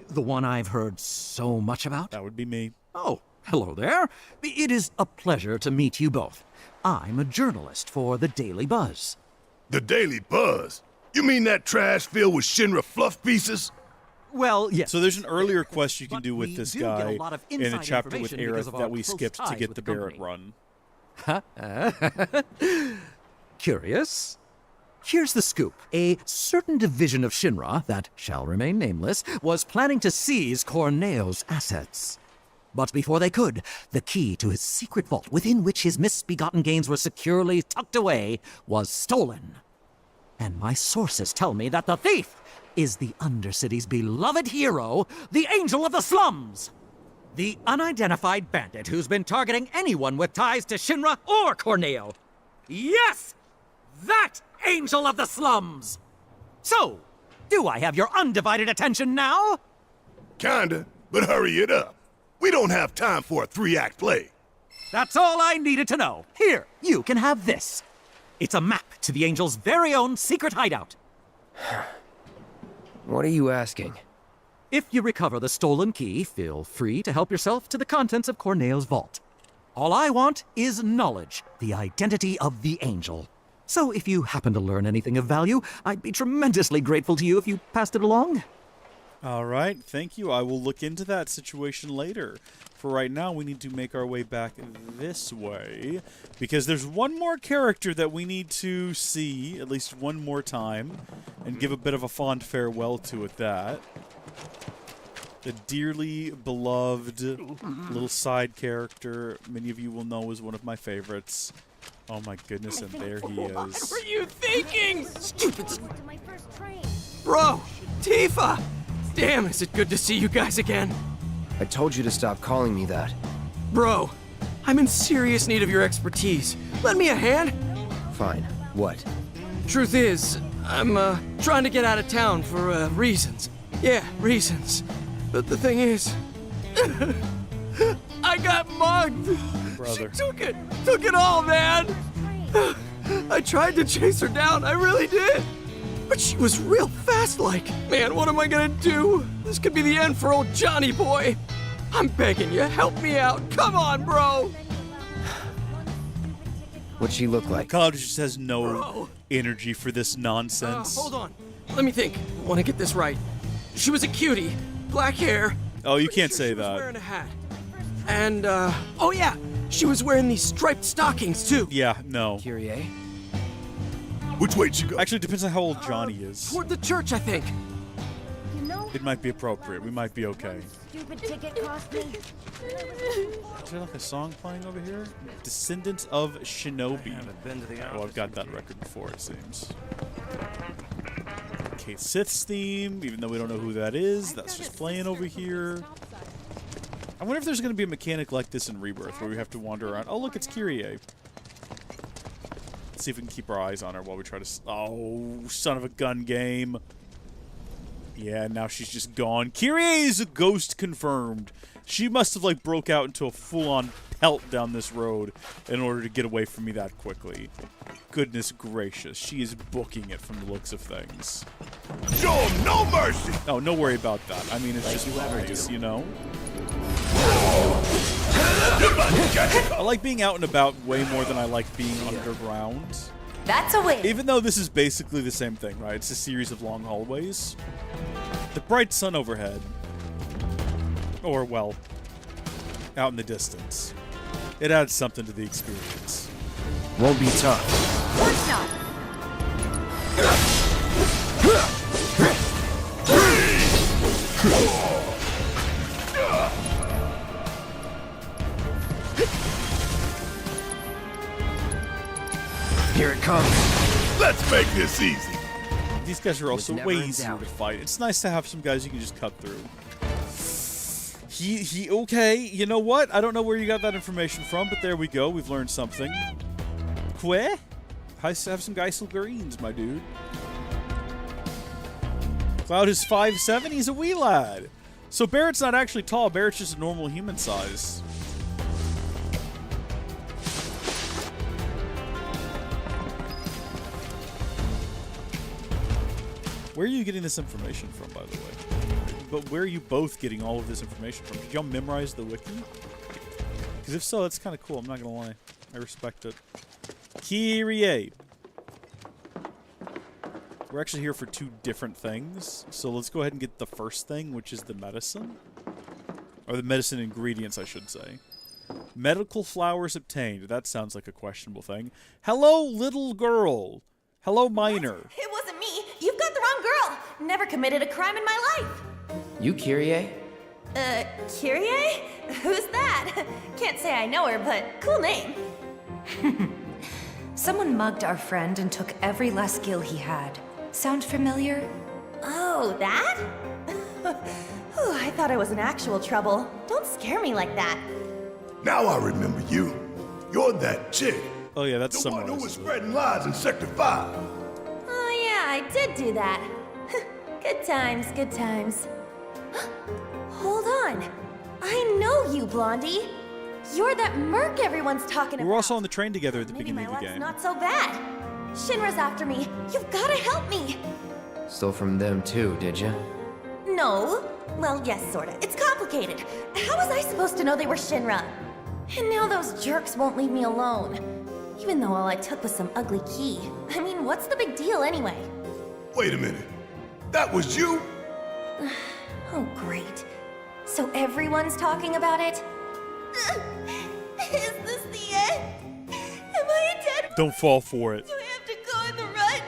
The one I've heard so much about? That would be me. Oh, hello there. It is a pleasure to meet you both. I'm a journalist for the Daily Buzz. The Daily Buzz? You mean that trash filled with Shinra fluff pieces? Well, yes. So there's an earlier quest you can do with we this do get a guy lot of in a inside chapter with information because Aerith of our that we close skipped to ties get with the the Barret company. run. Curious? Here's the scoop. A certain division of Shinra, that shall remain nameless, was planning to seize Corneo's assets. But before they could, the key to his secret vault, within which his misbegotten gains were securely tucked away, was stolen. And my sources tell me that the thief is the Undercity's beloved hero, the Angel of the Slums! The unidentified bandit who's been targeting anyone with ties to Shinra or Corneo. Yes! That Angel of the Slums! So, do I have your undivided attention now? Kinda, but hurry it up. We don't have time for a 3-act play. That's all I needed to know. Here, you can have this. It's a map to the Angel's very own secret hideout. What are you asking? If you recover the stolen key, feel free to help yourself to the contents of Corneo's vault. All I want is knowledge, the identity of the Angel. So if you happen to learn anything of value, I'd be tremendously grateful to you if you passed it along. All right, thank you. I will look into that situation later. For right now, we need to make our way back this way, because there's one more character that we need to see at least one more time and give a bit of a fond farewell to at that. The dearly beloved little side character many of you will know is one of my favorites. Oh my goodness, and there he is. What were you thinking? Stupid. Bro, Tifa! Damn, is it good to see you guys again. I told you to stop calling me that. Bro, I'm in serious need of your expertise. Lend me a hand? Fine. What? Truth is, I'm trying to get out of town for reasons. Yeah, reasons. But the thing is, I got mugged. Brother. She took it all, man. I tried to chase her down, I really did. But she was real fast like. Man, what am I gonna do? This could be the end for old Johnny boy. I'm begging you, help me out. Come on, bro. What'd she look like? College just has no energy for this nonsense. Hold on. Let me think. I want to get this right. She was a cutie. Black hair. Oh, you can't say She was that. wearing a hat. And, oh yeah, she was wearing these striped stockings too. Yeah, no. Kyrie? Which way'd you go? Actually, it depends on how old Johnny is. Toward the church, I think. It might be appropriate. We might be okay. Stupid ticket cost me. Is there like a song playing over here? Descendants of Shinobi. Oh, I've got that record before, it seems. Kate Sith's theme, even though we don't know who that is. That's just playing over here. I wonder if there's going to be a mechanic like this in Rebirth where we have to wander around. Oh, look, it's Kyrie. Let's see if we can keep our eyes on her while we try to... Oh, son of a gun game. Yeah, now she's just gone. Kyrie is a ghost confirmed. She must have, like, broke out into a full-on pelt down this road in order to get away from me that quickly. Goodness gracious, she is booking it from the looks of things. Show him no mercy! Oh, no worry about that. I mean, it's just nice, you know? I like being out and about way more than I like being underground. That's a win. Even though this is basically the same thing, right? It's a series of long hallways. The bright sun overhead. Or, well, out in the distance. It adds something to the experience. Won't be tough. Of course not. Here it comes. Let's make this easy. These guys are also never way in easier doubt. to fight. It's nice to have some guys you can just cut through. Okay, you know what? I don't know where you got that information from, but there we go. We've learned something. Que? I have some Geisel greens, my dude. Cloud is 5'7". He's a wee lad. So Barret's not actually tall. Barret's just a normal human size. Where are you getting this information from, by the way? But where are you both getting all of this information from? Did y'all memorize the wiki? Because if so, that's kind of cool. I'm not going to lie. I respect it. Kyrie. We're actually here for 2 different things. So let's go ahead and get the first thing, which is the medicine. Or the medicine ingredients, I should say. Medical flowers obtained. That sounds like a questionable thing. Hello, little girl. Hello, minor. It wasn't me. You've got the wrong girl. Never committed a crime in my life. You Kyrie? Kyrie? Who's that? Can't say I know her, but cool name. Someone mugged our friend and took every last gil he had. Sound familiar? Oh, that? Whew, I thought I was in actual trouble. Don't scare me like that. Now I remember you. You're that chick. Oh yeah, that's the someone one who was spreading lies in Sector 5. Oh yeah, I did do that. Good times, good times. Hold on. I know you, Blondie. You're that merc everyone's talking about. We were also on the train together at the Maybe beginning my of the luck's game. not so bad. Shinra's after me. You've gotta help me. Stole from them too, did you? No. Well, yes, sorta. It's complicated. How was I supposed to know they were Shinra? And now those jerks won't leave me alone. Even though all I took was some ugly key. I mean, what's the big deal anyway? Wait a minute. That was you? Oh, great. So everyone's talking about it? Is this the end? Am I a dead? Don't fall for it. Do I have to go in the rut?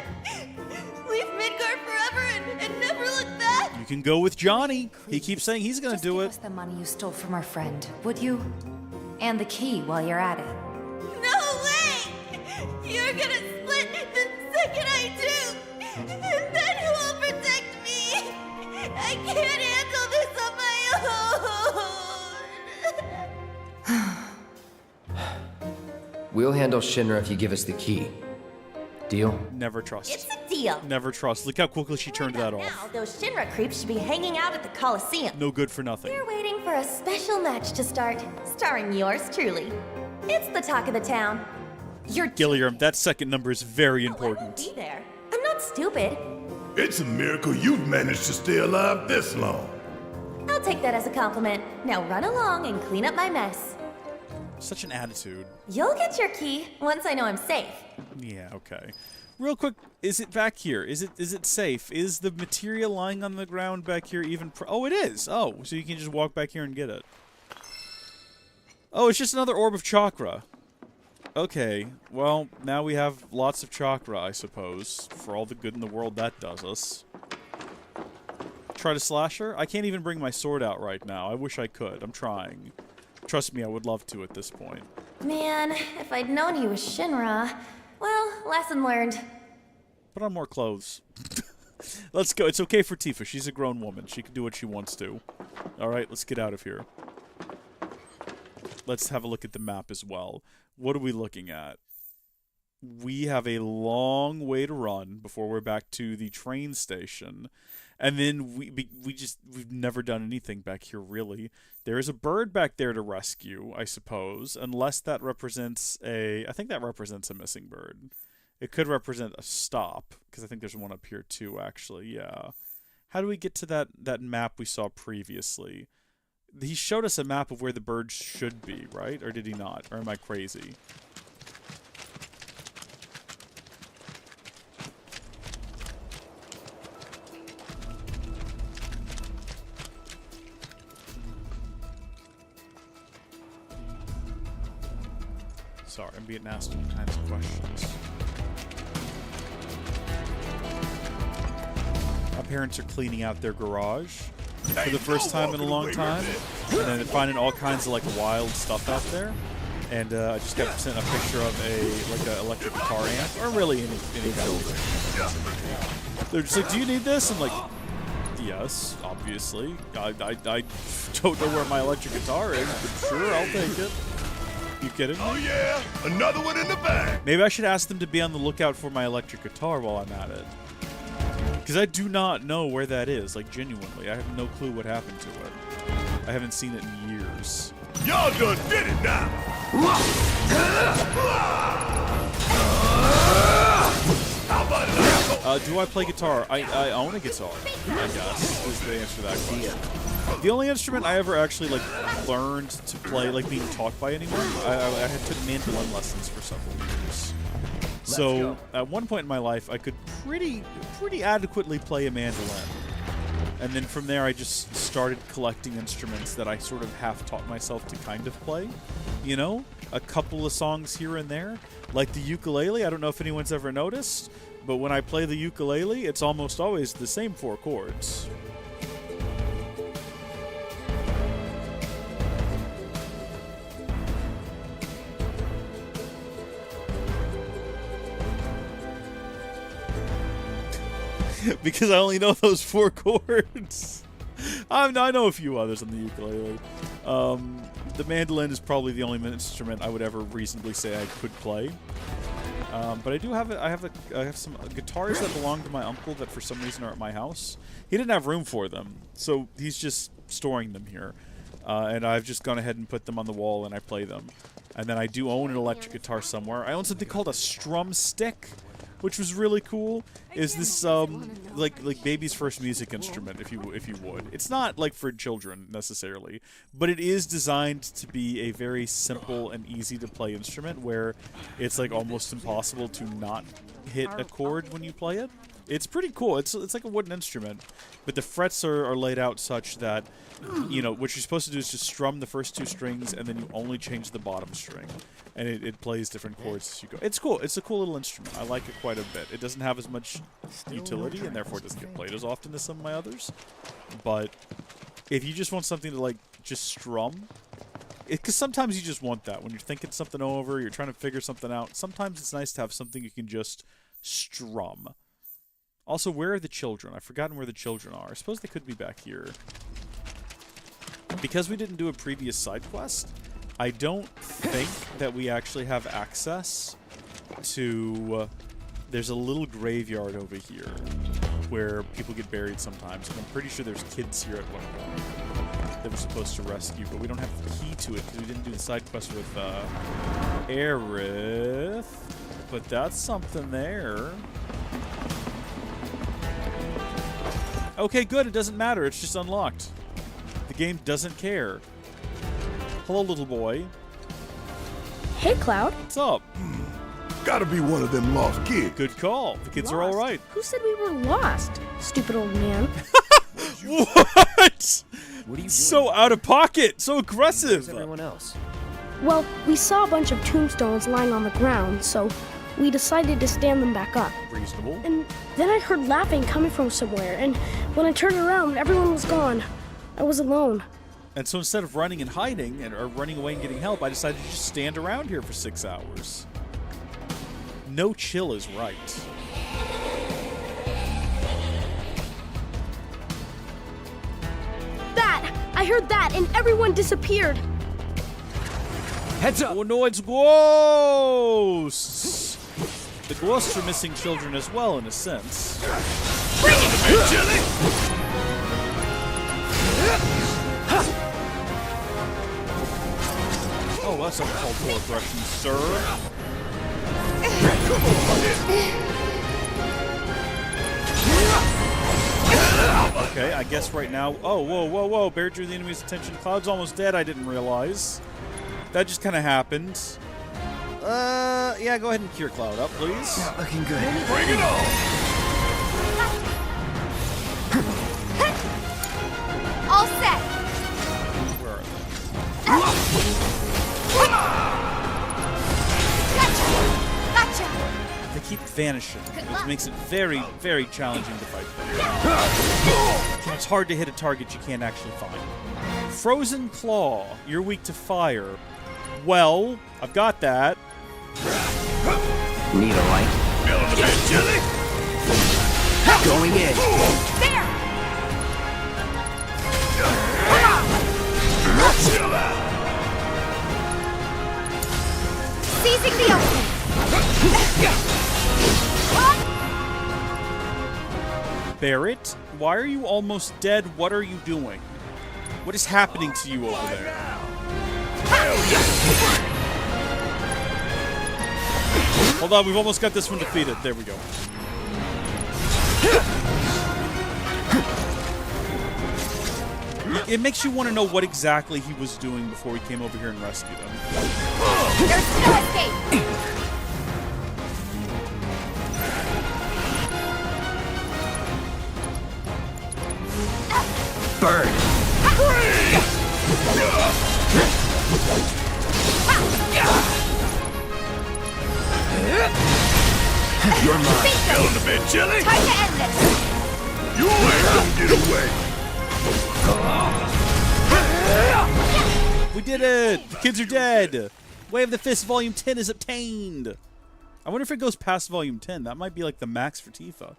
Leave Midgard forever and never look back? You can go with Johnny. He keeps saying he's gonna do it. Give us the money you stole from our friend, would you? And the key while you're at it. No way! You're gonna split the second I do! And then who will protect me? I can't handle this on my own! We'll handle Shinra if you give us the key. Deal? Never trust. It's a deal. Never trust. Look how quickly she turned that Now, off. those Shinra creeps should be hanging out at the Coliseum. No good for nothing. We're waiting for a special match to start, starring yours truly. It's the talk of the town. You're Gilliam, that second number is very important. be there. I'm not stupid. It's a miracle you've managed to stay alive this long. I'll take that as a compliment. Now run along and clean up my mess. Such an attitude. You'll get your key once I know I'm safe. Yeah, okay. Real quick, is it back here? Is it safe? Is the material lying on the ground back here even oh, it is. Oh, so you can just walk back here and get it. Oh, it's just another orb of chakra. Okay, well, now we have lots of chakra, I suppose, for all the good in the world that does us. Try to slash her? I can't even bring my sword out right now. I wish I could. I'm trying. Trust me, I would love to at this point. Man, if I'd known he was Shinra, well, lesson learned. Put on more clothes. Let's go. It's okay for Tifa. She's a grown woman. She can do what she wants to. Alright, let's get out of here. Let's have a look at the map as well. What are we looking at? We have a long way to run before we're back to the train station. And then we've never done anything back here, really. There is a bird back there to rescue, I suppose. Unless that represents I think that represents a missing bird. It could represent a stop, because I think there's one up here too, actually, yeah. How do we get to that map we saw previously? He showed us a map of where the birds should be, right? Or did he not? Or am I crazy? Sorry, I'm being asked all kinds of questions. My parents are cleaning out their garage for the first time in a long time, and then finding all kinds of like wild stuff out there. And I just got sent a picture of an electric guitar amp, or really any kind of. They're just like, "Do you need this?" I'm like, "Yes, obviously. I don't know where my electric guitar is, but sure, I'll take it." You kidding me? Oh yeah, another one in the bag. Maybe I should ask them to be on the lookout for my electric guitar while I'm at it. Because I do not know where that is, like genuinely. I have no clue what happened to it. I haven't seen it in years. Y'all done did it now. Do I play guitar? I own a guitar, I guess, is the answer to that question. The only instrument I ever actually learned to play, being taught by anyone, I took mandolin lessons for several years. So at one point in my life, I could pretty adequately play a mandolin. And then from there, I just started collecting instruments that I sort of half taught myself to kind of play. You know, a couple of songs here and there. Like the ukulele, I don't know if anyone's ever noticed, but when I play the ukulele, it's almost always the same 4 chords. Because I only know those 4 chords. I know a few others on the ukulele. The mandolin is probably the only instrument I would ever reasonably say I could play. But I do have I have some guitars that belong to my uncle that for some reason are at my house. He didn't have room for them, so he's just storing them here. And I've just gone ahead and put them on the wall and I play them. And then I do own an electric guitar somewhere. I own something called a strum stick, which was really cool. Is this like baby's first music instrument, if you would. It's not like for children necessarily, but it is designed to be a very simple and easy to play instrument where it's like almost impossible to not hit a chord when you play it. It's pretty cool. It's like a wooden instrument, but the frets are laid out such that, you know, what you're supposed to do is just strum the first 2 strings and then you only change the bottom string. And it plays different chords as you go. It's cool. It's a cool little instrument. I like it quite a bit. It doesn't have as much utility, and therefore it doesn't get played as often as some of my others. But if you just want something to, like, just strum, because sometimes you just want that. When you're thinking something over, you're trying to figure something out, sometimes it's nice to have something you can just strum. Also, where are the children? I've forgotten where the children are. I suppose they could be back here. Because we didn't do a previous side quest, I don't think that we actually have access to... there's a little graveyard over here where people get buried sometimes. And I'm pretty sure there's kids here at one point that we're supposed to rescue, but we don't have the key to it because we didn't do the side quest with Aerith. But that's something there. Okay, good. It doesn't matter. It's just unlocked. The game doesn't care. Hello, little boy. Hey, Cloud. What's up? Gotta be one of them lost kids. Good call. The kids are all right. Who said we were lost? Stupid old man. What? What are you doing? So out of pocket. So aggressive. Where's everyone else? Well, we saw a bunch of tombstones lying on the ground, so we decided to stand them back up. Reasonable. And then I heard laughing coming from somewhere, and when I turned around, everyone was gone. I was alone. And so instead of running and hiding, or running away and getting help, I decided to just stand around here for 6 hours. No chill is right. That! I heard that, and everyone disappeared. Heads up! Oh no, it's ghosts! The ghosts are missing children as well, in a sense. Bring it! Oh, that's uncalled for aggression, sir. Okay, I guess right now... Oh, whoa. Barret drew the enemy's attention. Cloud's almost dead, I didn't realize. That just kind of happened. Yeah, go ahead and cure Cloud up, please. Not looking good. Bring it on! All set. Where are they? Gotcha. They keep vanishing, which makes it very, very challenging to fight them. It's hard to hit a target you can't actually find. Frozen Claw. You're weak to fire. Well, I've got that. Need a light? Jelly? Going in. There. Seizing the opening. Barret, why are you almost dead? What are you doing? What is happening to you over there? Hold on, we've almost got this one defeated. There we go. It makes you want to know what exactly he was doing before we came over here and rescued him. There's no escape. You're mine. Feeling a bit chilly? Time to end this! You ain't gonna get away. We did it! The kids are dead! Way of the Fist Volume 10 is obtained! I wonder if it goes past Volume 10. That might be like the max for Tifa.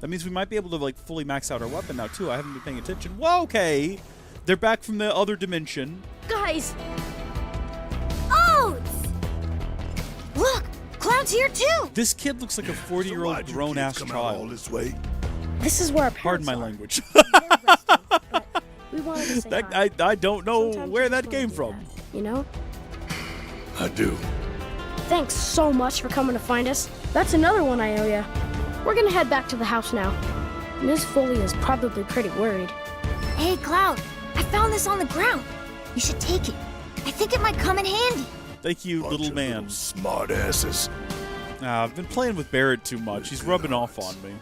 That means we might be able to like fully max out our weapon now too. I haven't been paying attention. Whoa, okay! They're back from the other dimension. Guys! Oats! Look! Cloud's here too! This kid looks like a 40-year-old grown-ass child. This way? This is where our Pardon parents my are. language. We wanted to say hi. I don't know Sometimes where you that just came wanna do from. that, you know? I do. Thanks so much for coming to find us. That's another one I owe ya. We're gonna head back to the house now. Miss Foley is probably pretty worried. Hey, Cloud! I found this on the ground. You should take it. I think it might come in handy. Thank you, little man. Smart asses. I've been playing with Barret too much. He's rubbing off on me.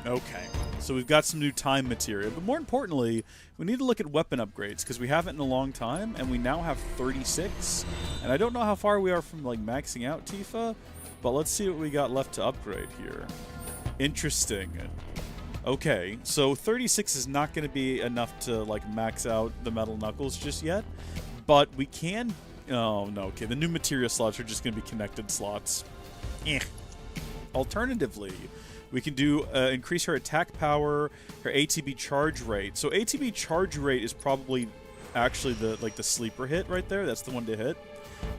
Okay, so we've got some new time material, but more importantly, we need to look at weapon upgrades, because we haven't in a long time, and we now have 36, and I don't know how far we are from, like, maxing out Tifa, but let's see what we got left to upgrade here. Interesting. Okay, so 36 is not going to be enough to, like, max out the Metal Knuckles just yet, but we can... Oh, no, okay, the new materia slots are just going to be connected slots. Alternatively, we can do increase her attack power, her ATB charge rate. So ATB charge rate is probably actually the sleeper hit right there. That's the one to hit.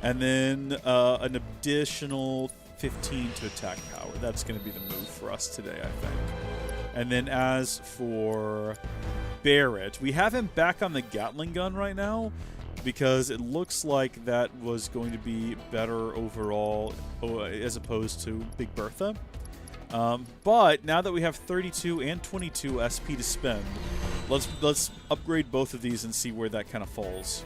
And then an additional 15 to attack power. That's going to be the move for us today, I think. And then as for Barret, we have him back on the Gatling gun right now because it looks like that was going to be better overall as opposed to Big Bertha. But now that we have 32 and 22 SP to spend, let's upgrade both of these and see where that kind of falls.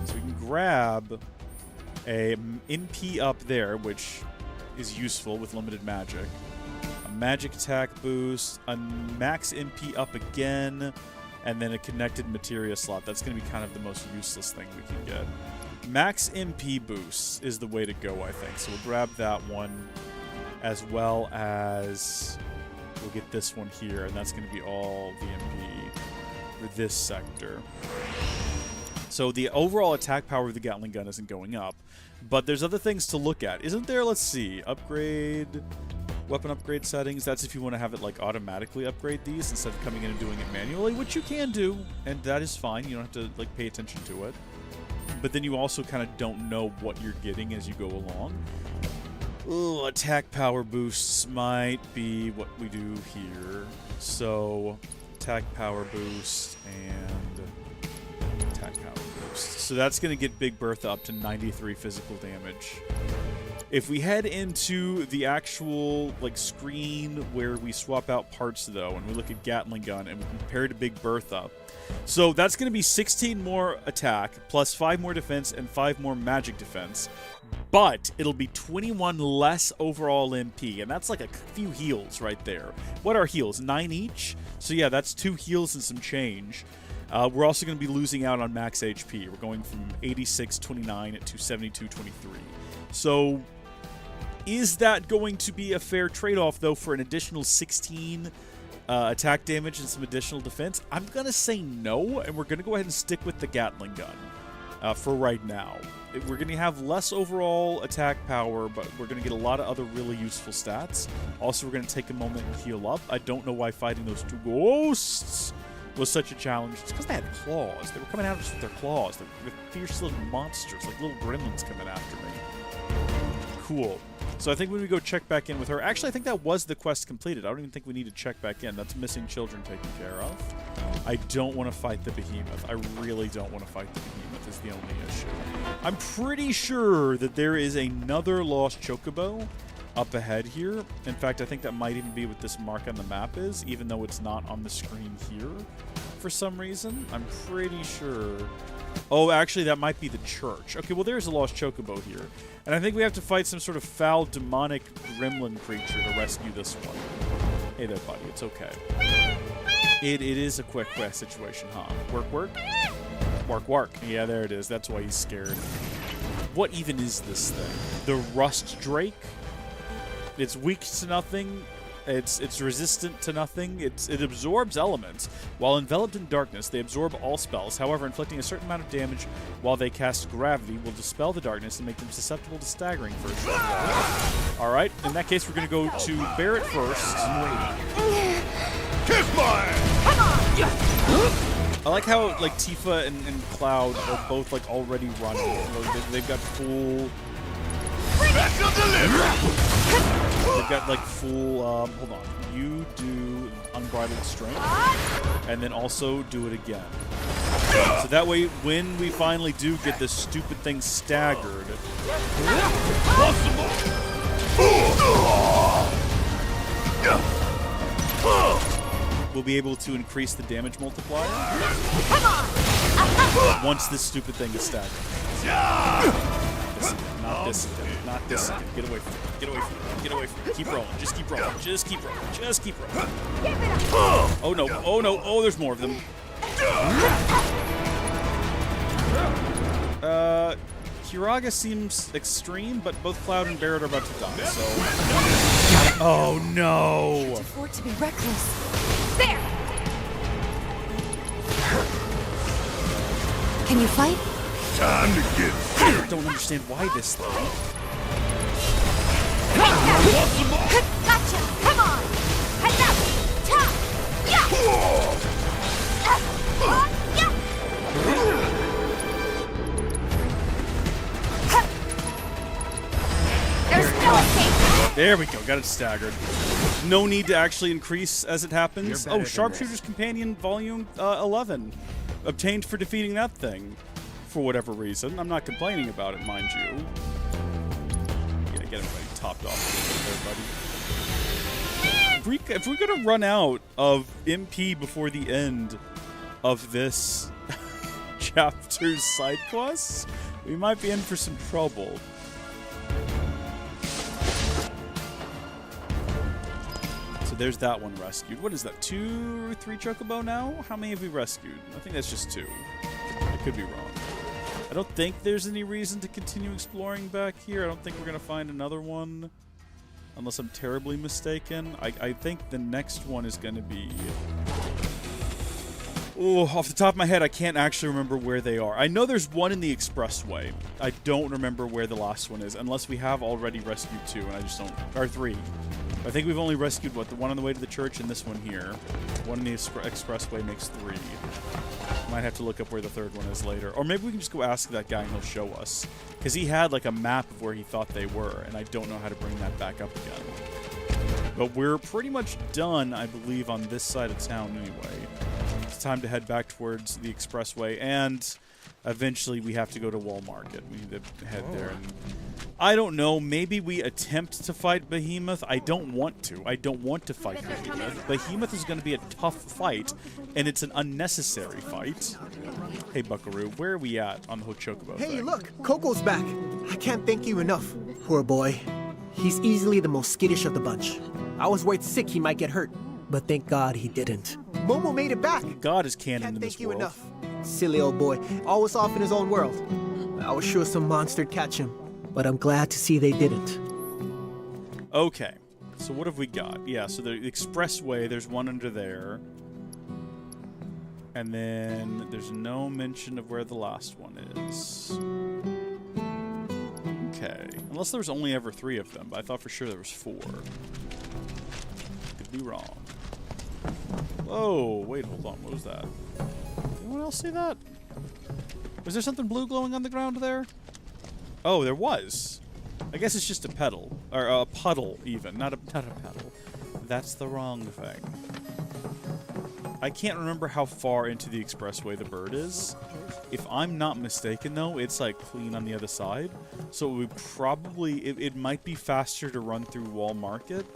So we can grab a MP up there, which is useful with limited magic. A magic attack boost, a max MP up again, and then a connected materia slot. That's going to be kind of the most useless thing we can get. Max MP boost is the way to go, I think. So we'll grab that one, as well as we'll get this one here, and that's going to be all the MP for this sector. So the overall attack power of the Gatling gun isn't going up, but there's other things to look at. Isn't there? Let's see. Upgrade... Weapon upgrade settings, that's if you want to have it like automatically upgrade these instead of coming in and doing it manually, which you can do, and that is fine. You don't have to like pay attention to it. But then you also kind of don't know what you're getting as you go along. Ooh, attack power boosts might be what we do here. So, attack power boost and attack power boost. So that's going to get Big Bertha up to 93 physical damage. If we head into the actual like screen where we swap out parts though, and we look at Gatling gun and we compare to Big Bertha, so that's going to be 16 more attack plus 5 more defense and 5 more magic defense, but it'll be 21 less overall MP, and that's like a few heals right there. What are heals? 9 each? So yeah, that's 2 heals and some change. We're also going to be losing out on max HP. We're going from 86.29 to 72.23. So is that going to be a fair trade-off, though, for an additional 16 attack damage and some additional defense? I'm going to say no, and we're going to go ahead and stick with the Gatling gun for right now. We're going to have less overall attack power, but we're going to get a lot of other really useful stats. Also, we're going to take a moment and heal up. I don't know why fighting those 2 ghosts was such a challenge. It's because they had claws. They were coming at us with their claws. They're fierce little monsters, like little gremlins coming after me. Cool. So I think when we go check back in with her... Actually, I think that was the quest completed. I don't even think we need to check back in. That's missing children taken care of. I don't want to fight the behemoth. I really don't want to fight the behemoth is the only issue. I'm pretty sure that there is another lost chocobo up ahead here. In fact, I think that might even be what this mark on the map is, even though it's not on the screen here for some reason. I'm pretty sure... Oh, actually, that might be the church. Okay, well, there's a lost chocobo here. And I think we have to fight some sort of foul, demonic gremlin creature to rescue this one. Hey there, buddy. It's okay. It is a quick quest situation, huh? Work, work? Wark, wark. Yeah, there it is. That's why he's scared. What even is this thing? The Rust Drake? It's weak to nothing. It's resistant to nothing. It absorbs elements. While enveloped in darkness, they absorb all spells. However, inflicting a certain amount of damage while they cast gravity will dispel the darkness and make them susceptible to staggering for a short while. Alright, in that case, we're going to go to Barret first. Kiss mine! I like how like Tifa and Cloud are both like already running. They've got full. They've got like full. Hold on. You do unbridled strength, and then also do it again. So that way, when we finally do get this stupid thing staggered, we'll be able to increase the damage multiplier once this stupid thing is staggered. Not this again. Not this again. Get away from it. Get away from it. Get away from it. Keep rolling. Just keep rolling. Just keep rolling. Just keep rolling. Oh no. Oh no. Oh, there's more of them. Kiraga seems extreme, but both Cloud and Barret are about to die, so... Oh no! Can't afford to be reckless. There! Can you fight? Time to get I don't understand why this thing. Gotcha! Come on! Heads up! Top! There's no escape! There we go, got it staggered. No need to actually increase as it happens. Oh, Sharpshooter's Companion Volume 11. Obtained for defeating that thing. For whatever reason. I'm not complaining about it, mind you. Yeah, get everybody topped off there, buddy. If we're gonna run out of MP before the end of this chapter's side quests, we might be in for some trouble. So there's that one rescued. What is that, 2 or 3 Chocobo now? How many have we rescued? I think that's just 2. I could be wrong. I don't think there's any reason to continue exploring back here. I don't think we're going to find another one. Unless I'm terribly mistaken. I think the next one is going to be... Oh, off the top of my head, I can't actually remember where they are. I know there's one in the expressway. I don't remember where the last one is. Unless we have already rescued 2, and I just don't... Or 3. I think we've only rescued, what, the one on the way to the church and this one here. One in the expressway makes 3. Might have to look up where the third one is later. Or maybe we can just go ask that guy and he'll show us. Because he had like a map of where he thought they were, and I don't know how to bring that back up again. But we're pretty much done, I believe, on this side of town anyway. It's time to head back towards the expressway, and eventually we have to go to Wall Market. We need to head there. And I don't know, maybe we attempt to fight Behemoth. I don't want to. I don't want to fight Behemoth. Behemoth is going to be a tough fight, and it's an unnecessary fight. Hey, Buckaroo, where are we at on the whole Chocobo Hey, thing? look! Coco's back! I can't thank you enough. Poor boy. He's easily the most skittish of the bunch. I was worried sick he might get hurt, but thank God he didn't. Momo made it back! God is canon in this Thank you world. enough. Silly old boy, always off in his own world. I was sure some monster'd catch him, but I'm glad to see they didn't. Okay, so what have we got? Yeah, so the expressway, there's one under there. And then there's no mention of where the last one is. Okay, unless there was only ever 3 of them, but I thought for sure there was 4. Could be wrong. Whoa, wait, hold on, what was that? Anyone else see that? Was there something blue glowing on the ground there? Oh, there was. I guess it's just a pedal. Or a puddle, even. Not a pedal. That's the wrong thing. I can't remember how far into the expressway the bird is. If I'm not mistaken, though, it's like clean on the other side. So it would probably... It might be faster to run through Wall Market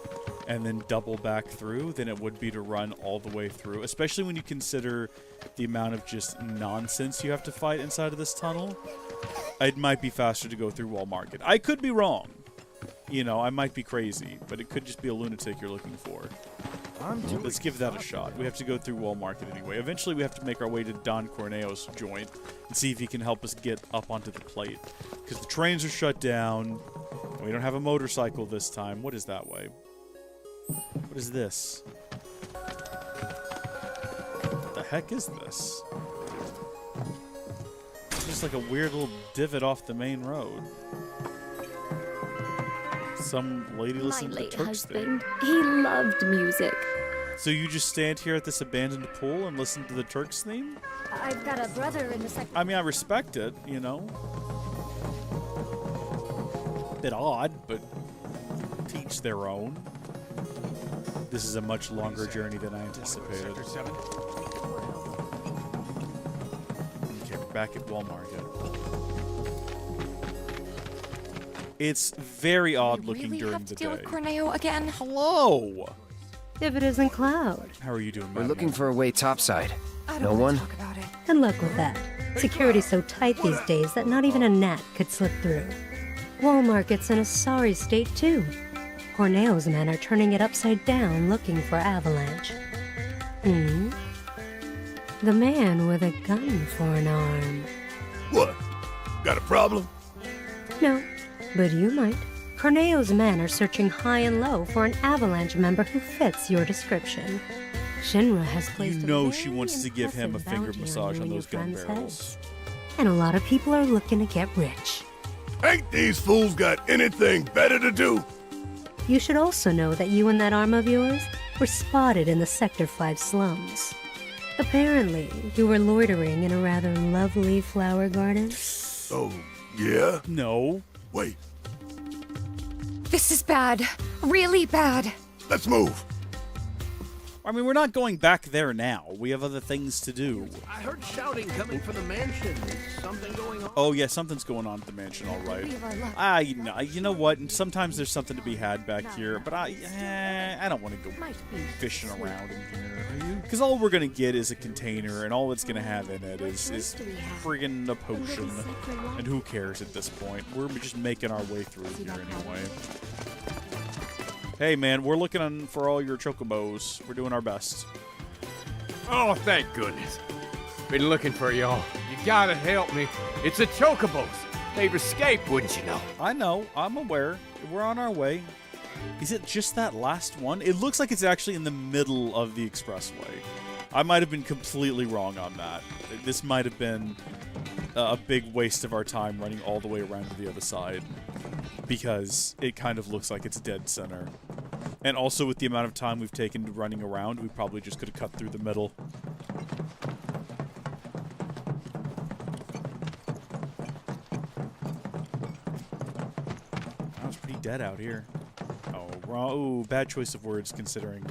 and then double back through than it would be to run all the way through. Especially when you consider the amount of just nonsense you have to fight inside of this tunnel. It might be faster to go through Wall Market. I could be wrong. You know, I might be crazy, but it could just be a lunatic you're looking for. Let's give that a shot. We have to go through Wall Market anyway. Eventually, we have to make our way to Don Corneo's joint and see if he can help us get up onto the plate. Because the trains are shut down, and we don't have a motorcycle this time. What is that way? What is this? What the heck is this? It's just like a weird little divot off the main road. Some lady listening to the Turks thing. He loved music. So you just stand here at this abandoned pool and listen to the Turks theme? I've got a brother in the second. I mean, I respect it, you know. Bit odd, but teach their own. This is a much longer journey than I anticipated. Okay, we're back at Wall Market. It's very odd looking really during have the to deal day. with Corneo again? Hello! If it isn't Cloud. How are you doing, We're looking for a way topside. I No don't one? want to talk about it. Good luck with that. Security's so tight these days that not even a gnat could slip through. Wall Market's in a sorry state, too. Corneo's men are turning it upside down looking for Avalanche. Hmm? The man with a gun for an arm. What? Got a problem? No, but you might. Corneo's men are searching high and low for an Avalanche member who fits your description. Shinra has placed You know she wants to give him a finger massage on those gun barrels. and a lot of people are looking to get rich. Ain't these fools got anything better to do? You should also know that you and that arm of yours were spotted in the Sector 5 slums. Apparently, you were loitering in a rather lovely flower garden. Oh, yeah? No. Wait, This is bad. Really bad. let's move. I mean, we're not going back there now. We have other things to do. I heard shouting coming from the mansion. Is something going on? Oh, yeah, something's going on at the mansion, all right. You know what? Sometimes there's something to be had back here, but I don't want to go fishing around in here. Because all we're going to get is a container, and all it's going to have in it is friggin' a potion. And who cares at this point? We're just making our way through here anyway. Hey, man, we're looking for all your chocobos. We're doing our best. Oh, thank goodness. Been looking for y'all. You gotta help me. It's the chocobos. They've escaped, wouldn't you know? I know. I'm aware. We're on our way. Is it just that last one? It looks like it's actually in the middle of the expressway. I might have been completely wrong on that. This might have been a big waste of our time running all the way around to the other side, because it kind of looks like it's dead center. And also with the amount of time we've taken to running around, we probably just could have cut through the middle. That was pretty dead out here. Oh, wrong. Ooh, bad choice of words considering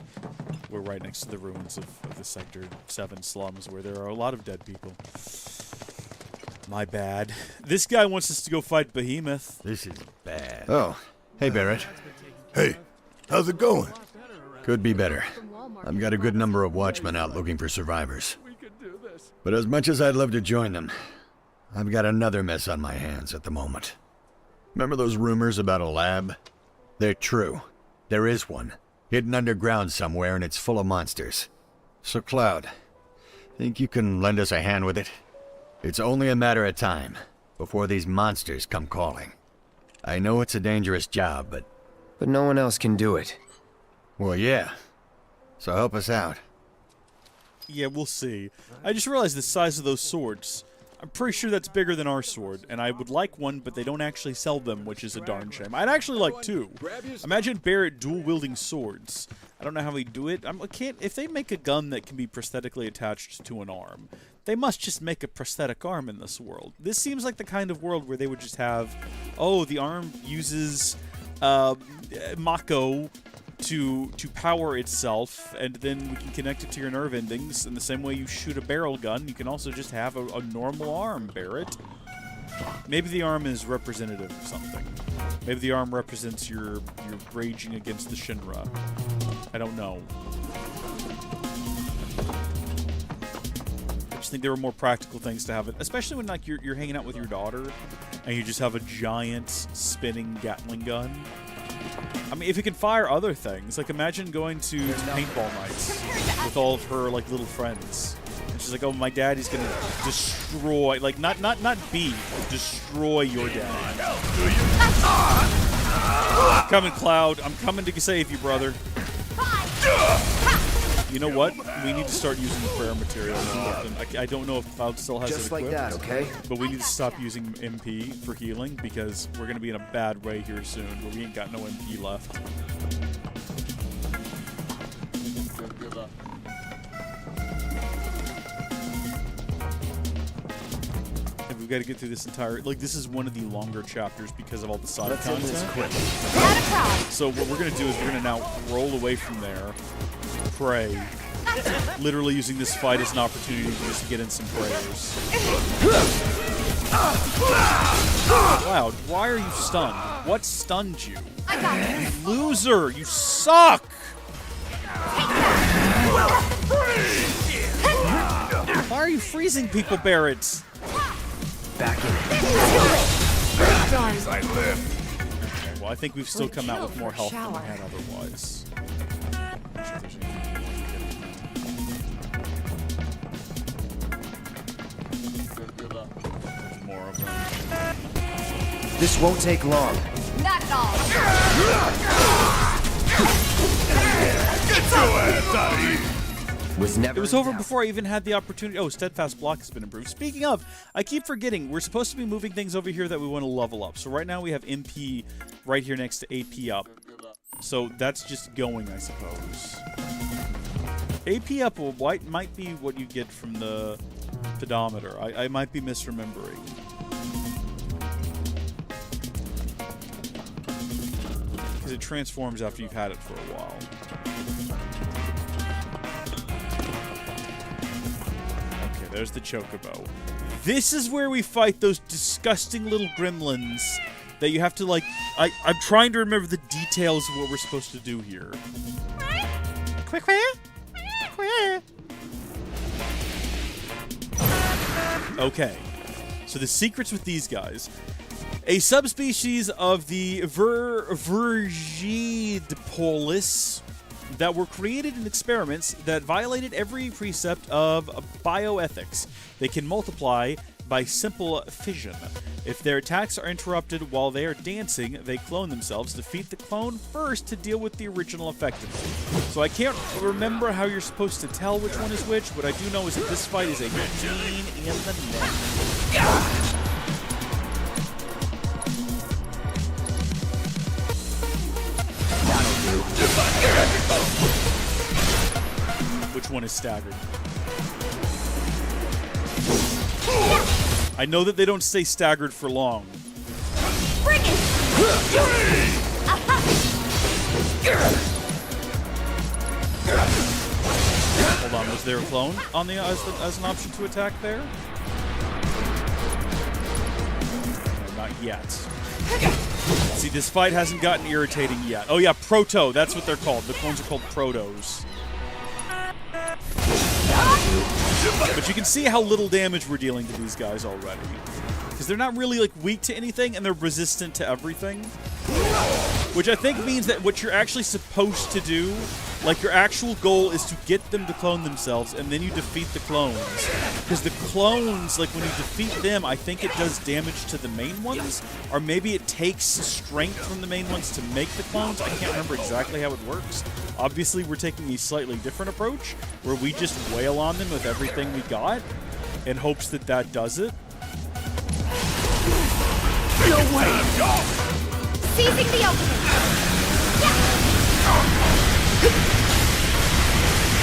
we're right next to the ruins of the Sector 7 slums where there are a lot of dead people. My bad. This guy wants us to go fight Behemoth. This is bad. Oh, hey Barret. Hey, how's it going? Could be better. I've got a good number of watchmen out looking for survivors. But as much as I'd love to join them, I've got another mess on my hands at the moment. Remember those rumors about a lab? They're true. There is one, hidden underground somewhere, and it's full of monsters. So Cloud, think you can lend us a hand with it? It's only a matter of time before these monsters come calling. I know it's a dangerous job, but no one else can do it. Well, yeah. So help us out. Yeah, we'll see. I just realized the size of those swords. I'm pretty sure that's bigger than our sword, and I would like one, but they don't actually sell them, which is a darn shame. I'd actually like two. Imagine Barret dual-wielding swords. I don't know how we do it. If they make a gun that can be prosthetically attached to an arm, they must just make a prosthetic arm in this world. This seems like the kind of world where they would just have, oh, the arm uses Mako to power itself, and then we can connect it to your nerve endings. In the same way you shoot a barrel gun, you can also just have a normal arm, Barret. Maybe the arm is representative of something. Maybe the arm represents your raging against the Shinra. I don't know. I just think there were more practical things to have it, especially when like you're hanging out with your daughter and you just have a giant spinning Gatling gun. I mean, if it can fire other things, like imagine going to paintball nights with all of her like little friends, and she's like, "Oh, my daddy's gonna destroy, like not beat, destroy your dad." I'm coming, Cloud. I'm coming to save you, brother. You know what? We need to start using the prayer material. I don't know if Cloud still has Just it like equipped. that, okay? But we need to stop using MP for healing because we're going to be in a bad way here soon where we ain't got no MP left. And we've got to get through this entire... Like, this is one of the longer chapters because of all the side content. So what we're going to do is we're going to now roll away from there, pray, literally using this fight as an opportunity to just get in some prayers. Cloud, why are you stunned? What stunned you? You loser! You suck! Why are you freezing people, Barret? Back in. I live. Well, I think we've still come out with more health than we had otherwise. More of them. This won't take long. Not at all. It was over before I even had the opportunity. Oh, steadfast block has been improved. Speaking of, I keep forgetting we're supposed to be moving things over here that we want to level up. So right now we have MP right here next to AP up. So that's just going, I suppose. AP up might be what you get from the pedometer. I might be misremembering. Because it transforms after you've had it for a while. Okay, there's the Chocobo. This is where we fight those disgusting little gremlins that you have to, like... I'm trying to remember the details of what we're supposed to do here. Quick, quick. Okay, so the secrets with these guys. A subspecies of the Virgidopolis that were created in experiments that violated every precept of bioethics. They can multiply by simple fission. If their attacks are interrupted while they are dancing, they clone themselves. Defeat the clone first to deal with the original effectively. So I can't remember how you're supposed to tell which one is which. What I do know is that this fight is a pain in the neck. Which one is staggered? I know that they don't stay staggered for long. Bring it! Hold on, was there a clone on the as an option to attack there? No, not yet. See, this fight hasn't gotten irritating yet. Oh yeah, Proto, that's what they're called. The clones are called Protos. But you can see how little damage we're dealing to these guys already. Because they're not really, like, weak to anything, and they're resistant to everything. Which I think means that what you're actually supposed to do, like, your actual goal is to get them to clone themselves, and then you defeat the clones. Because the clones, like, when you defeat them, I think it does damage to the main ones, or maybe it takes strength from the main ones to make the clones. I can't remember exactly how it works. Obviously, we're taking a slightly different approach, where we just wail on them with everything we got, in hopes that that does it. No way! Seizing the opening!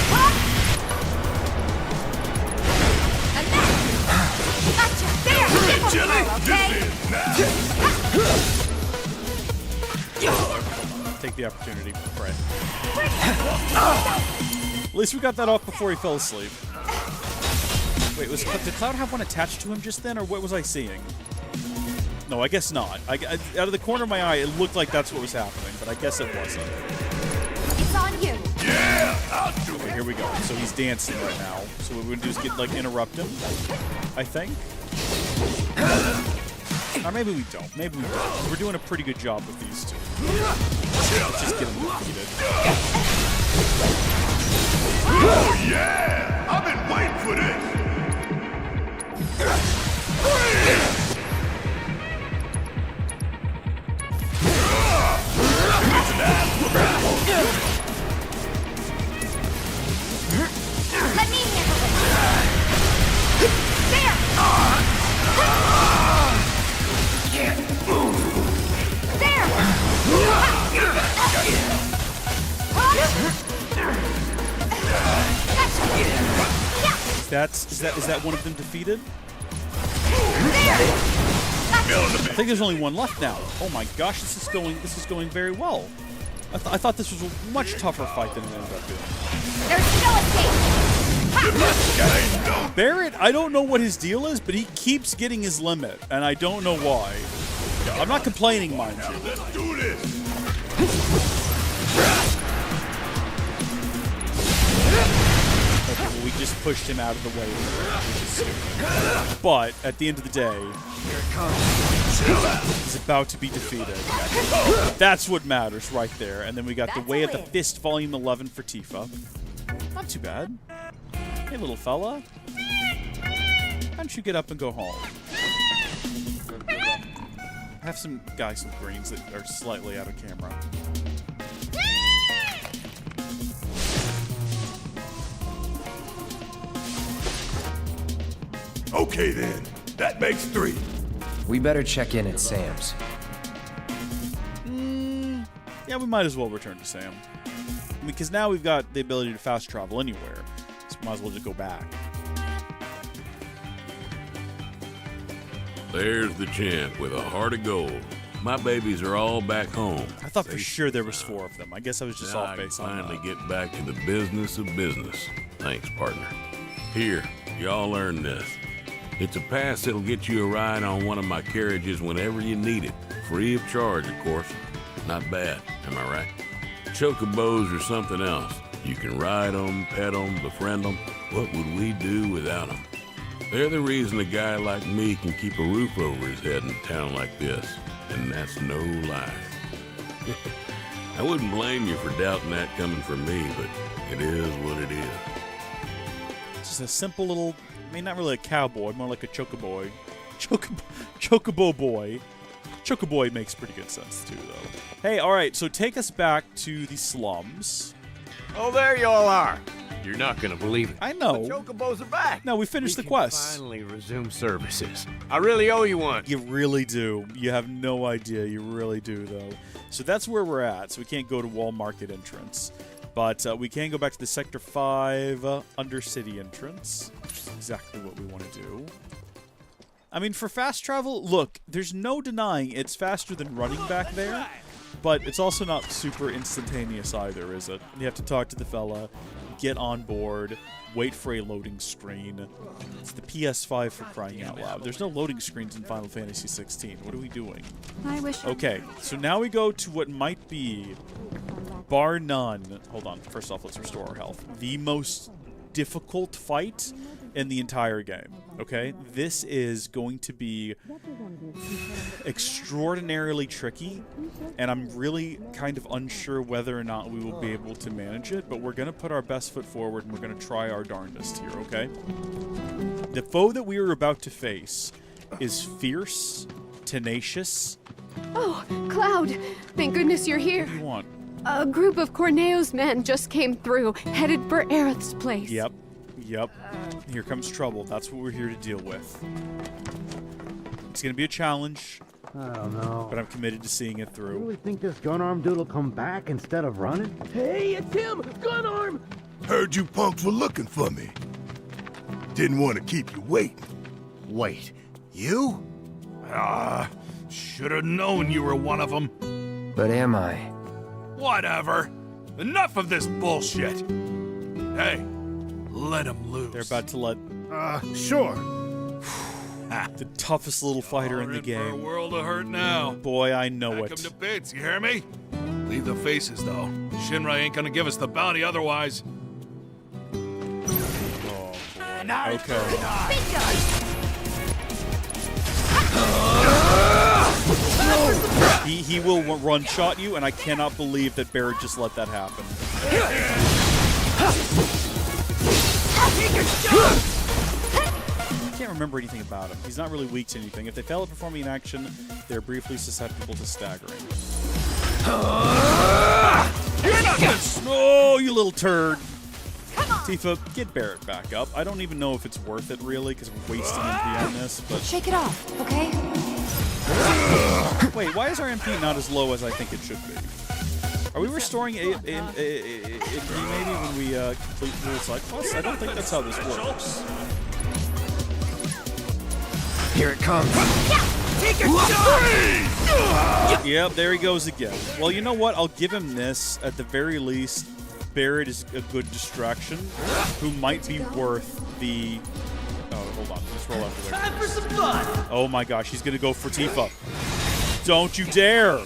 Yeah! And then! Gotcha! There! Give him okay? Take the opportunity to pray. At least we got that off before he fell asleep. Wait, did Cloud have one attached to him just then, or what was I seeing? No, I guess not. Out of the corner of my eye, it looked like that's what was happening, but I guess it wasn't. It's on you! Yeah! I'll do it! Okay, here we go. So he's dancing right now. So what we're going to do is interrupt him, I think. Or maybe we don't. Maybe we don't. We're doing a pretty good job with these two. Let's just get them defeated. Oh yeah! I've been waiting for this! Let me handle it. There! Is that one of them defeated? I think there's only one left now. Oh my gosh, this is going very well. I thought this was a much tougher fight than it ended up being. There's no escape. Barret, I don't know what his deal is, but he keeps getting his limit, and I don't know why. I'm not complaining, mind you. Let's do this! Okay, well, we just pushed him out of the way, which is stupid. But at the end of the day, he's about to be defeated. That's what matters right there. And then we got the Way of the Fist Volume 11 for Tifa. Not too bad. Hey, little fella. Why don't you get up and go home? I have some guys with greens that are slightly out of camera. Okay then, that makes 3. We better check in at Sam's. Yeah, we might as well return to Sam. Because now we've got the ability to fast travel anywhere. So might as well just go back. There's the champ with a heart of gold. My babies are all back home. I thought for sure there was 4 of them. I guess I was just off base on that. Finally get back to the business of business. Thanks, partner. Here, y'all learn this. It's a pass that'll get you a ride on one of my carriages whenever you need it. Free of charge, of course. Not bad, am I right? Chocobos are something else. You can ride them, pet them, befriend them. What would we do without them? They're the reason a guy like me can keep a roof over his head in a town like this. And that's no lie. I wouldn't blame you for doubting that coming from me, but it is what it is. It's just a simple little, I mean, not really a cowboy, more like a chocoboy. Chocobo boy. Chocoboy makes pretty good sense, too, though. Hey, all right, so take us back to the slums. Oh, there you all are. You're not gonna believe it. I know. The Chocobos are back. No, we finished the quest. Finally resume services. I really owe you one. You really do. You have no idea. You really do, though. So that's where we're at. So we can't go to Wall Market entrance. But we can go back to the Sector 5 Undercity entrance. Exactly what we want to do. I mean, for fast travel, look, there's no denying it's faster than running back there. But it's also not super instantaneous either, is it? You have to talk to the fella, get on board, wait for a loading screen. It's the PS5 for crying out loud. There's no loading screens in Final Fantasy 16. What are we doing? I wish. Okay, so now we go to what might be, bar none. Hold on. First off, let's restore our health. The most difficult fight in the entire game. Okay? This is going to be extraordinarily tricky, and I'm really kind of unsure whether or not we will be able to manage it, but we're going to put our best foot forward and we're going to try our darndest here, okay? The foe that we are about to face is fierce, tenacious. Oh, Cloud! Thank goodness you're here. What do you want? A group of Corneo's men just came through, headed for Aerith's place. Yep. Here comes trouble. That's what we're here to deal with. It's going to be a challenge. I don't know. But I'm committed to seeing it through. You really think this gun-arm dude will come back instead of running? Hey, it's him! Gun-arm! Heard you punks were looking for me. Didn't want to keep you waiting. Wait, you? Should have known you were one of them. But am I? Whatever. Enough of this bullshit. Hey, let him loose. They're about to let... Sure. The toughest little fighter in the game. For a world of hurt now. Boy, I know Pack it. 'em to bits, you hear me? Leave the faces, though. Shinra ain't gonna give us the bounty otherwise. Oh, boy. Okay. He will one-shot you, and I cannot believe that Barret just let that happen. I can't remember anything about him. He's not really weak to anything. If they fail at performing an action, they're briefly susceptible to staggering. You're not this. Oh, you little turd. Tifa, get Barret back up. I don't even know if it's worth it, really, because we're wasting MP on this, but... Shake it off, okay? Wait, why is our MP not as low as I think it should be? Are we restoring MP maybe when we complete the side quests? I don't think that's how this works. Here it comes. Yep, there he goes again. Well, you know what? I'll give him this. At the very least, Barret is a good distraction who might be worth the... Oh, hold on. Let's roll out the way. Time for some blood. Oh my gosh, he's going to go for Tifa. Don't you dare!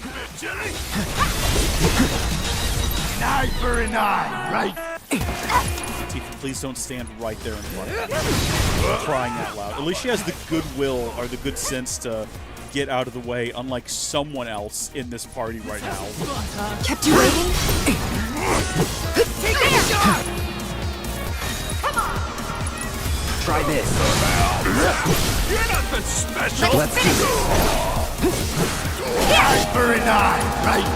Eye for an eye, right? Tifa, please don't stand right there in front of me. I'm crying out loud. At least she has the goodwill or the good sense to get out of the way, unlike someone else in this party right now. Kept you waiting? Take a shot! Come on! Try this. You're nothing special. Let's do this. Eye for an eye, right?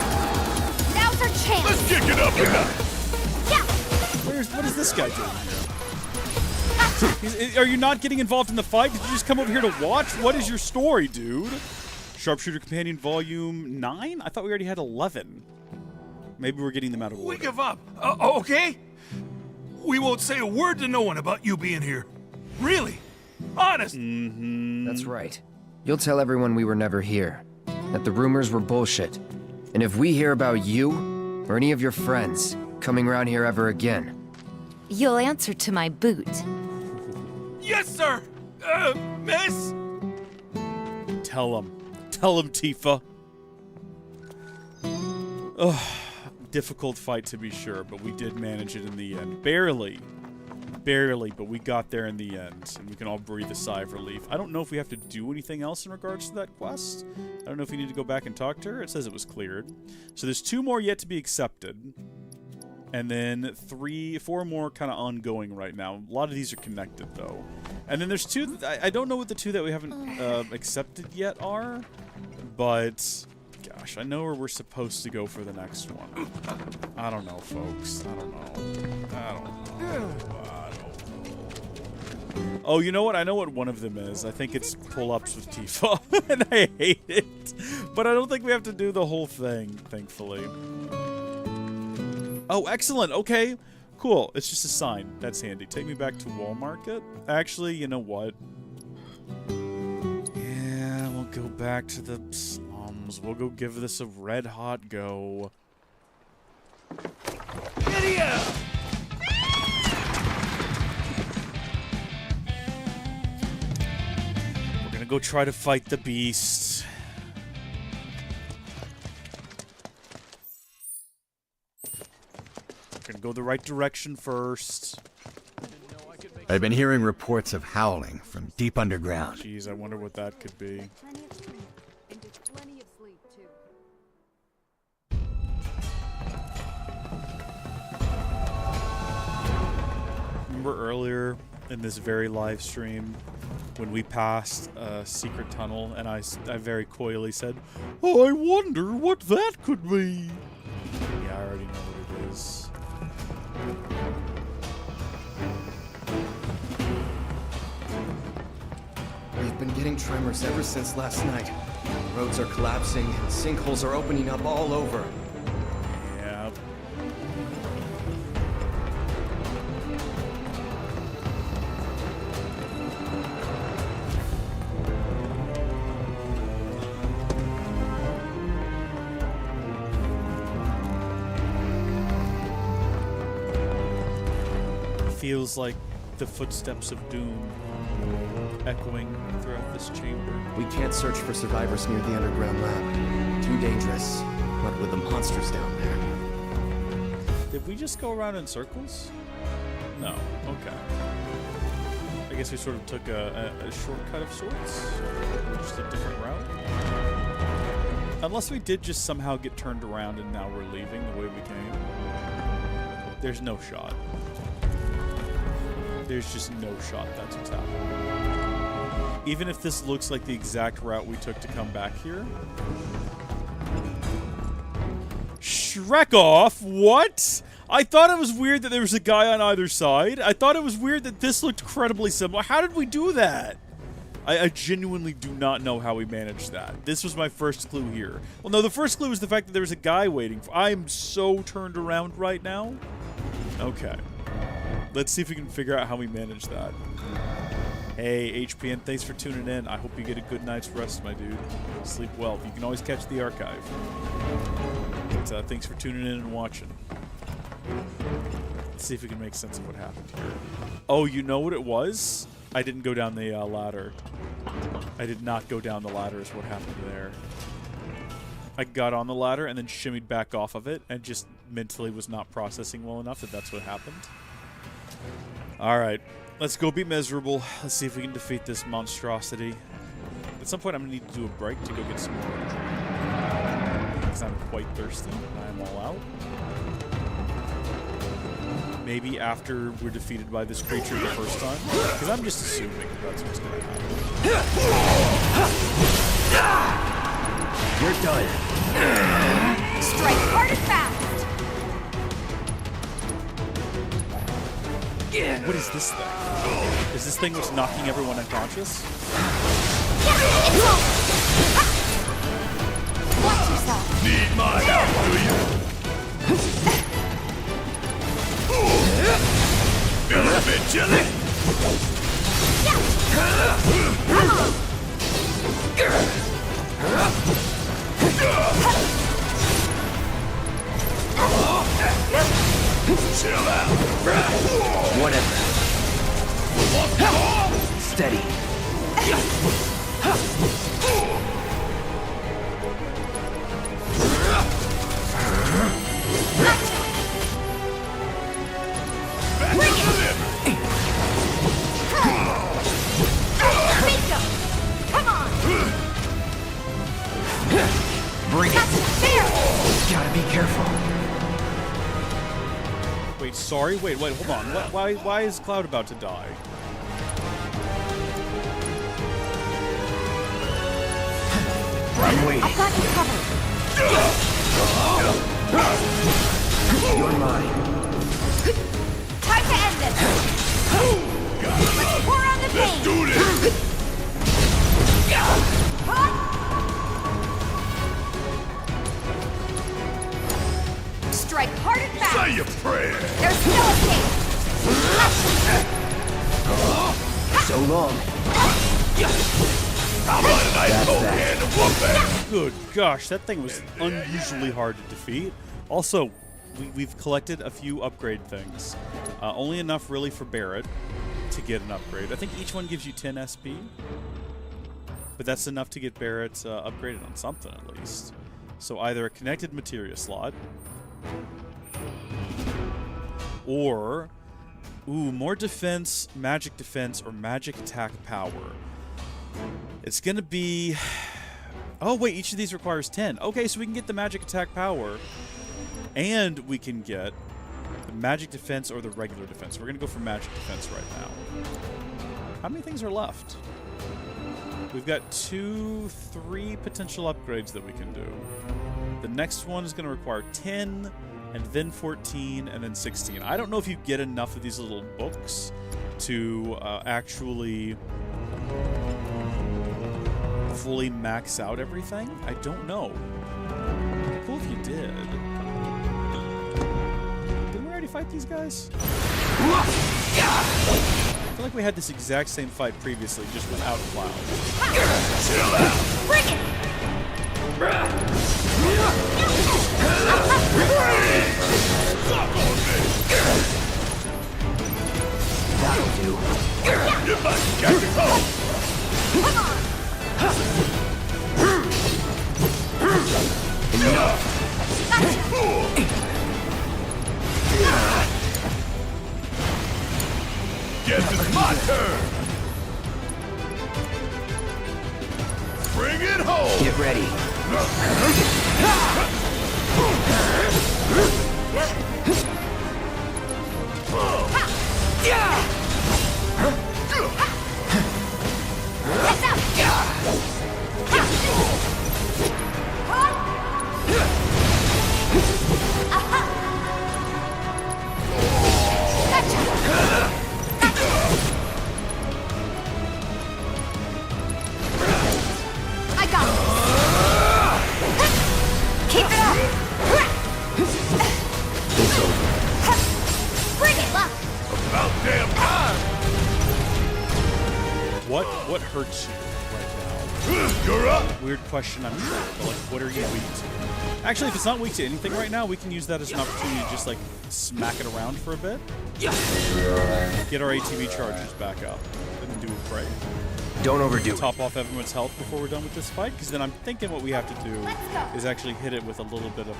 Now's our chance. Let's kick it up again. What is this guy doing here? Are you not getting involved in the fight? Did you just come over here to watch? What is your story, dude? Sharpshooter Companion Volume 9? I thought we already had 11. Maybe we're getting them out of order. We give up. Okay? We won't say a word to no one about you being here. Really? Honest? Mm-hmm. That's right. You'll tell everyone we were never here. That the rumors were bullshit. And if we hear about you, or any of your friends, coming around here ever again... You'll answer to my boot. Yes, sir! Miss? Tell him. Tell him, Tifa. Ugh. Difficult fight to be sure, but we did manage it in the end. Barely. Barely, but we got there in the end, and we can all breathe a sigh of relief. I don't know if we have to do anything else in regards to that quest. I don't know if you need to go back and talk to her. It says it was cleared. So there's 2 more yet to be accepted. And then 4 more kind of ongoing right now. A lot of these are connected, though. And then there's 2... I don't know what the 2 that we haven't accepted yet are, but... Gosh, I know where we're supposed to go for the next one. I don't know, folks. I don't know. Oh, you know what? I know what one of them is. I think it's pull-ups with Tifa, and I hate it. But I don't think we have to do the whole thing, thankfully. Oh, excellent. Okay, cool. It's just a sign. That's handy. Take me back to Wall Market. Actually, you know what? Yeah, we'll go back to the slums. We'll go give this a red-hot go. Giddy up! We're gonna go try to fight the beast. We're gonna go the right direction first. I've been hearing reports of howling from deep underground. Jeez, I wonder what that could be. Remember earlier in this very live stream when we passed a secret tunnel and I very coyly said, "Oh, I wonder what that could be." Yeah, I already know what it is. We've been getting tremors ever since last night. Roads are collapsing and sinkholes are opening up all over. Yeah. Feels like the footsteps of doom echoing throughout this chamber. We can't search for survivors near the underground lab. Too dangerous. What with the monsters down there? Did we just go around in circles? No. Okay. I guess we sort of took a shortcut of sorts. Just a different route. Unless we did just somehow get turned around and now we're leaving the way we came. There's no shot. There's just no shot that's what's happening. Even if this looks like the exact route we took to come back here. Shrek off? What? I thought it was weird that there was a guy on either side. I thought it was weird that this looked incredibly similar. How did we do that? I genuinely do not know how we managed that. This was my first clue here. Well, no, the first clue was the fact that there was a guy waiting. I am so turned around right now. Okay. Let's see if we can figure out how we manage that. Hey, HPN, thanks for tuning in. I hope you get a good night's rest, my dude. Sleep well. You can always catch the archive. But, thanks for tuning in and watching. Let's see if we can make sense of what happened here. Oh, you know what it was? I didn't go down the ladder. I did not go down the ladder is what happened there. I got on the ladder and then shimmied back off of it and just mentally was not processing well enough that that's what happened. Alright, let's go be miserable. Let's see if we can defeat this monstrosity. At some point I'm going to need to do a break to go get some more. Because I'm quite thirsty. I'm all out. Maybe after we're defeated by this creature the first time. Because I'm just assuming that's what's going to happen. You're done. Strike hard and fast. What is this thing? Is this thing what's knocking everyone unconscious? Watch yourself. Need my help, do you? Feeling a bit chilly? Chill out. Whatever. Steady. Come on. Bring it. There. Gotta be careful. Wait, sorry? Wait, hold on. Why is Cloud about to die? I'm waiting. I've got you covered. You're mine. Time to end this. Let's pour on the pain. Let's do this. Strike hard and fast. Say your prayer. There's no escape. So long. How about a nice cold hand and whoop ass? Good gosh, that thing was unusually hard to defeat. Also, we've collected a few upgrade things. Only enough really for Barret to get an upgrade. I think each one gives you 10 SP. But that's enough to get Barret upgraded on something at least. So either a connected materia slot, or more defense, magic defense, or magic attack power. It's gonna be... Oh wait, each of these requires 10. Okay, so we can get the magic attack power, and we can get the magic defense or the regular defense. We're gonna go for magic defense right now. How many things are left? We've got 3 potential upgrades that we can do. The next one is gonna require 10, and then 14, and then 16. I don't know if you get enough of these little books to actually fully max out everything. I don't know. Cool if you did. Didn't we already fight these guys? I feel like we had this exact same fight previously, just without Cloud. Chill out. Bring it. That'll do. You must catch your cold. Come on. Guess it's my turn. Bring it home. Get ready. What hurts you right now? You're up. Weird question, I'm sure, but like, what are you weak to? Actually, if it's not weak to anything right now, we can use that as an opportunity to just like smack it around for a bit. Get our ATV charges back up and do a pray. Don't overdo it. Top off everyone's health before we're done with this fight, because then I'm thinking what we have to do is actually hit it with a little bit of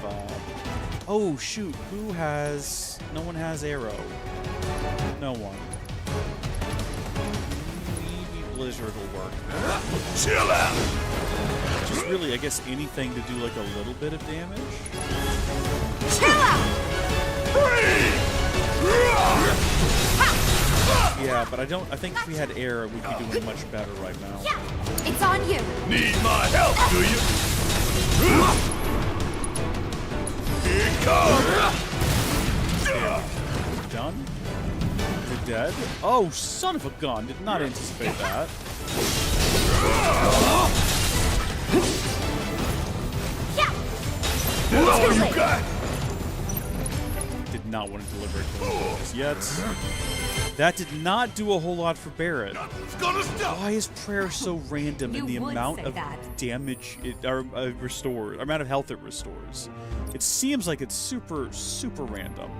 oh shoot, who has... No one has arrow. No one. Maybe Blizzard will work. Chill out! Just really, I guess, anything to do like a little bit of damage. Chill out! Yeah, but I think if we had air, we'd be doing much better right now. Yeah, it's on you. Need my help, do you? Here it comes! Done? They're dead? Oh, son of a gun! Did not anticipate that. Yeah. Oh, you got. Did not want to deliver it to him just yet. That did not do a whole lot for Barret. Why is prayer so random in the amount of damage it restores, amount of health it restores? It seems like it's super, super random.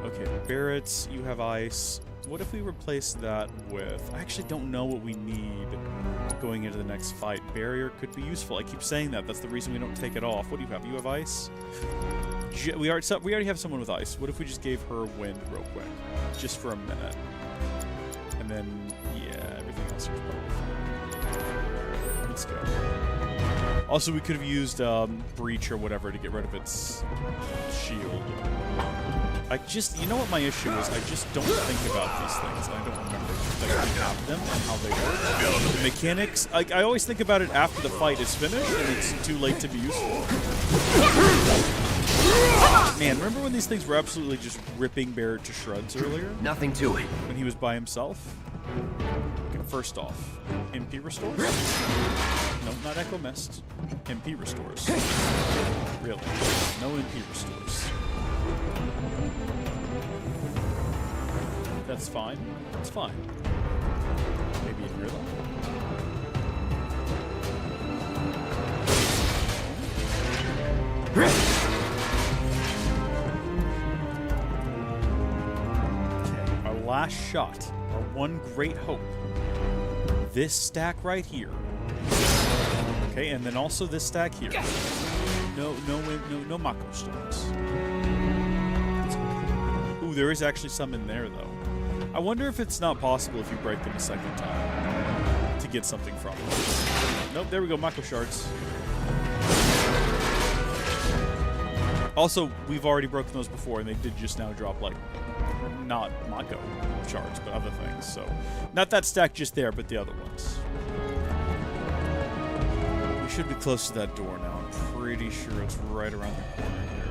Okay, Barret, you have ice. What if we replace that with... I actually don't know what we need going into the next fight. Barrier could be useful. I keep saying that. That's the reason we don't take it off. What do you have? You have ice? We already have someone with ice. What if we just gave her wind real quick? Just for a minute. And then, yeah, everything else is probably fine. Let's go. Also, we could have used Breach or whatever to get rid of its shield. You know what my issue is? I just don't think about these things. I don't remember that we have them and how they work. The mechanics, I always think about it after the fight is finished and it's too late to be useful. Man, remember when these things were absolutely just ripping Barret to shreds earlier? Nothing to it. When he was by himself? Okay, first off, MP restores? No, not Echo Mist. MP restores. Really? No MP restores. That's fine. It's fine. Maybe in real life. Last shot, our one great hope. This stack right here. Okay, and then also this stack here. No Mako stones. Ooh, there is actually some in there though. I wonder if it's not possible if you break them a second time to get something from them. Nope, there we go, Mako shards. Also, we've already broken those before, and they did just now drop like not Mako shards, but other things. So, not that stack just there, but the other ones. We should be close to that door now. I'm pretty sure it's right around the corner here.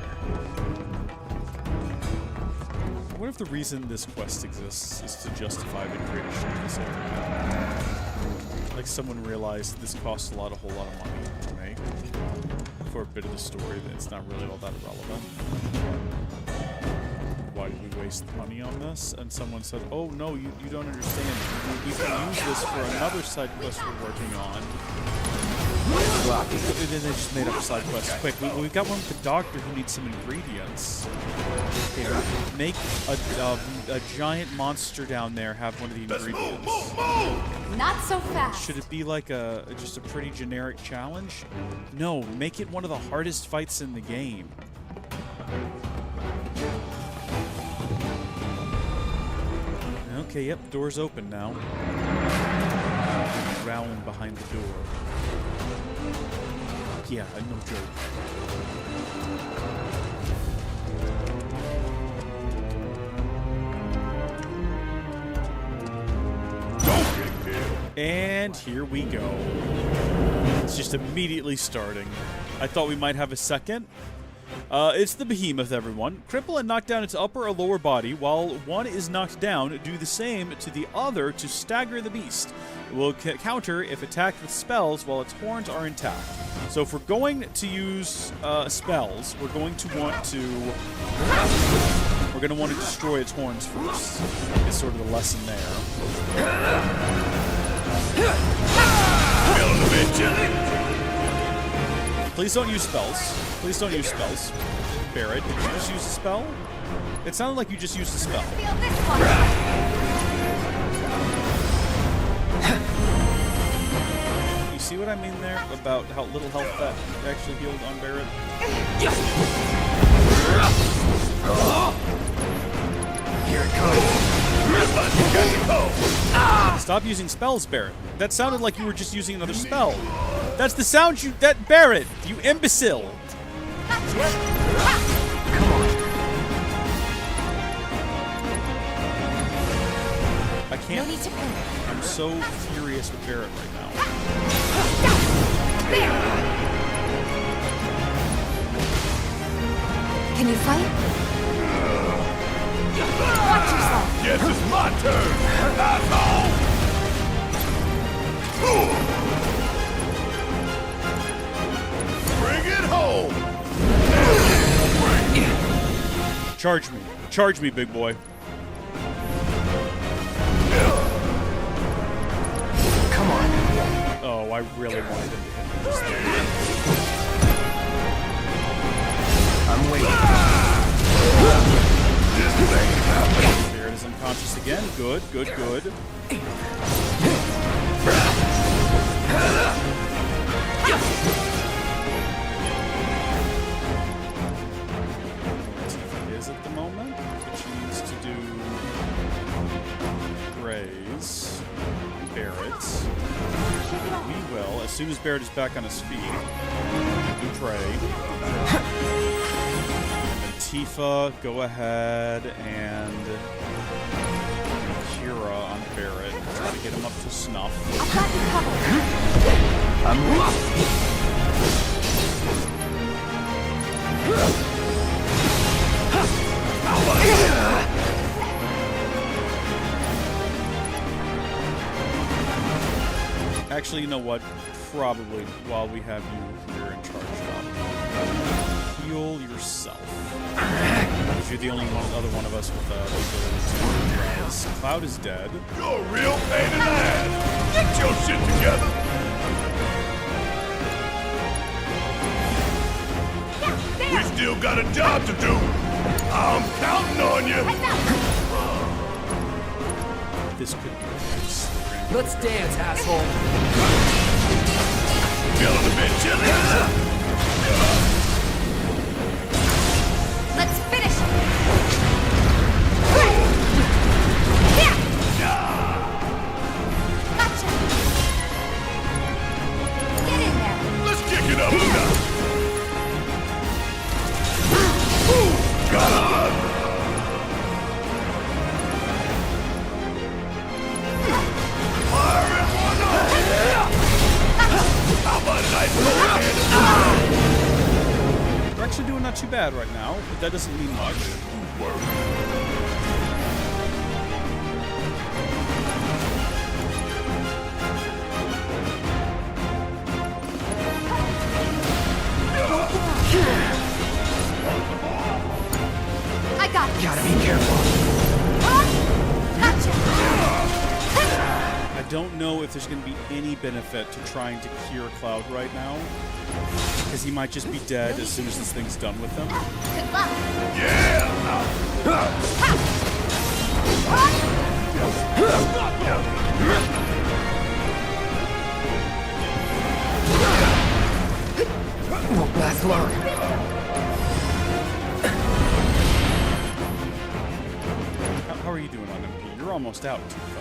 What if the reason this quest exists is to justify the creation of this area? Like someone realized this costs a whole lot of money to make for a bit of the story that's not really all that relevant. Why did we waste money on this? And someone said, oh no, you don't understand. We can use this for another side quest we're working on. And then they just made up a side quest. Quick, we've got one with the doctor who needs some ingredients. Okay, make a giant monster down there have one of the ingredients. Not so fast. Should it be like just a pretty generic challenge? No, make it one of the hardest fights in the game. Okay, yep, door's open now. Growling behind the door. Yeah, no joke. And here we go. It's just immediately starting. I thought we might have a second. It's the behemoth, everyone. Cripple and knock down its upper or lower body. While one is knocked down, do the same to the other to stagger the beast. It will counter if attacked with spells while its horns are intact. So if we're going to use spells, we're going to want to destroy its horns first. It's sort of the lesson there. Please don't use spells. Please don't use spells. Barret, did you just use a spell? It sounded like you just used a spell. You see what I mean there about how little health that actually healed on Barret? Here it comes. Stop using spells, Barret. That sounded like you were just using another spell. That's the sound you... That... Barret, you imbecile. Come on. I can't... No need to panic. I'm so furious with Barret right now. Can you fight? Watch yourself. Yes, it's my turn. Asshole. Bring it home. Charge me. Charge me, big boy. Come on. Oh, I really wanted him to hit me just there. I'm waiting. This thing happened. Barret is unconscious again. Good, good, good. Is at the moment, but she needs to do Graze, Barret. We will, as soon as Barret is back on his feet, do pray. And Tifa, go ahead and Kira on Barret. Try to get him up to snuff. I've got you covered. Actually, you know what? Probably while we have you here and charged up, heal yourself. Because you're the only other one of us with the ability to res. Cloud is dead. You're a real pain in the ass. Get your shit together. We still got a job to do. I'm counting on you. This could be nice. Let's dance, asshole. Feeling a bit chilly? Let's finish it. Gotcha. Get in there. Let's kick it up a notch. Got him. Firing one up. How about a nice overhand? We're actually doing not too bad right now, but that doesn't mean much. I got this. Gotta be careful. Gotcha. I don't know if there's going to be any benefit to trying to cure Cloud right now, because he might just be dead as soon as this thing's done with him. Good luck. Won't last long. How are you doing on MP? You're almost out, Tifa.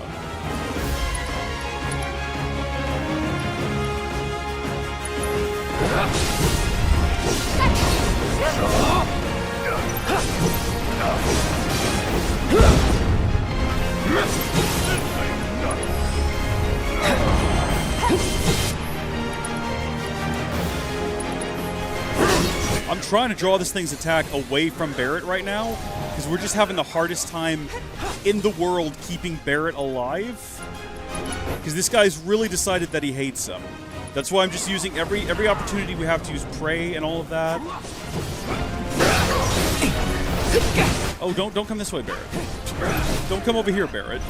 I'm trying to draw this thing's attack away from Barret right now, because we're just having the hardest time in the world keeping Barret alive. Because this guy's really decided that he hates him. That's why I'm just using every opportunity we have to use prey and all of that. Oh, don't come this way, Barret. Don't come over here, Barret.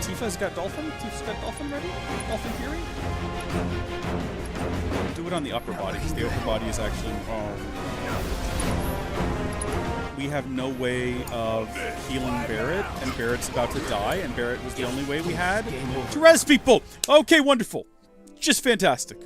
Tifa's got Dolphin? Tifa's got Dolphin ready? Dolphin Fury? Do it on the upper body, because the upper body is actually... we have no way of healing Barret, and Barret's about to die, and Barret was the only way we had to res people! Okay, wonderful. Just fantastic.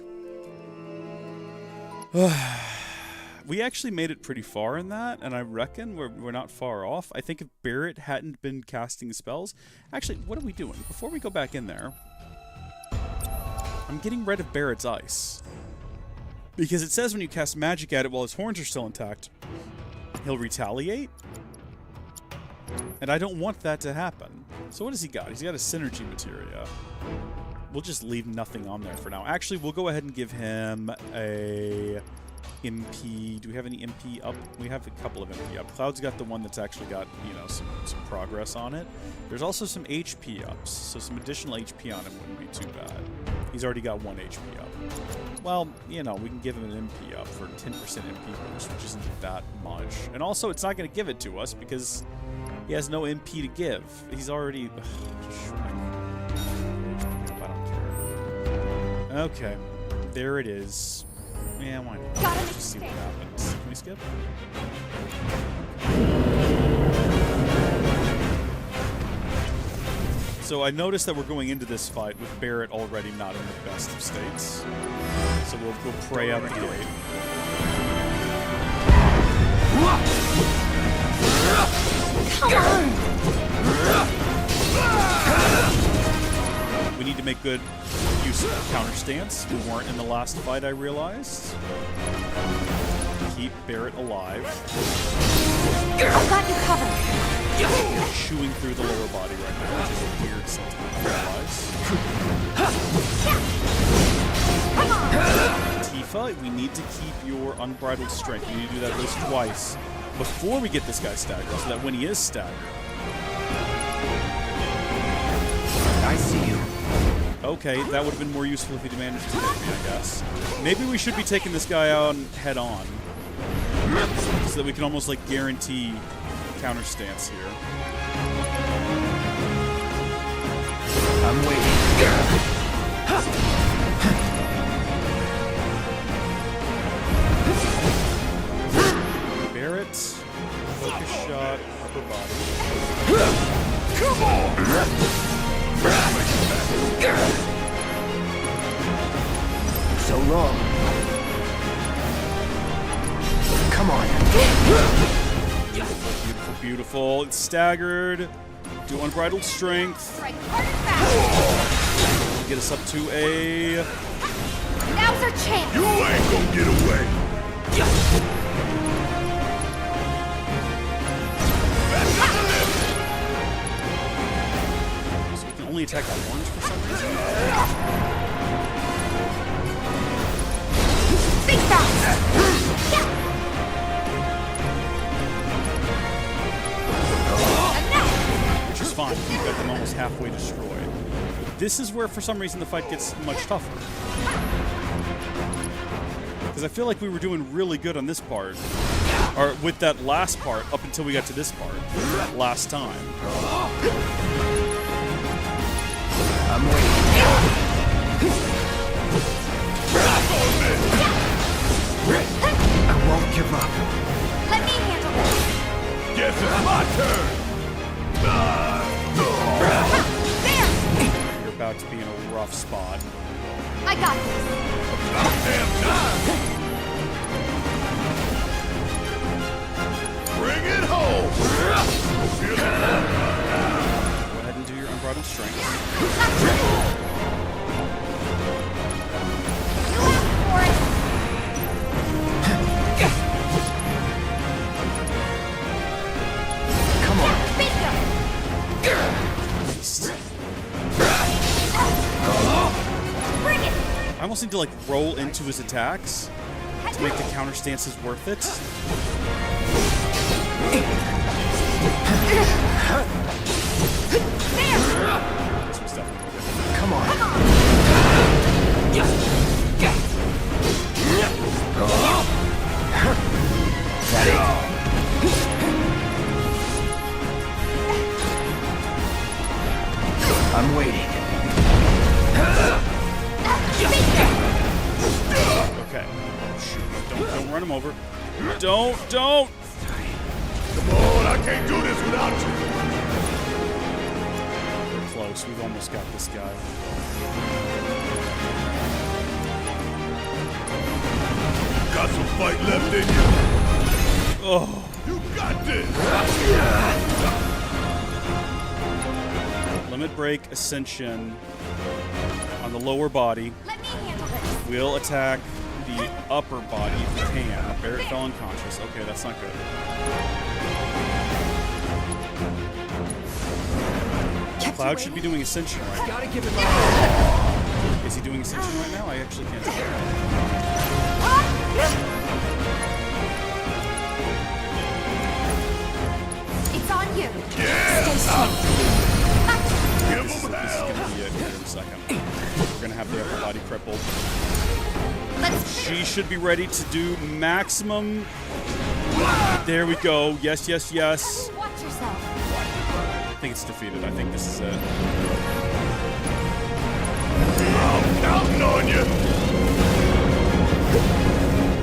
We actually made it pretty far in that, and I reckon we're not far off. I think if Barret hadn't been casting spells... Actually, what are we doing? Before we go back in there, I'm getting rid of Barret's ice. Because it says when you cast magic at it while his horns are still intact, he'll retaliate. And I don't want that to happen. So what has he got? He's got a synergy materia. We'll just leave nothing on there for now. Actually, we'll go ahead and give him a MP. Do we have any MP up? We have a couple of MP up. Cloud's got the one that's actually got, you know, some progress on it. There's also some HP ups, so some additional HP on him wouldn't be too bad. He's already got 1 HP up. Well, you know, we can give him an MP up for 10% MP boost, which isn't that much. And also, it's not going to give it to us because he has no MP to give. He's already... I don't care. Okay. There it is. Yeah, why not? Let's just see what happens. Can we skip? So I noticed that we're going into this fight with Barret already not in the best of states. So we'll pray out the gate. Come on! We need to make good use of the counter stance. We weren't in the last fight, I realized. Keep Barret alive. I've got you covered. He's chewing through the lower body right now, which is a weird sentiment to realize. Tifa, we need to keep your unbridled strength. We need to do that at least twice before we get this guy staggered, so that when he is staggered... I see you. Okay, that would have been more useful if he managed to hit me, I guess. Maybe we should be taking this guy out head on, so that we can almost like guarantee counter stance here. I'm waiting. Barret, focus shot, upper body. Come on! So long. Come on. Beautiful, beautiful, beautiful. It's staggered. Do unbridled strength. Get us up to a... Now's our chance! You ain't gonna get away! So we can only attack that orange for some reason. Think fast! Which is fine. We've got them almost halfway destroyed. This is where, for some reason, the fight gets much tougher. Because I feel like we were doing really good on this part. Or with that last part, up until we got to this part. Last time. I'm waiting. I won't give up. Let me handle this! Guess it's my turn! You're about to be in a rough spot. I got this! About damn time! Bring it home! Go ahead and do your unbridled strength. You asked for it! almost need to like roll into his attacks to make the counter stances worth it. This was definitely good. Come on. I'm waiting. Okay. Don't run him over. Don't! Come on, I can't do this without you. We're close. We've almost got this guy. Got some fight left in you. Oh. You got this. Limit break ascension on the lower body. Let me handle this. We'll attack the upper body if we can. Barret fell unconscious. Okay, that's not good. Cloud should be doing ascension right now. Gotta give him Is he doing ascension right now? I actually can't tell. It's on you. Yeah. Stay strong. Give This is him going hell. to be it here in a second. We're going to have the upper body crippled. She should be ready to do maximum. There we go. Yes, yes, yes. Watch yourself. I think it's defeated. I think this is it. I'm counting on you.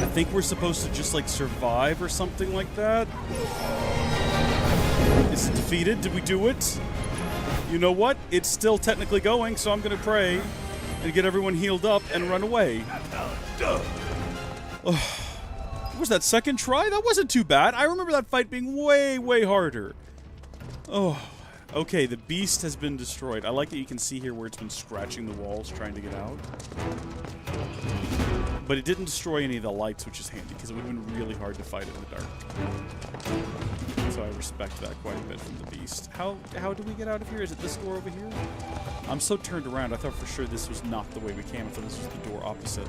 I think we're supposed to just like survive or something like that. Is it defeated? Did we do it? You know what? It's still technically going, so I'm going to pray and get everyone healed up and run away. Oh, was that second try? That wasn't too bad. I remember that fight being way, way harder. Oh, okay. The beast has been destroyed. I like that you can see here where it's been scratching the walls trying to get out. But it didn't destroy any of the lights, which is handy, because it would have been really hard to fight in the dark. So I respect that quite a bit from the beast. How do we get out of here? Is it this door over here? I'm so turned around. I thought for sure this was not the way we came. I thought this was the door opposite.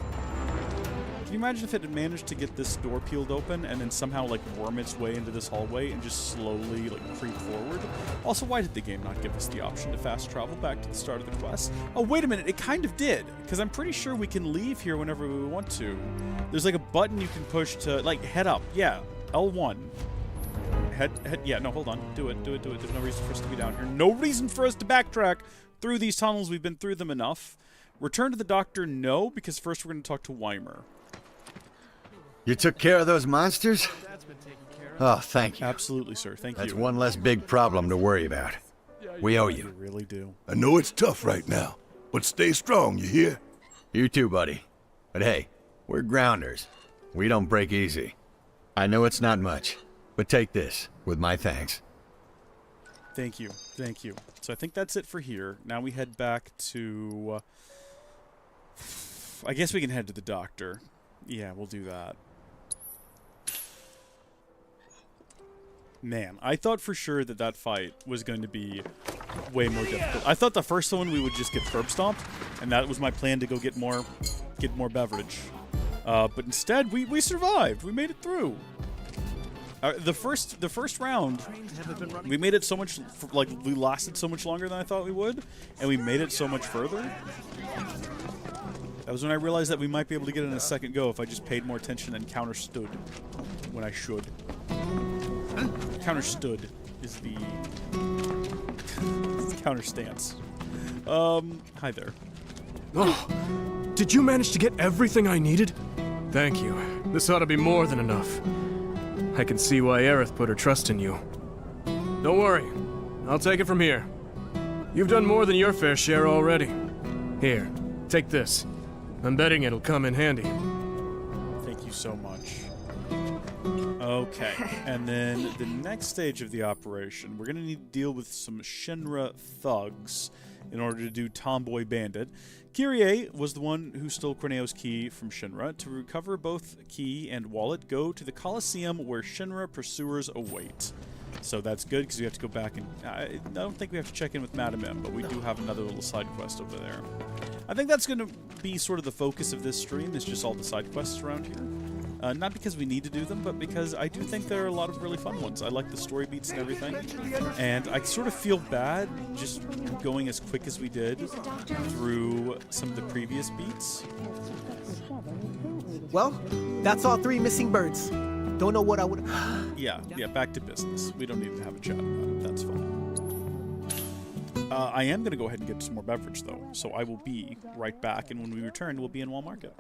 Can you imagine if it had managed to get this door peeled open and then somehow like worm its way into this hallway and just slowly like creep forward? Also, why did the game not give us the option to fast travel back to the start of the quest? Oh, wait a minute, it kind of did, because I'm pretty sure we can leave here whenever we want to. There's like a button you can push to like head up. Yeah, L1. Head, yeah, no, hold on. Do it. There's no reason for us to be down here. No reason for us to backtrack through these tunnels. We've been through them enough. Return to the doctor, no, because first we're going to talk to Weimer. You took care of those monsters? Oh, thank you. Absolutely, sir. Thank you. That's one less big problem to worry about. We owe you. We really do. I know it's tough right now, but stay strong, you hear? You too, buddy. But hey, we're grounders. We don't break easy. I know it's not much, but take this with my thanks. Thank you. Thank you. So I think that's it for here. Now we head back to... I guess we can head to the doctor. Yeah, we'll do that. Man, I thought for sure that that fight was going to be way more difficult. I thought the first one we would just get curb stomped, and that was my plan to go get more beverage. But instead, we survived. We made it through. The first round, we made it so much like we lasted so much longer than I thought we would, and we made it so much further. That was when I realized that we might be able to get it in a second go if I just paid more attention and counterstood when I should. Counterstood is the counter stance. Hi there. Oh, did you manage to get everything I needed? Thank you. This ought to be more than enough. I can see why Aerith put her trust in you. Don't worry. I'll take it from here. You've done more than your fair share already. Here, take this. I'm betting it'll come in handy. Thank you so much. Okay, and then the next stage of the operation, we're going to need to deal with some Shinra thugs in order to do Tomboy Bandit. Kyrie was the one who stole Corneo's key from Shinra. To recover both key and wallet, go to the Colosseum where Shinra pursuers await. So that's good, because we have to go back and... I don't think we have to check in with Madam M, but we do have another little side quest over there. I think that's going to be sort of the focus of this stream, is just all the side quests around here. Not because we need to do them, but because I do think there are a lot of really fun ones. I like the story beats and everything. And I sort of feel bad just going as quick as we did through some of the previous beats. Well, that's all 3 missing birds. Don't know what I would... Yeah, back to business. We don't need to have a chat about it. That's fine. I am going to go ahead and get some more beverage, though. So I will be right back, and when we return, we'll be in Wall Market.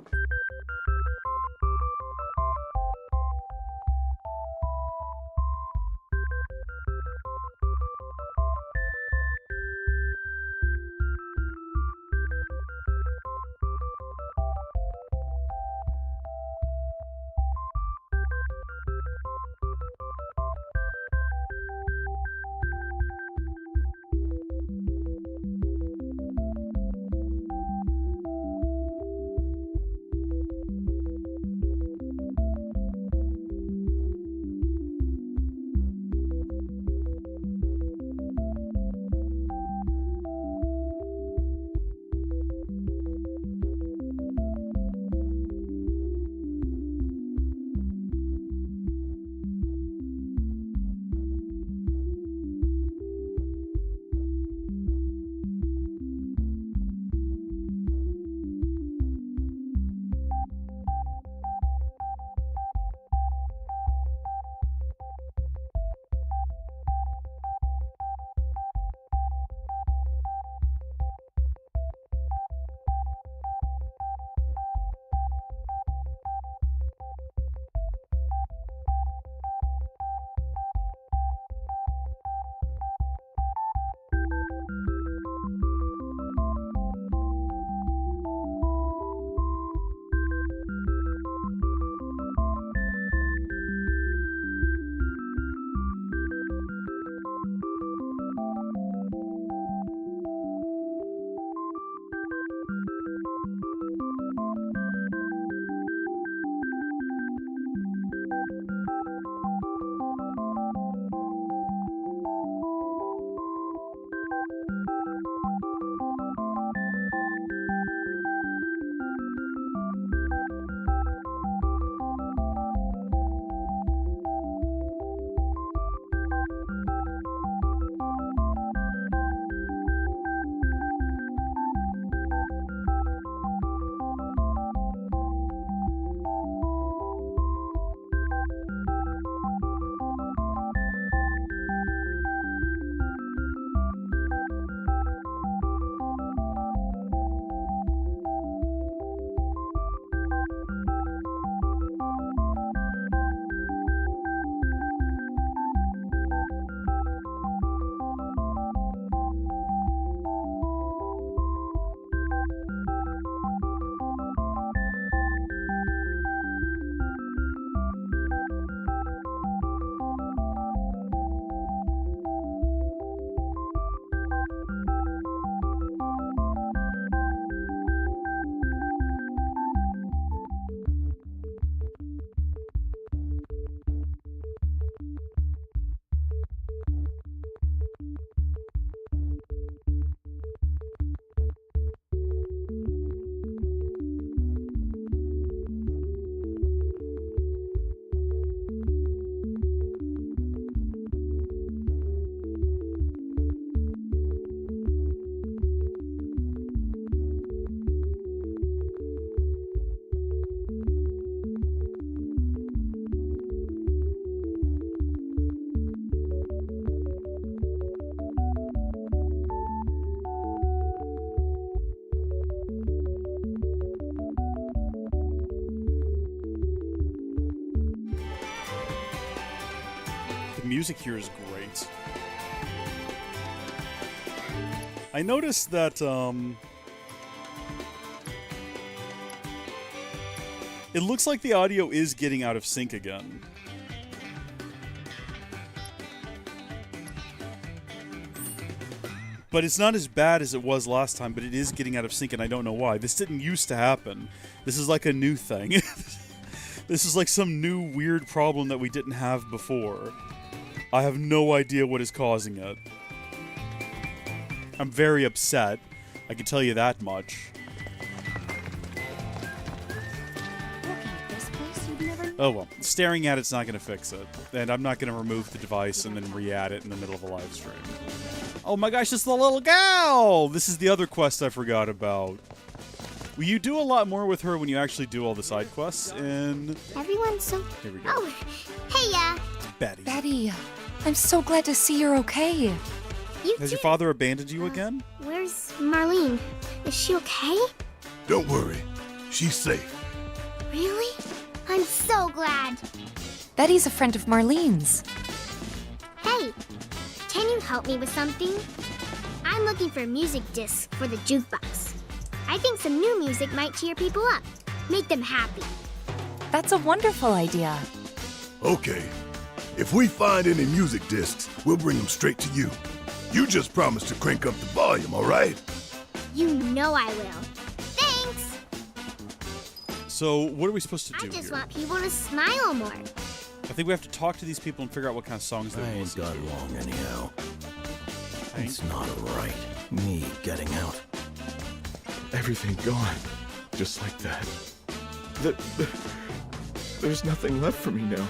The music here is great. I noticed that, it looks like the audio is getting out of sync again. But it's not as bad as it was last time, but it is getting out of sync, and I don't know why. This didn't used to happen. This is like a new thing. This is like some new weird problem that we didn't have before. I have no idea what is causing it. I'm very upset. I can tell you that much. Oh well, staring at it's not going to fix it. And I'm not going to remove the device and then re-add it in the middle of a live stream. Oh my gosh, it's the little gal! This is the other quest I forgot about. Well, you do a lot more with her when you actually do all the side quests, and... Everyone's so... Here we go. Oh, hey, Betty. Betty, I'm so glad to see you're okay. Has your father abandoned you again? Where's Marlene? Is she okay? Don't worry. She's safe. Really? I'm so glad. Betty's a friend of Marlene's. Hey, can you help me with something? I'm looking for music discs for the jukebox. I think some new music might cheer people up, make them happy. That's a wonderful idea. Okay. If we find any music discs, we'll bring them straight to you. You just promise to crank up the volume, all right? You know I will. Thanks! So, what are we supposed to do I just here? want people to smile more. I think we have to talk to these people and figure out what kind of songs they want to listen to. I ain't got long anyhow. Hey? It's not right. Me getting out. Everything gone. Just like that. There's nothing left for me now.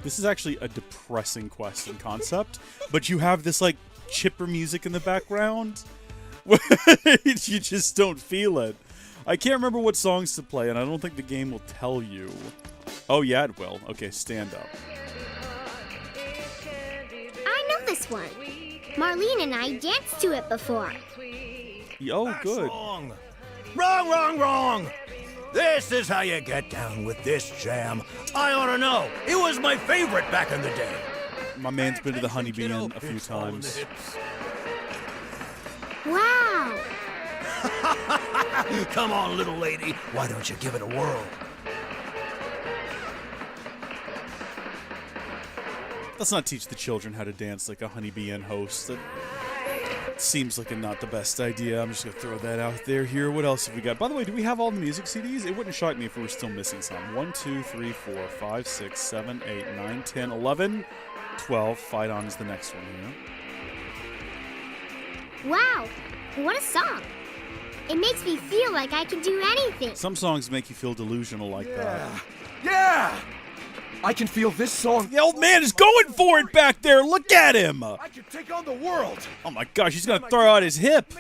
This is actually a depressing quest in concept, but you have this, like, chipper music in the background. You just don't feel it. I can't remember what songs to play, and I don't think the game will tell you. Oh, yeah, it will. Okay, stand up. I know this one. Marlene and I danced to it before. Oh, good. Wrong! Wrong, wrong, wrong! This is how you get down with this jam. I ought to know. It was my favorite back in the day. My man's been to the Honeybee Inn a few times. Wow! Come on, little lady. Why don't you give it a whirl? Let's not teach the children how to dance like a Honeybee Inn host. That seems like not the best idea. I'm just going to throw that out there here. What else have we got? By the way, do we have all the music CDs? It wouldn't shock me if we were still missing some. 1, 2, 3, 4, 5, 6, 7, 8, 9, 10, 11, 12. Fight On is the next one here. Wow! What a song! It makes me feel like I can do anything. Some songs make you feel delusional like that. Yeah! I can feel this song. The old man is going for it back there. Look at him. I can take on the world. Oh my gosh, he's going to throw out his hip.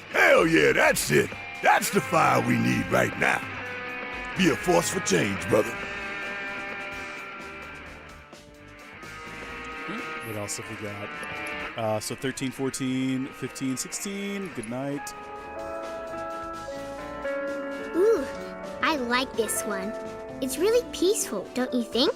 Hell yeah, that's it. That's the fire we need right now. Be a force for change, brother. What else have we got? So 13, 14, 15, 16. Good night. Ooh, I like this one. It's really peaceful, don't you think?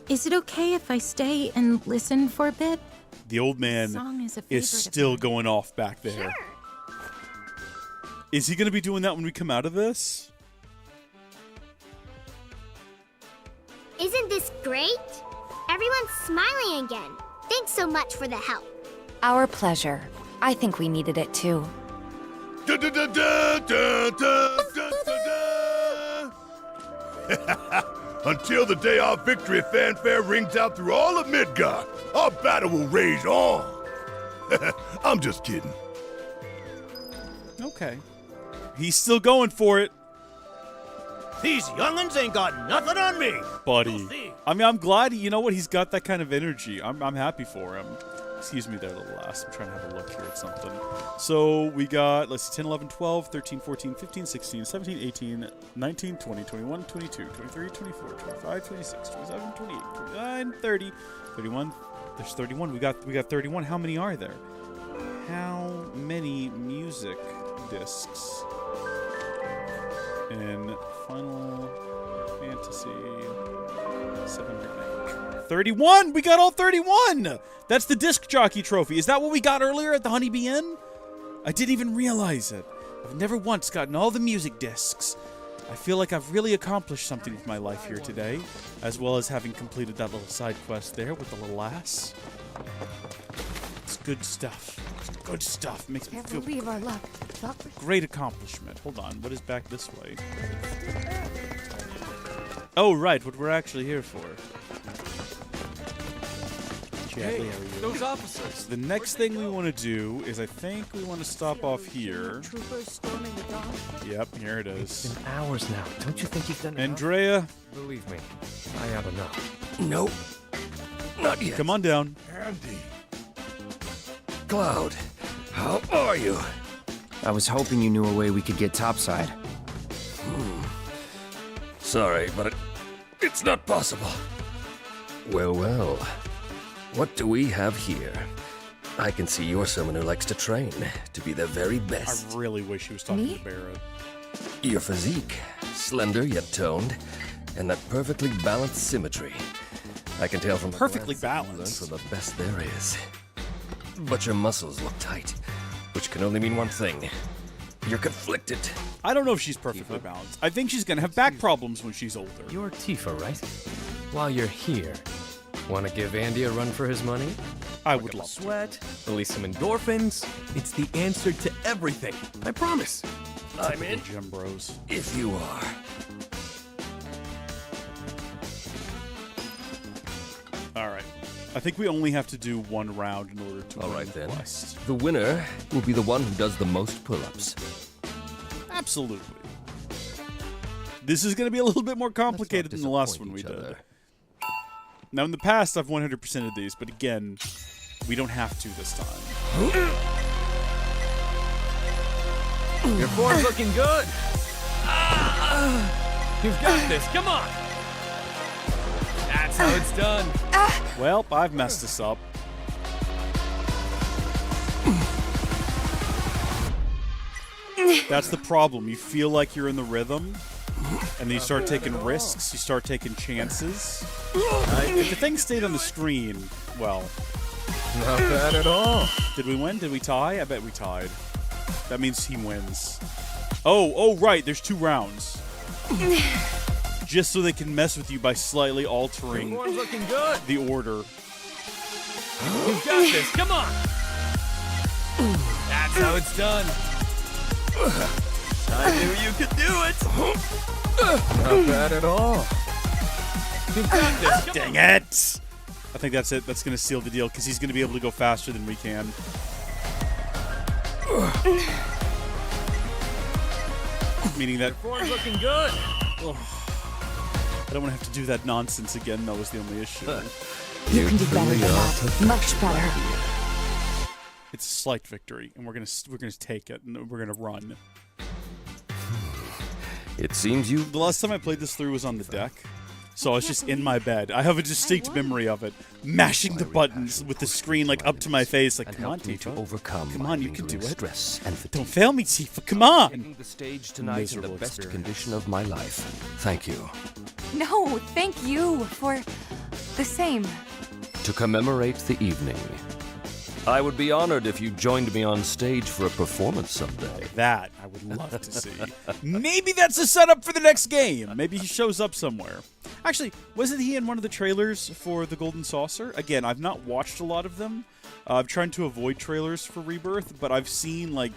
Is it okay if I stay and listen for a bit? The old man song is a is favorite of still going off back there. Sure. Is he going to be doing that when we come out of this? Isn't this great? Everyone's smiling again. Thanks so much for the help. Our pleasure. I think we needed it too. Da, da, da, da, da, da, da, da, da. Until the day our victory fanfare rings out through all of Midgar, our battle will rage on. I'm just kidding. Okay. He's still going for it. These young'uns ain't got nothing on me. Buddy. I mean, I'm glad, you know what, he's got that kind of energy. I'm happy for him. Excuse me there, little lass. I'm trying to have a look here at something. So we got, let's see, 10, 11, 12, 13, 14, 15, 16, 17, 18, 19, 20, 21, 22, 23, 24, 25, 26, 27, 28, 29, 30, 31. There's 31. We got 31. How many are there? How many music discs in Final Fantasy 7 Remake? 31! We got all 31! That's the disc jockey trophy. Is that what we got earlier at the Honeybee Inn? I didn't even realize it. I've never once gotten all the music discs. I feel like I've really accomplished something with my life here today, as well as having completed that little side quest there with the little lass. It's good stuff. It's good stuff. Makes me Can't feel believe our luck. great accomplishment. Hold on. What is back this way? Oh, right, what we're actually here for. Hey, those officers. The next thing we want to do is I think we want to stop off here. Yep, here it is. It's been hours now. Don't you think you've done enough? Andrea. Believe me, I ought to know. Nope. Not yet. Come on down. Andy. Cloud, how are you? I was hoping you knew a way we could get topside. Sorry, but it's not possible. Well, well. What do we have here? I can see you're someone who likes to train to be the very best. I really wish he was talking to Barret. Your physique, slender yet toned, and that perfectly balanced symmetry. I can tell from perfectly balanced for the best there is. But your muscles look tight, which can only mean one thing. You're conflicted. I don't know if she's perfectly balanced. I think she's gonna have back problems when she's older. You're Tifa, right? While you're here, want to give Andy a run for his money? I would love sweat, release some endorphins. It's the answer to everything. I promise. I'm in. Gym bros. If you are. All right. I think we only have to do one round in order to win the quest. The winner will be the one who does the most pull-ups. Absolutely. This is going to be a little bit more complicated than the last one we did. Now, in the past, I've 100%ed these, but again, we don't have to this time. Your form's looking good. You've got this. Come on. That's how it's done. Well, I've messed this up. That's the problem. You feel like you're in the rhythm, and then you start taking risks, you start taking chances. If the thing stayed on the screen, well... Not bad at all. Did we win? Did we tie? I bet we tied. That means he wins. Oh, right, there's 2 rounds. Just so they can mess with you by slightly altering looking good. the order. You've got this. Come on. That's how it's done. I knew you could do it. Not bad at all. You've got this. Come Dang it! I think that's it. That's going to seal the deal because he's going to be able to go faster than we can. Meaning that... Form's looking good. I don't want to have to do that nonsense again, though, is the only issue. You can do better than that. Much better. It's a slight victory, and we're gonna take it, and we're gonna run. It seems you... The last time I played this through was on the deck, so I was just in my bed. I have a distinct memory of it, mashing the buttons with the screen like up to my face, like, come on, Tifa. Come on, you can do it. Stress and fatigue. Don't fail me, Tifa. Come on. Taking the stage tonight in the best condition of my life. Thank you. No, thank you for the same. To commemorate the evening, I would be honored if you joined me on stage for a performance someday. That I would love to see. Maybe that's a setup for the next game. Maybe he shows up somewhere. Actually, wasn't he in one of the trailers for the Golden Saucer? Again, I've not watched a lot of them. I'm trying to avoid trailers for Rebirth, but I've seen, like,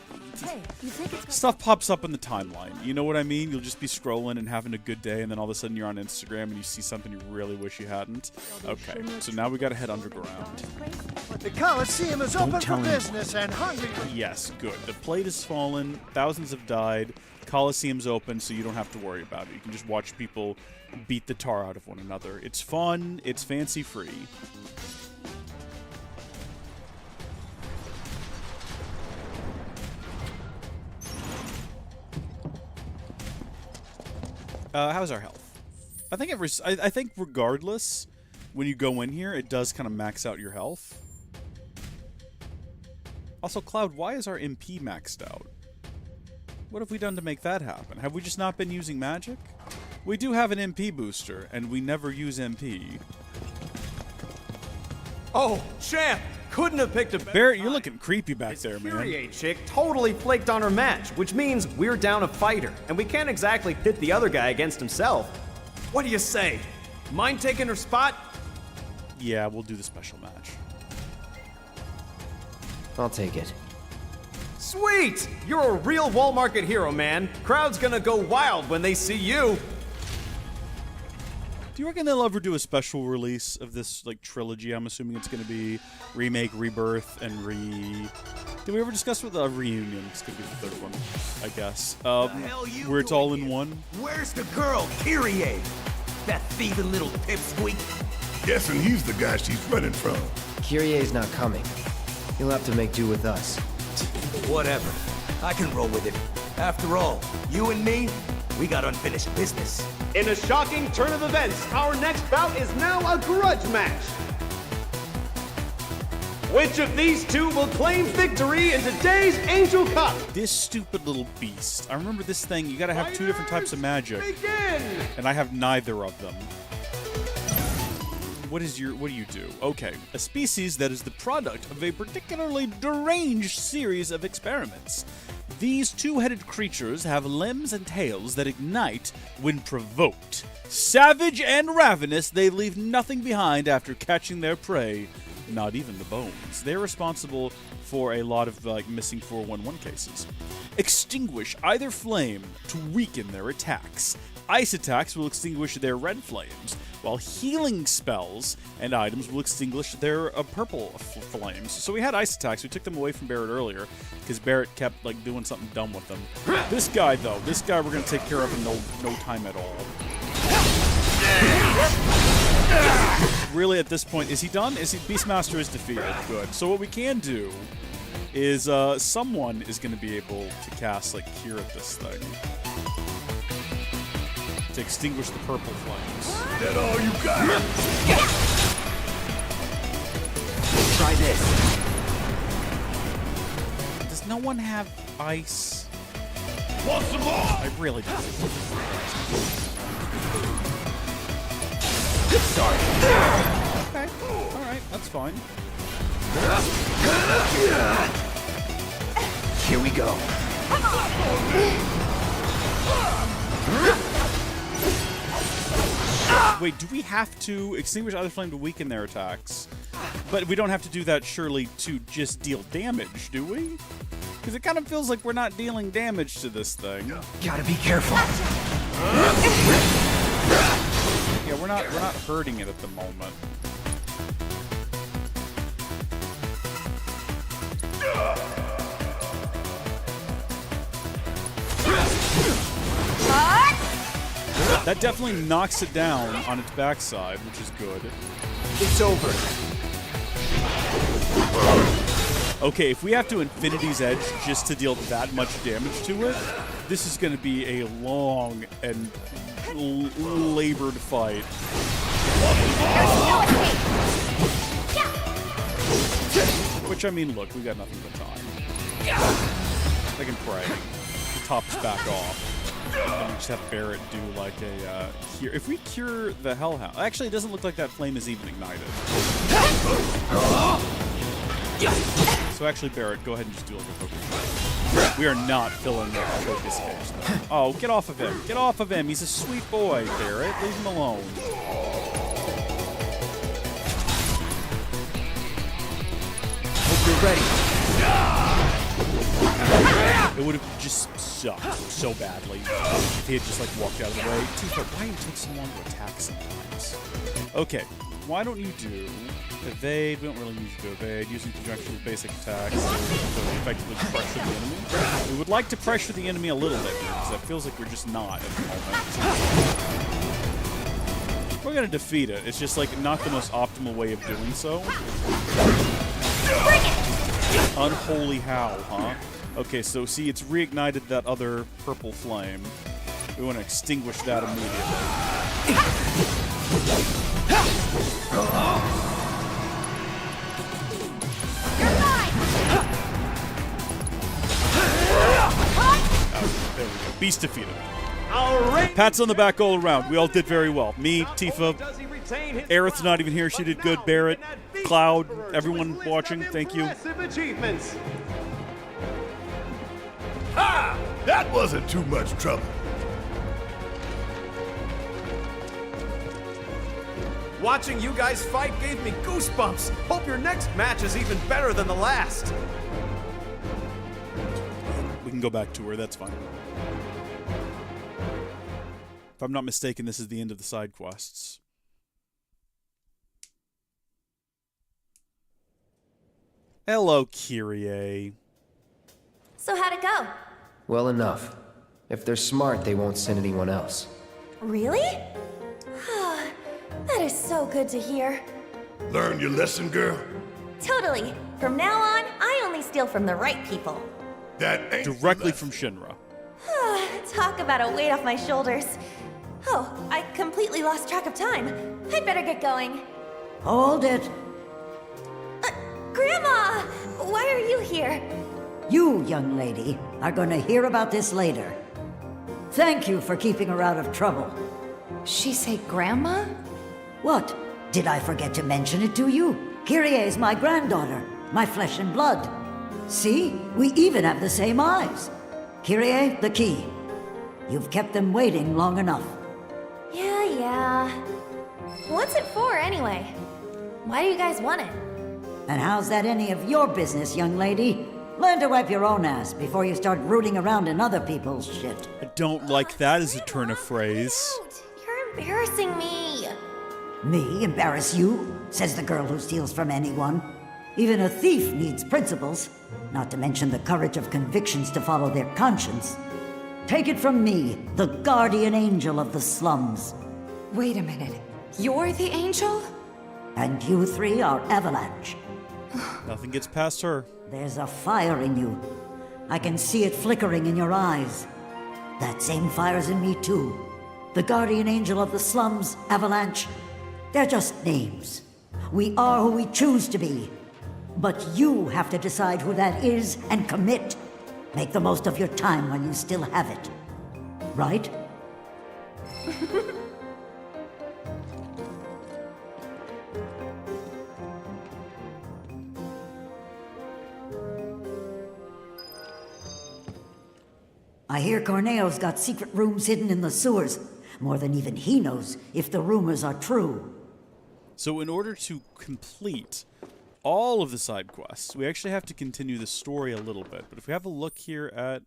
stuff pops up in the timeline. You know what I mean? You'll just be scrolling and having a good day, and then all of a sudden you're on Instagram and you see something you really wish you hadn't. Okay, so now we gotta head underground. The Coliseum is open for business and hungry. Yes, good. The plate has fallen, thousands have died, Coliseum's open, so you don't have to worry about it. You can just watch people beat the tar out of one another. It's fun, it's fancy-free. How's our health? I think regardless, when you go in here, it does kind of max out your health. Also, Cloud, why is our MP maxed out? What have we done to make that happen? Have we just not been using magic? We do have an MP booster, and we never use MP. Oh, champ! Couldn't have picked a better Barret, you're looking creepy back there, man. Infuriate chick totally flaked on her match, which means we're down a fighter, and we can't exactly pit the other guy against himself. What do you say? Mind taking her spot? Yeah, we'll do the special match. I'll take it. Sweet! You're a real wall market hero, man. Crowd's gonna go wild when they see you. Do you reckon they'll ever do a special release of this like trilogy? I'm assuming it's going to be Remake, Rebirth, and Did we ever discuss with a Reunion? It's going to be the third one, I guess. Where it's all in one. Where's the girl, Kyrie? That thieving little pipsqueak. Guessing he's the guy she's running from. Kyrie's not coming. He'll have to make do with us. Whatever. I can roll with it. After all, you and me, we got unfinished business. In a shocking turn of events, our next bout is now a grudge match. Which of these two will claim victory in today's Angel Cup? This stupid little beast. I remember this thing, you gotta have two different types of magic. Begin! And I have neither of them. What do you do? Okay, a species that is the product of a particularly deranged series of experiments. These two-headed creatures have limbs and tails that ignite when provoked. Savage and ravenous, they leave nothing behind after catching their prey. Not even the bones. They're responsible for a lot of missing 411 cases. Extinguish either flame to weaken their attacks. Ice attacks will extinguish their red flames, while healing spells and items will extinguish their purple flames. So we had ice attacks. We took them away from Barret earlier because Barret kept doing something dumb with them. This guy though, we're gonna take care of in no time at all. Really, at this point, is he done? Beastmaster is defeated. Good. So what we can do is someone is going to be able to cast Cure at this thing to extinguish the purple flames. That all you got? Try this. Does no one have ice? Want some more? I really don't. Good start. Okay. All right. That's fine. Here we go. Wait, do we have to extinguish either flame to weaken their attacks? But we don't have to do that, surely, to just deal damage, do we? Because it kind of feels like we're not dealing damage to this thing. Gotta be careful. Yeah, we're not hurting it at the moment. That definitely knocks it down on its backside, which is good. It's over. Okay, if we have to Infinity's Edge just to deal that much damage to it, this is going to be a long and labored fight. Which, I mean, look, we got nothing but time. I can pray. The top's back off. And we just have Barret do like a cure. If we cure the Hellhound, actually, it doesn't look like that flame is even ignited. So actually, Barret, go ahead and just do like a focus. We are not filling the focus cage, though. Oh, get off of him! Get off of him! He's a sweet boy, Barret. Leave him alone. Hope you're ready. It would have just sucked so badly if he had just walked out of the way. Tifa, why do you take so long to attack sometimes? Okay, why don't you do evade? We don't really need to do evade. Using conjunction with basic attacks to effectively pressure the enemy. We would like to pressure the enemy a little bit here because that feels like we're just not at the moment. We're gonna defeat it. It's just not the most optimal way of doing so. Unholy how, huh? Okay, so see, it's reignited that other purple flame. We want to extinguish that immediately. There we go. Beast defeated. Pats on the back all around. We all did very well. Me, Tifa, Aerith's not even here. She did good. Barret, Cloud, everyone watching, thank you. Ha! That wasn't too much trouble. Watching you guys fight gave me goosebumps. Hope your next match is even better than the last. We can go back to her, that's fine. If I'm not mistaken, this is the end of the side quests. Hello, Kyrie. So how'd it go? Well enough. If they're smart, they won't send anyone else. Really? That is so good to hear. Learn your lesson, girl? Totally. From now on, I only steal from the right people. That ain't directly from Shinra. Talk about a weight off my shoulders. Oh, I completely lost track of time. I'd better get going. Hold it. Grandma! Why are you here? You, young lady, are gonna hear about this later. Thank you for keeping her out of trouble. She say Grandma? What? Did I forget to mention it to you? Kyrie is my granddaughter, my flesh and blood. See? We even have the same eyes. Kyrie, the key. You've kept them waiting long enough. Yeah. What's it for, anyway? Why do you guys want it? And how's that any of your business, young lady? Learn to wipe your own ass before you start rooting around in other people's shit. I don't like that as a turn of phrase. You're embarrassing me. Me embarrass you? Says the girl who steals from anyone. Even a thief needs principles, not to mention the courage of convictions to follow their conscience. Take it from me, the guardian angel of the slums. Wait a minute. You're the angel? And you three are Avalanche. Nothing gets past her. There's a fire in you. I can see it flickering in your eyes. That same fire's in me too. The guardian angel of the slums, Avalanche. They're just names. We are who we choose to be. But you have to decide who that is and commit. Make the most of your time when you still have it. Right? I hear Corneo's got secret rooms hidden in the sewers. More than even he knows, if the rumors are true. So in order to complete all of the side quests, we actually have to continue the story a little bit. But if we have a look here at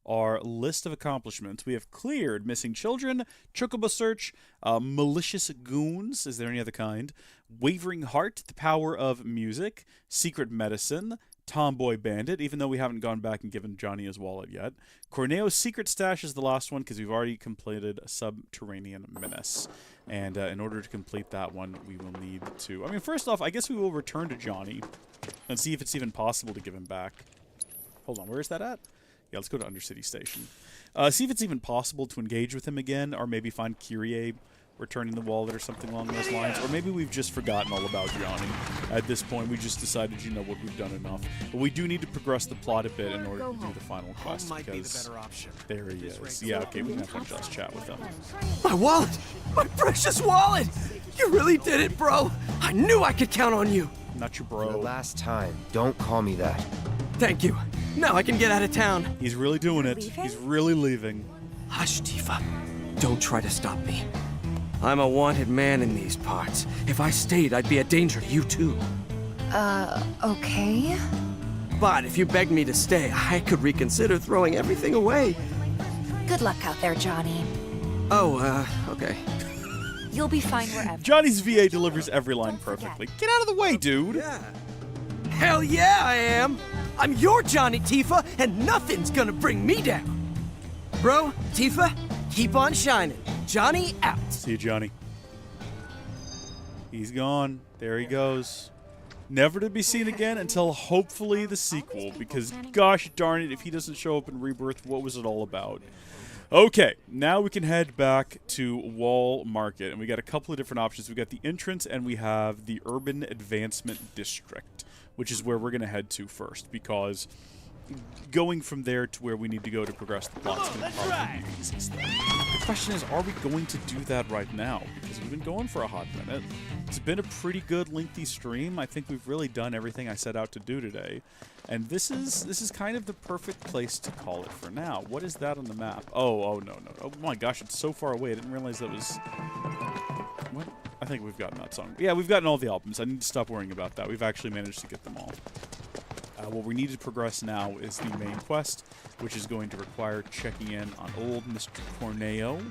our list of accomplishments, we have cleared missing children, chocobo search, malicious goons, is there any other kind, wavering heart, the power of music, secret medicine, tomboy bandit, even though we haven't gone back and given Johnny his wallet yet. Corneo's secret stash is the last one because we've already completed subterranean menace. And in order to complete that one, we will need to... I mean, first off, I guess we will return to Johnny and see if it's even possible to give him back. Hold on, where is that at? Yeah, let's go to Undercity Station. See if it's even possible to engage with him again, or maybe find Kyrie returning the wallet or something along those lines. Or maybe we've just forgotten all about Johnny. At this point, we just decided, you know what, we've done enough. But we do need to progress the plot a bit in order to do the final quest, because there he is. Yeah, okay, we can have one just chat with him. My wallet! My precious wallet! You really did it, bro! I knew I could count on you! Not your bro. For the last time, don't call me that. Thank you. Now I can get out of town. He's really doing it. He's really leaving. Hush, Tifa. Don't try to stop me. I'm a wanted man in these parts. If I stayed, I'd be a danger to you too. Okay. But if you begged me to stay, I could reconsider throwing everything away. Good luck out there, Johnny. Oh, okay. You'll be fine wherever. Johnny's VA delivers every line perfectly. Get out of the way, dude! Yeah. Hell yeah, I am! I'm your Johnny, Tifa, and nothing's gonna bring me down! Bro, Tifa, keep on shining. Johnny out. See you, Johnny. He's gone. There he goes. Never to be seen again until hopefully the sequel, because gosh darn it, if he doesn't show up in Rebirth, what was it all about? Okay, now we can head back to Wall Market, and we got a couple of different options. We got the entrance, and we have the Urban Advancement District, which is where we're going to head to first, because going from there to where we need to go to progress the plot is going to probably be the easiest thing. The question is, are we going to do that right now? Because we've been going for a hot minute. It's been a pretty good lengthy stream. I think we've really done everything I set out to do today. And this is kind of the perfect place to call it for now. What is that on the map? Oh, no. Oh my gosh, it's so far away. I didn't realize that was... What? I think we've gotten that song. Yeah, we've gotten all the albums. I need to stop worrying about that. We've actually managed to get them all. What we need to progress now is the main quest, which is going to require checking in on old Mr. Corneo.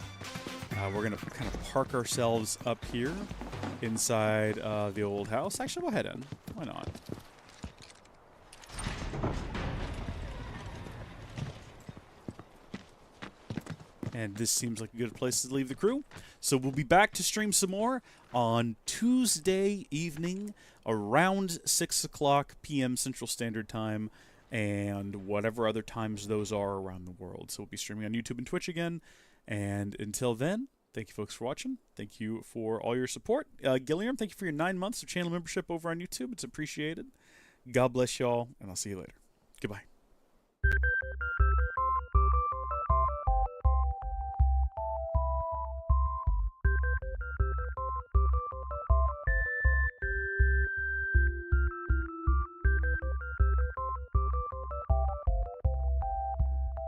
We're going to kind of park ourselves up here inside the old house. Actually, we'll head in. Why not? And this seems like a good place to leave the crew. So we'll be back to stream some more on Tuesday evening around 6 o'clock p.m. Central Standard Time and whatever other times those are around the world. So we'll be streaming on YouTube and Twitch again. And until then, thank you folks for watching. Thank you for all your support. Gilliam, thank you for your 9 months of channel membership over on YouTube. It's appreciated. God bless y'all, and I'll see you later. Goodbye.